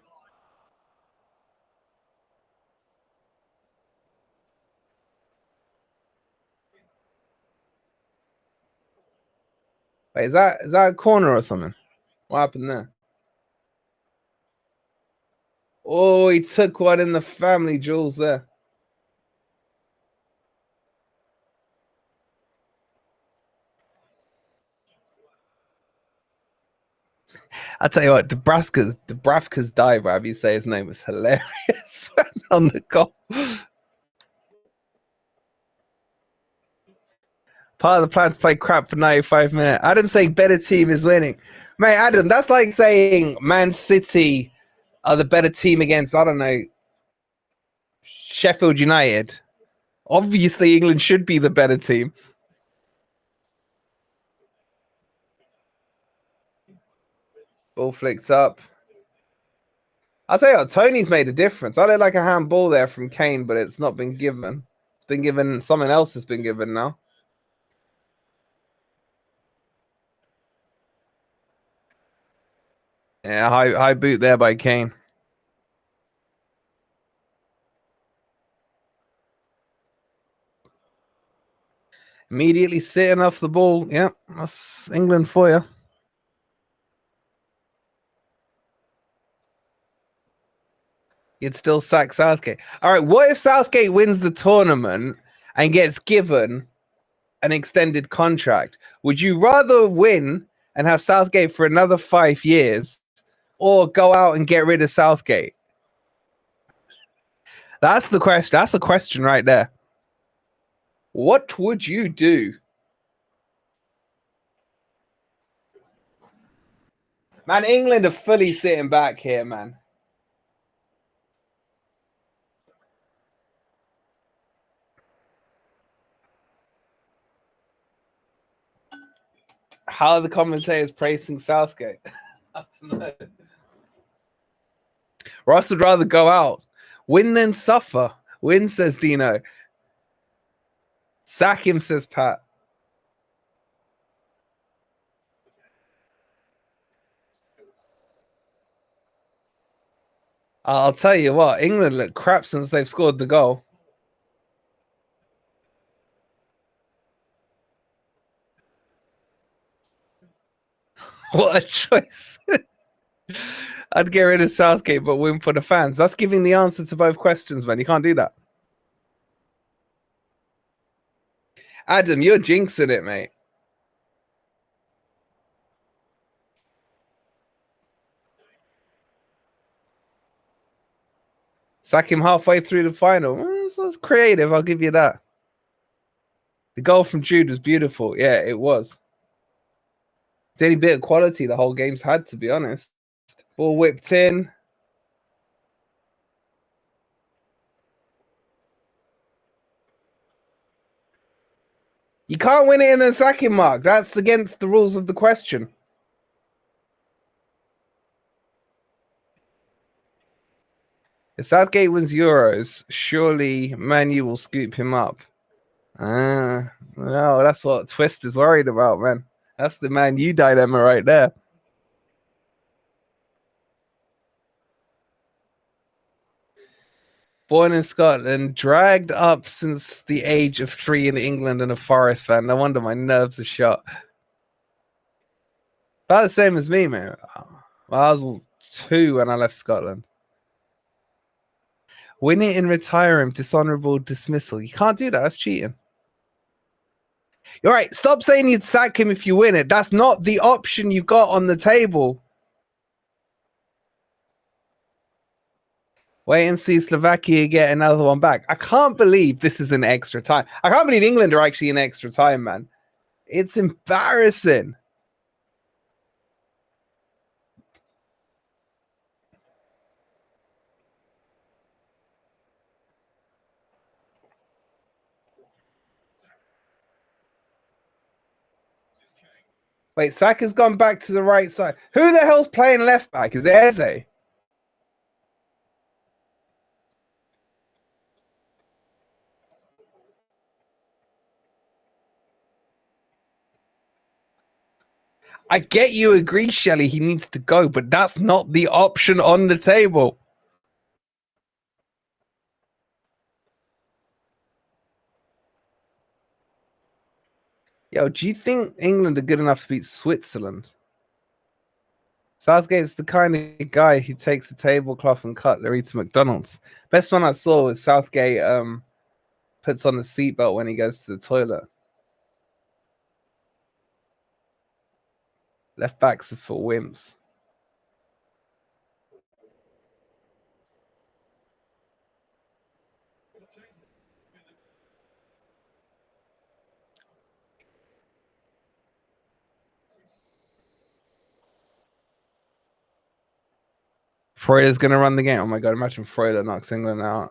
Wait, is that a corner or something? What happened there? Oh, he took one in the family jewels there. I'll tell you what, Dubravka's dive, whatever you say his name, was hilarious on the goal. Part of the plan to play crap for 95 minutes. Adam saying better team is winning. Mate, Adam, that's like saying Man City are the better team against, I don't know, Sheffield United. Obviously, England should be the better team. Ball flicked up. I'll tell you what, Tony's made a difference. I look like a handball there from Kane, but it's not been given. It's been given, someone else has been given now. Yeah, high boot there by Kane. Immediately sitting off the ball. Yeah, that's England for you. You'd still sack Southgate. All right, what if Southgate wins the tournament and gets given an extended contract? Would you rather win and have Southgate for another 5 years, or go out and get rid of Southgate? That's the question. That's a question right there. What would you do? Man, England are fully sitting back here, man. How are the commentators praising Southgate? I don't know. Ross would rather go out. Win than suffer. Win, says Dino. Sack him, says Pat. I'll tell you what, England look crap since they've scored the goal. What a choice. I'd get rid of Southgate, but win for the fans. That's giving the answer to both questions, man. You can't do that. Adam, you're jinxing it, mate. Sack him halfway through the final. Well, that's creative, I'll give you that. The goal from Jude was beautiful. Yeah, it was. It's any bit of quality the whole game's had, to be honest. Ball whipped in. You can't win it in the sacking mark. That's against the rules of the question. If Southgate wins Euros, surely Man U will scoop him up. No, that's what Twist is worried about, man. That's the Man U dilemma right there. Born in Scotland, dragged up since the age of 3 in England and a Forest fan. No wonder my nerves are shot. About the same as me, man. Well, I was 2 when I left Scotland. Win it and retire him. Dishonorable dismissal. You can't do that. That's cheating. You're right. Stop saying you'd sack him if you win it. That's not the option you got on the table. Wait and see Slovakia get another one back. I can't believe this is an extra time. I can't believe England are actually in extra time, man. It's embarrassing. Wait, Saka's gone back to the right side. Who the hell's playing left back? Is it Eze? I get you agree, Shelley, he needs to go, but that's not the option on the table. Yo, do you think England are good enough to beat Switzerland? Southgate's the kind of guy who takes a tablecloth and cutlery to McDonald's. Best one I saw was Southgate puts on the seatbelt when he goes to the toilet. Left backs are for wimps. Freuler's going to run the game. Oh my God, imagine Freuler knocks England out.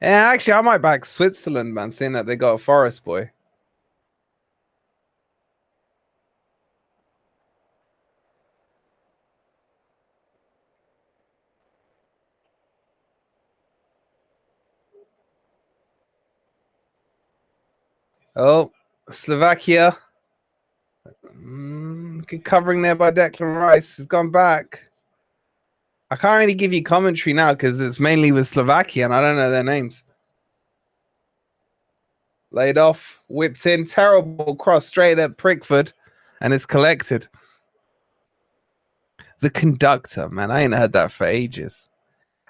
Yeah, actually, I might back Switzerland, man, seeing that they got a Forest boy. Oh, Slovakia. Good covering there by Declan Rice. Has gone back. I can't really give you commentary now because it's mainly with Slovakia and I don't know their names. Laid off, whipped in, terrible cross straight at Prickford, and it's collected. The conductor, man, I ain't heard that for ages.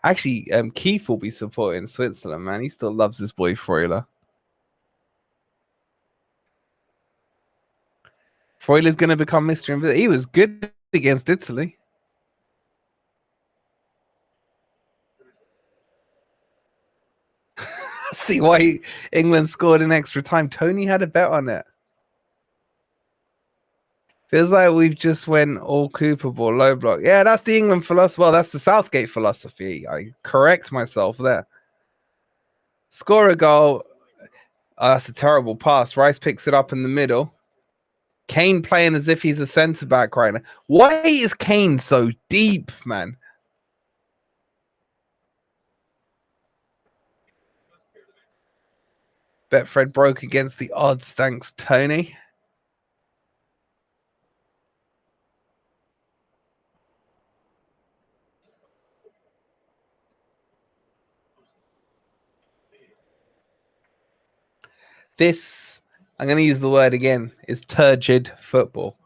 Actually, Keith will be supporting Switzerland, man. He still loves his boy Freuler. Freuler's going to become Mr. Invisible. He was good against Italy. See why England scored in extra time. Tony had a bet on it. Feels like we've just went all Cooper ball, low block. Yeah, that's the England philosophy. Well, that's the Southgate philosophy. I correct myself there. Score a goal. Oh, that's a terrible pass. Rice picks it up in the middle. Kane playing as if he's a centre back right now. Why is Kane so deep, man? Betfred broke against the odds. Thanks, Tony. This, I'm going to use the word again, is turgid football.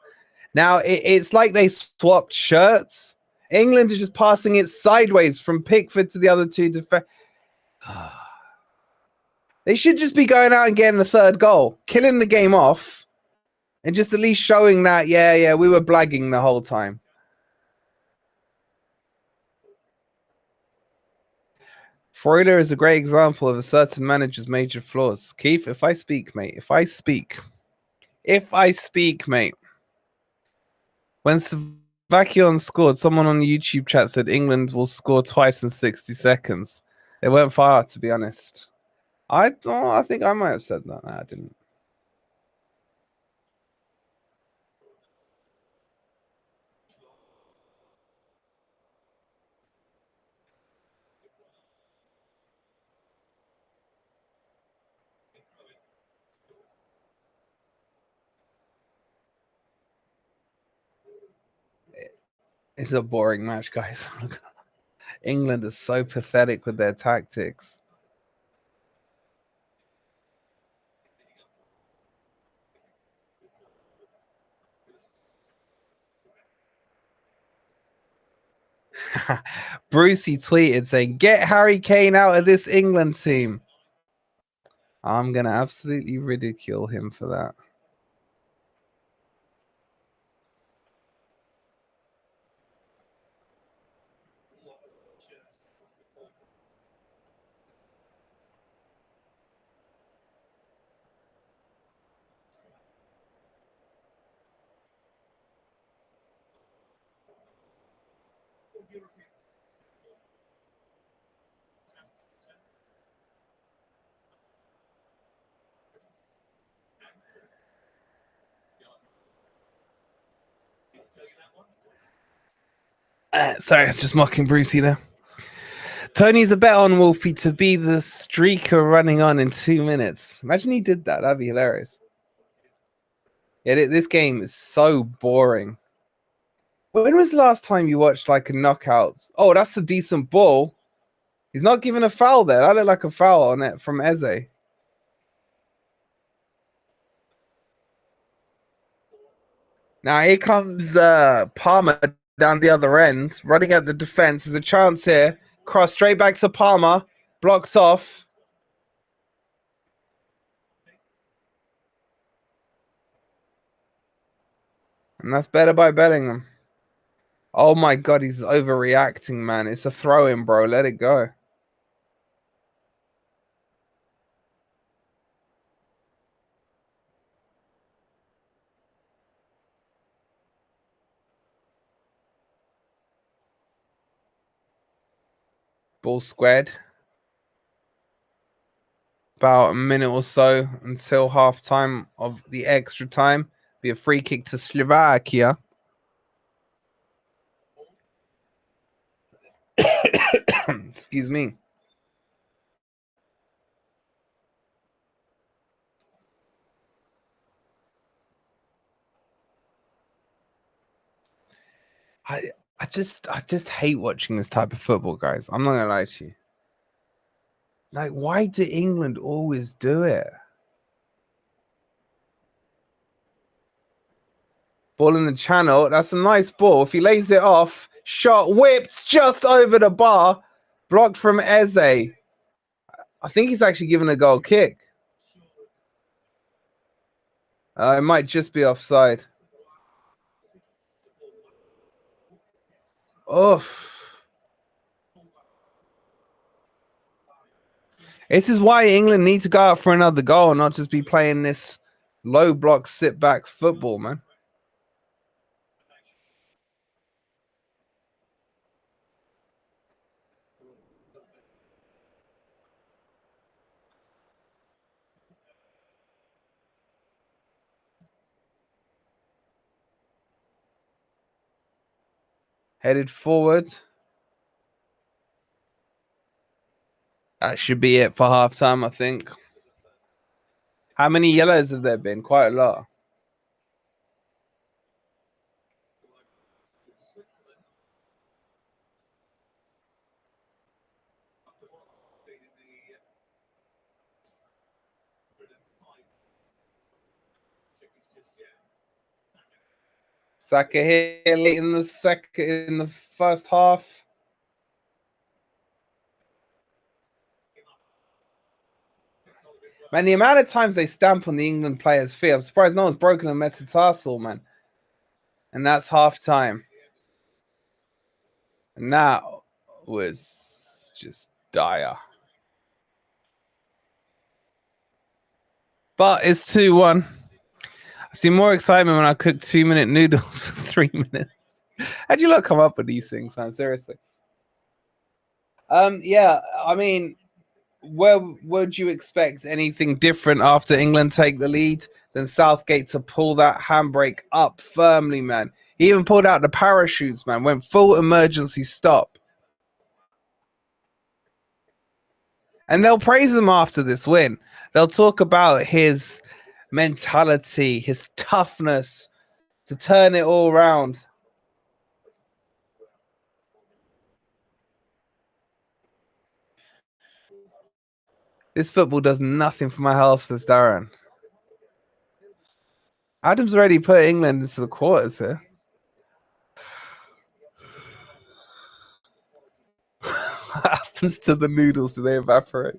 Now, it's like they swapped shirts. England is just passing it sideways from Pickford to the other two defenders. They should just be going out and getting the third goal, killing the game off, and just at least showing that, yeah, we were blagging the whole time. Freuler is a great example of a certain manager's major flaws. Keith, if I speak, mate, mate. When Slovakia scored, someone on the YouTube chat said England will score twice in 60 seconds. They weren't far, to be honest. I think I might have said that. No, I didn't. It's a boring match, guys. England is so pathetic with their tactics. Brucey tweeted saying, "Get Harry Kane out of this England team." I'm going to absolutely ridicule him for that. Sorry, it's just mocking Brucey there. Tony's a bet on Wolfie to be the streaker running on in 2 minutes. Imagine he did that. That'd be hilarious. Yeah, this game is so boring. When was the last time you watched like a knockouts? Oh, that's a decent ball. He's not giving a foul there. That looked like a foul on it from Eze. Now here comes Palmer down the other end, running at the defense. There's a chance here. Cross straight back to Palmer. Blocked off. And that's better by Bellingham. Oh my God, he's overreacting, man. It's a throw-in, bro. Let it go. Ball squared. About a minute or so until half time of the extra time. Be a free kick to Slovakia. Excuse me. I just hate watching this type of football, guys. I'm not gonna lie to you. Like, why do England always do it? Ball in the channel. That's a nice ball. If he lays it off, shot whipped just over the bar, blocked from Eze. I think he's actually given a goal kick. It might just be offside. Oof. This is why England need to go out for another goal and not just be playing this low block sit back football, man. Headed forward. That should be it for halftime, I think. How many yellows have there been? Quite a lot. Saka here late in the first half. Man, the amount of times they stamp on the England players' feet, I'm surprised no one's broken a metatarsal, man. And that's half time. And that was just dire. But it's 2-1. I see more excitement when I cook 2-minute noodles for 3 minutes. How'd you lot come up with these things, man? Seriously. Yeah, I mean, where would you expect anything different after England take the lead than Southgate to pull that handbrake up firmly, man? He even pulled out the parachutes, man. Went full emergency stop. And they'll praise him after this win. They'll talk about his mentality, his toughness to turn it all around. This football does nothing for my health, says Darren. Adam's already put England into the quarters here. What happens to the noodles? Do they evaporate?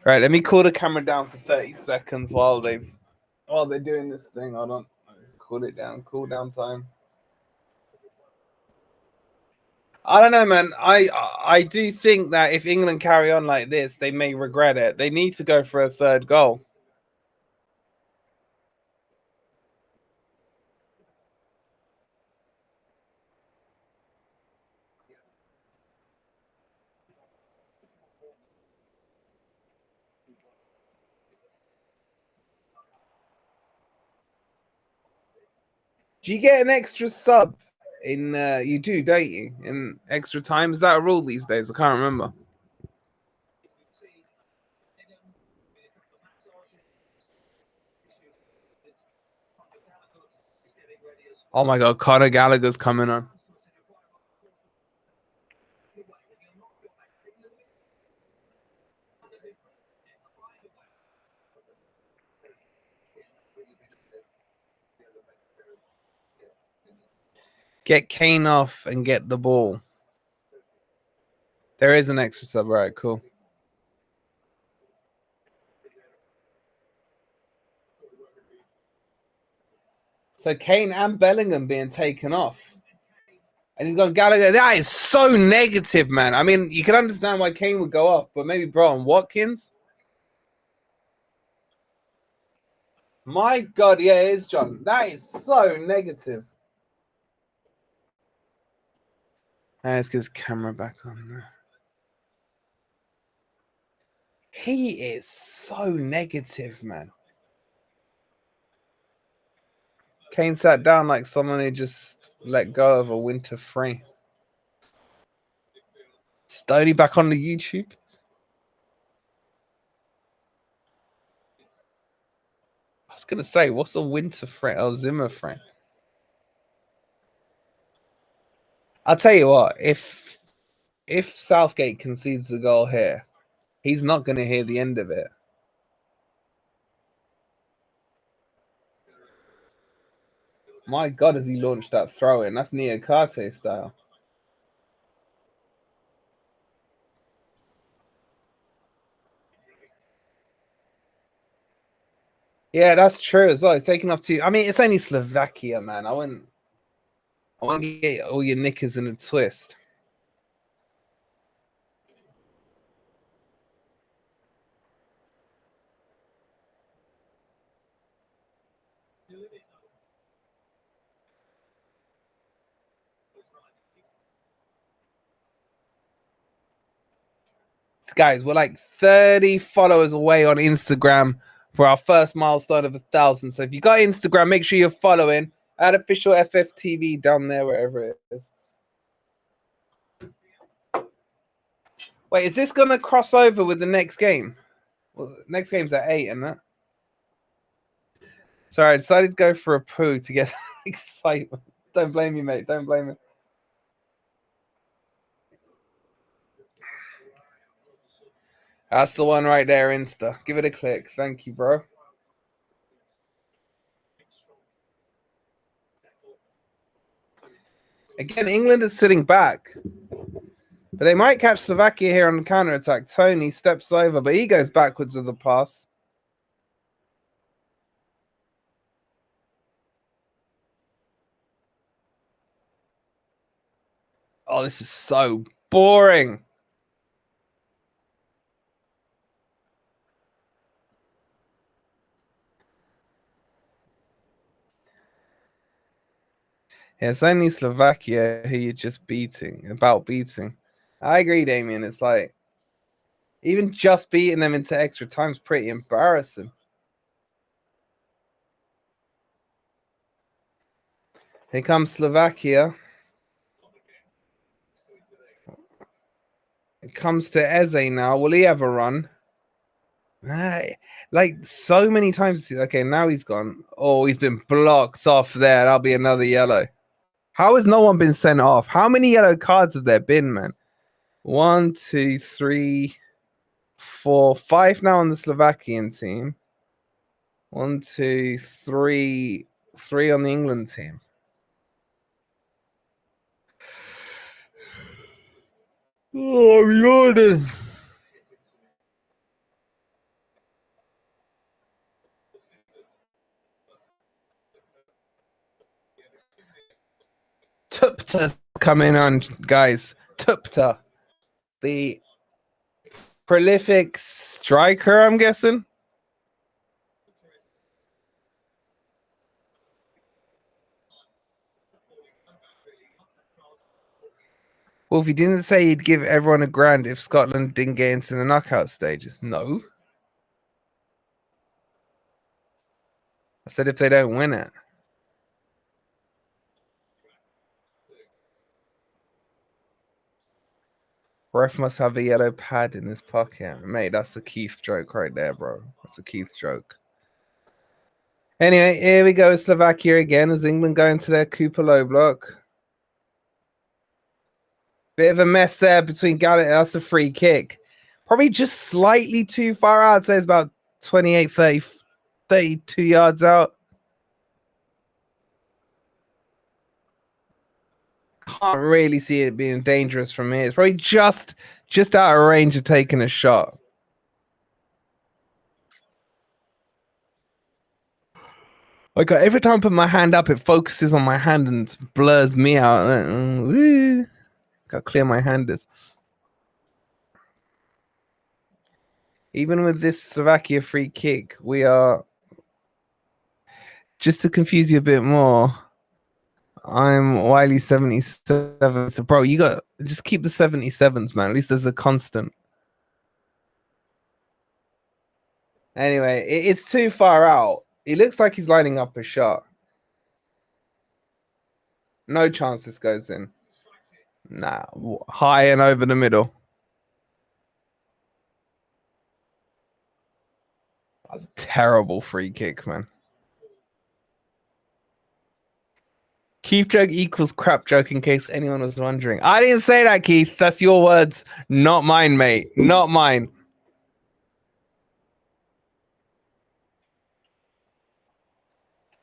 Right, let me cool the camera down for 30 seconds while they're doing this thing. Hold on. Cool it down. Cool down time. I don't know, man. I do think that if England carry on like this, they may regret it. They need to go for a third goal. Do you get an extra sub in you do, don't you? In extra time? Is that a rule these days? I can't remember. Oh my god, Conor Gallagher's coming on. Get Kane off and get the ball. There is an extra sub, right? Cool. So Kane and Bellingham being taken off. And he's gone Gallagher. That is so negative, man. I mean, you can understand why Kane would go off, but maybe Brian Watkins. My God, yeah, it is, John. That is so negative. Let's get his camera back on there. He is so negative, man. Kane sat down like someone who just let go of a winter free. Stoney back on the YouTube. I was gonna say, what's a winter frame? Oh, Zimmer frame. I'll tell you what, if Southgate concedes the goal here, he's not gonna hear the end of it. My God, has he launched that throw in? That's Niakate style. Yeah, that's true as well. He's taking off two. I mean, it's only Slovakia, man. I wouldn't. I want to get all your knickers in a twist. Guys, we're like 30 followers away on Instagram for our first milestone of 1,000. So if you got Instagram, make sure you're following at official FFTV down there, wherever it is. Wait, is this gonna cross over with the next game? Well, next game's at 8, isn't it? Sorry, I decided to go for a poo to get excitement. Don't blame me, mate. Don't blame me. That's the one right there, Insta. Give it a click. Thank you, bro. Again, England is sitting back. But they might catch Slovakia here on the counter-attack. Tony steps over, but he goes backwards with the pass. Oh, this is so boring. Yeah, it's only Slovakia who you're just beating. I agree, Damien. It's like, even just beating them into extra time is pretty embarrassing. Here comes Slovakia. It comes to Eze now. Will he have a run? Like so many times. Okay, now he's gone. Oh, he's been blocked off there. That'll be another yellow. How has no one been sent off? How many yellow cards have there been, man? 1, 2, 3, 4, 5 now on the Slovakian team. 1, 2, 3, 3 on the England team. Oh, I'm yawning. Tupta's coming on, guys. Tupta, the prolific striker, I'm guessing. Well, if he didn't say he'd give everyone a grand if Scotland didn't get into the knockout stages. No. I said if they don't win it. Ref must have a yellow pad in his pocket. Mate, that's a Keith joke right there, bro. That's a Keith joke. Anyway, here we go. Slovakia again as England go into their Cooper low block. Bit of a mess there between Gallagher. That's a free kick. Probably just slightly too far out. I'd say it's about 28, 30, 32 yards out. Can't really see it being dangerous from here. It's probably just out of range of taking a shot. Like every time I put my hand up, it focuses on my hand and blurs me out. Gotta clear my handers. Even with this Slovakia free kick, we are, just to confuse you a bit more, I'm Wiley 77. So bro, you got just keep the 77s, man. At least there's a constant. Anyway, it's too far out. He looks like he's lining up a shot. No chance this goes in. Nah, high and over the middle. That's a terrible free kick, man. Keith joke equals crap joke, in case anyone was wondering. I didn't say that, Keith. That's your words, not mine, mate. Not mine.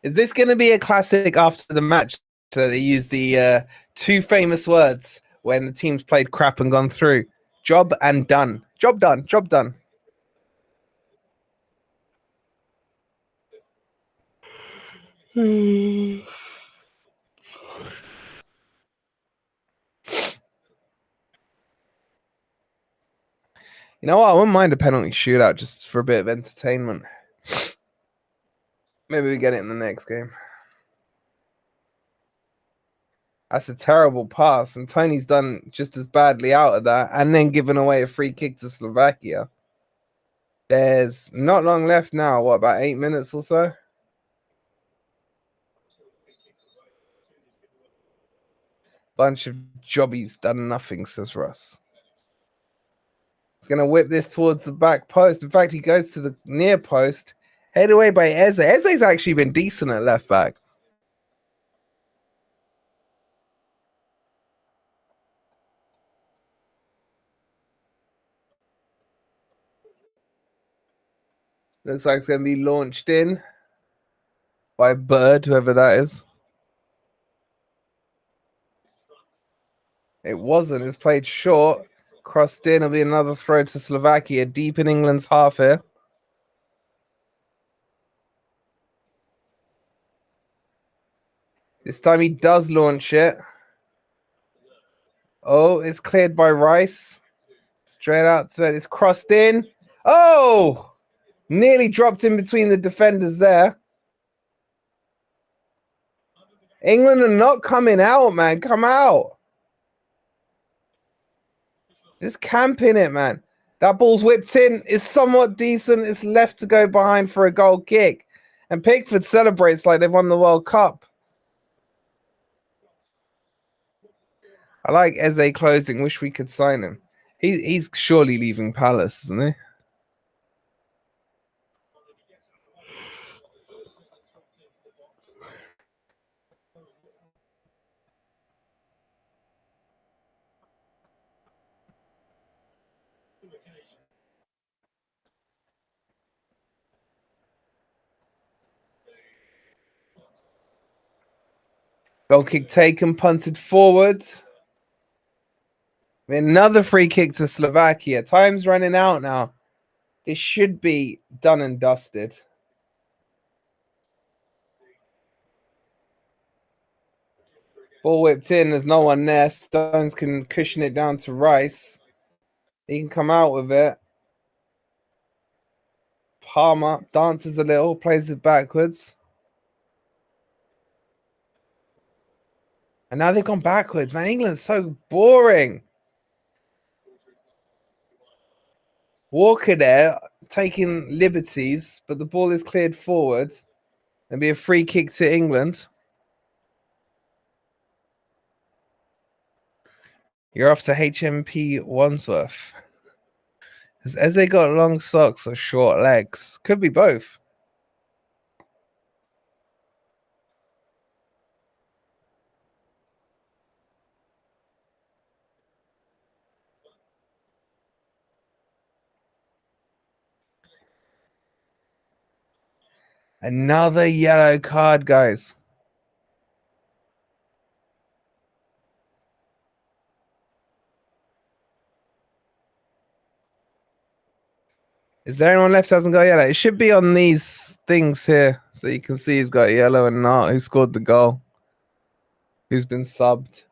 Is this going to be a classic after the match? So they use the two famous words when the teams played crap and gone through. Job and done. Job done. Job done. You know what? I wouldn't mind a penalty shootout just for a bit of entertainment. Maybe we get it in the next game. That's a terrible pass, and Tony's done just as badly out of that, and then giving away a free kick to Slovakia. There's not long left now. What, about 8 minutes or so? Bunch of jobbies done nothing, says Russ. He's going to whip this towards the back post. In fact, he goes to the near post. Headed away by Eze. Eze's actually been decent at left back. Looks like it's going to be launched in by Bird, whoever that is. It wasn't. It's played short. Crossed in. It'll be another throw to Slovakia. Deep in England's half here. This time he does launch it. Oh, it's cleared by Rice. Straight out to it. It's crossed in. Oh! Nearly dropped in between the defenders there. England are not coming out, man. Come out. Just camping it, man. That ball's whipped in. It's somewhat decent. It's left to go behind for a goal kick. And Pickford celebrates like they've won the World Cup. I like Eze closing. Wish we could sign him. He's surely leaving Palace, isn't he? Goal kick taken, punted forward. Another free kick to Slovakia. Time's running out now. It should be done and dusted. Ball whipped in. There's no one there. Stones can cushion it down to Rice. He can come out with it. Palmer dances a little, plays it backwards. And now they've gone backwards. Man, England's so boring. Walker there, taking liberties, but the ball is cleared forward. There'll be a free kick to England. You're off to HMP Wandsworth. Has Eze got long socks or short legs? Could be both. Another yellow card, guys. Is there anyone left who hasn't got yellow? It should be on these things here. So you can see he's got yellow and not. Who scored the goal? Who's been subbed?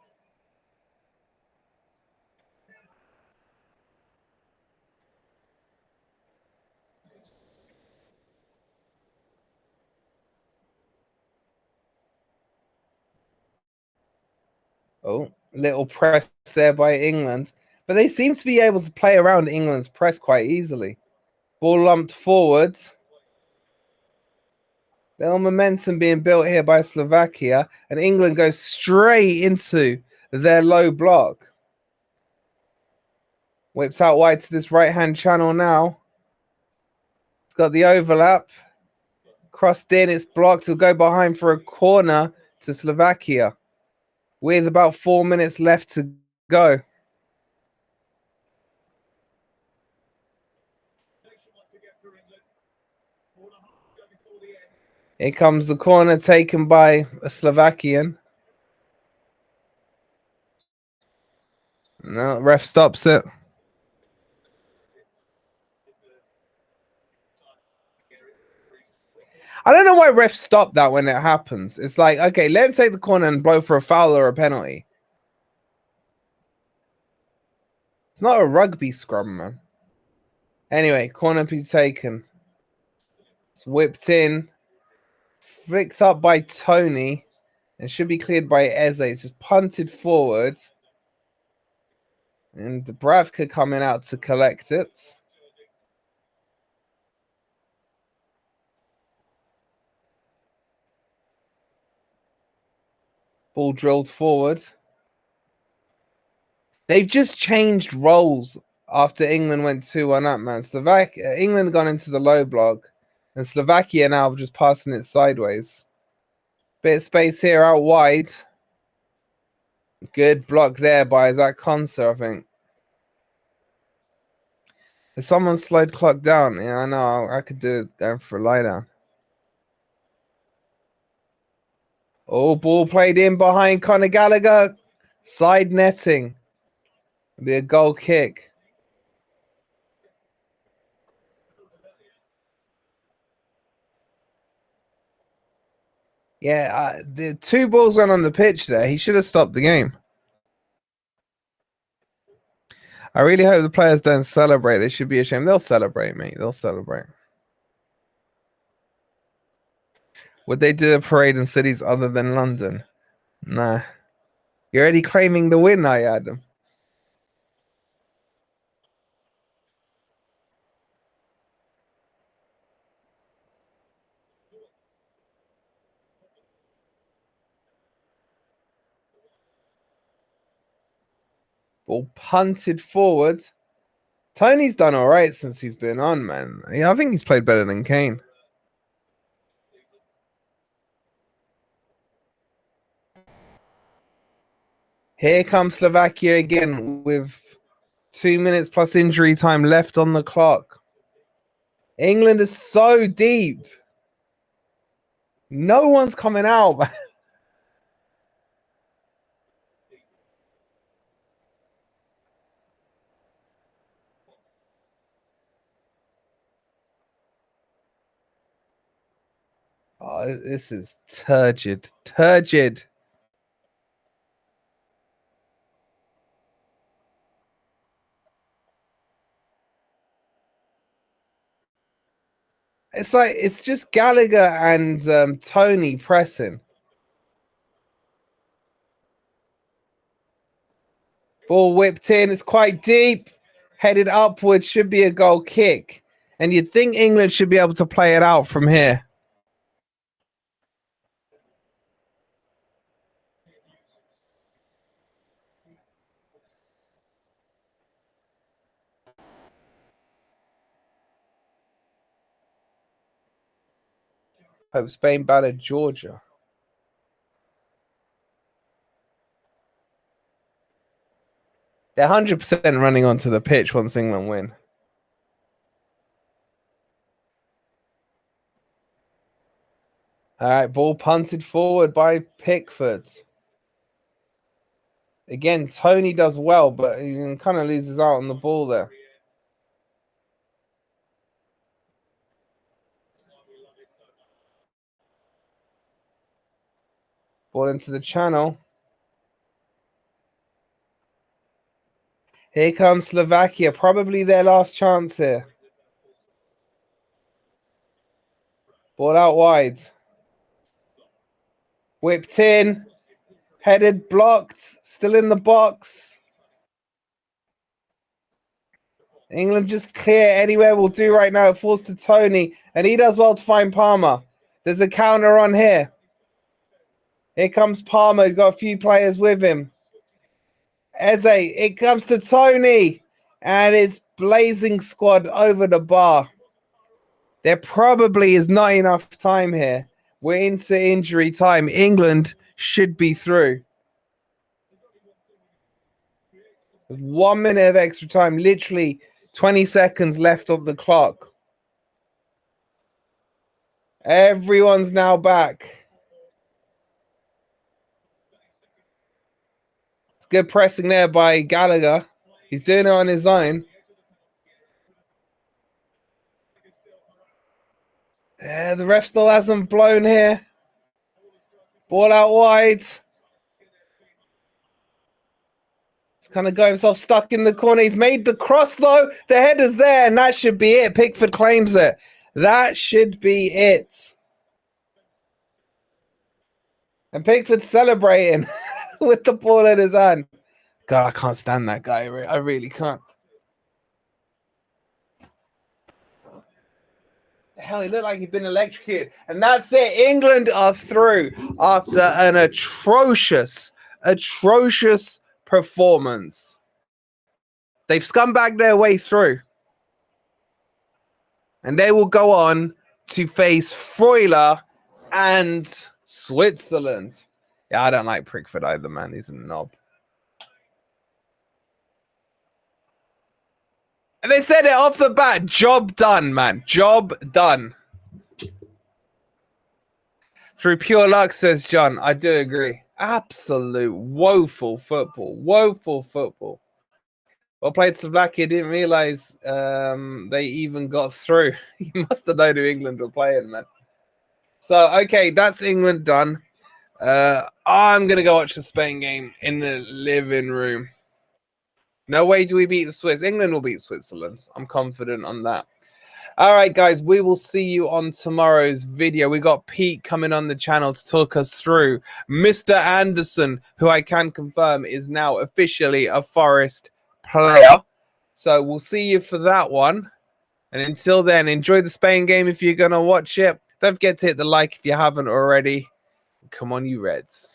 Oh, little press there by England. But they seem to be able to play around England's press quite easily. Ball lumped forward. Little momentum being built here by Slovakia. And England goes straight into their low block. Whips out wide to this right-hand channel now. It's got the overlap. Crossed in, it's blocked. It'll go behind for a corner to Slovakia. With about 4 minutes left to go. Here comes the corner taken by a Slovakian. No, ref stops it. I don't know why refs stop that when it happens. It's like, okay, let him take the corner and blow for a foul or a penalty. It's not a rugby scrum, man. Anyway, corner be taken. It's whipped in. Flicked up by Tony. And should be cleared by Eze. It's just punted forward. And Bravka coming out to collect it. Ball drilled forward. They've just changed roles after England went 2-1 up, man. England gone into the low block. And Slovakia now just passing it sideways. Bit of space here out wide. Good block there by Zach Konsa, I think. Has someone slowed clock down? Yeah, I know. I could do it going for a lie down. Oh, ball played in behind Conor Gallagher. Side netting. It'll be a goal kick. Yeah, the 2 balls went on the pitch there. He should have stopped the game. I really hope the players don't celebrate. They should be ashamed. They'll celebrate, mate. They'll celebrate. Would they do a parade in cities other than London? Nah. You're already claiming the win, I Adam. Ball punted forward. Tony's done all right since he's been on, man. Yeah, I think he's played better than Kane. Here comes Slovakia again with 2 minutes plus injury time left on the clock. England is so deep. No one's coming out, man. Oh, this is turgid. Turgid. It's just Gallagher and Tony pressing. Ball whipped in. It's quite deep. Headed upwards. Should be a goal kick. And you'd think England should be able to play it out from here. Hope Spain battered Georgia. They're 100% running onto the pitch once England win. All right, ball punted forward by Pickford. Again, Tony does well, but he kind of loses out on the ball there. Ball into the channel. Here comes Slovakia. Probably their last chance here. Ball out wide. Whipped in. Headed, blocked. Still in the box. England just clear anywhere will do right now. It falls to Tony. And he does well to find Palmer. There's a counter on here. Here comes Palmer. He's got a few players with him. Eze. It comes to Tony. And it's blazing squad over the bar. There probably is not enough time here. We're into injury time. England should be through. With 1 minute of extra time. Literally 20 seconds left on the clock. Everyone's now back. Good pressing there by Gallagher. He's doing it on his own. Yeah, the ref still hasn't blown here. Ball out wide. He's kind of got himself stuck in the corner. He's made the cross, though. The header's there, and that should be it. Pickford claims it. That should be it. And Pickford's celebrating with the ball in his hand. God, I can't stand that guy. I really can't. Hell, he looked like he'd been electrocuted. And that's it. England are through after an atrocious performance. They've scumbagged their way through. And they will go on to face Freuler and Switzerland. Yeah, I don't like Pickford either, man. He's a knob. And they said it off the bat. Job done, man. Job done. Through pure luck, says John. I do agree. Absolute woeful football. Woeful football. Well played, Slovakia. Didn't realize they even got through. He must have known who England were playing, man. So, okay, that's England done. I'm going to go watch the Spain game in the living room. No way do we beat the Swiss. England will beat Switzerland. I'm confident on that. All right, guys, we will see you on tomorrow's video. We got Pete coming on the channel to talk us through Mr. Anderson, who I can confirm is now officially a Forest player. So we'll see you for that one. And until then, enjoy the Spain game if you're going to watch it. Don't forget to hit the like if you haven't already. Come on, you Reds.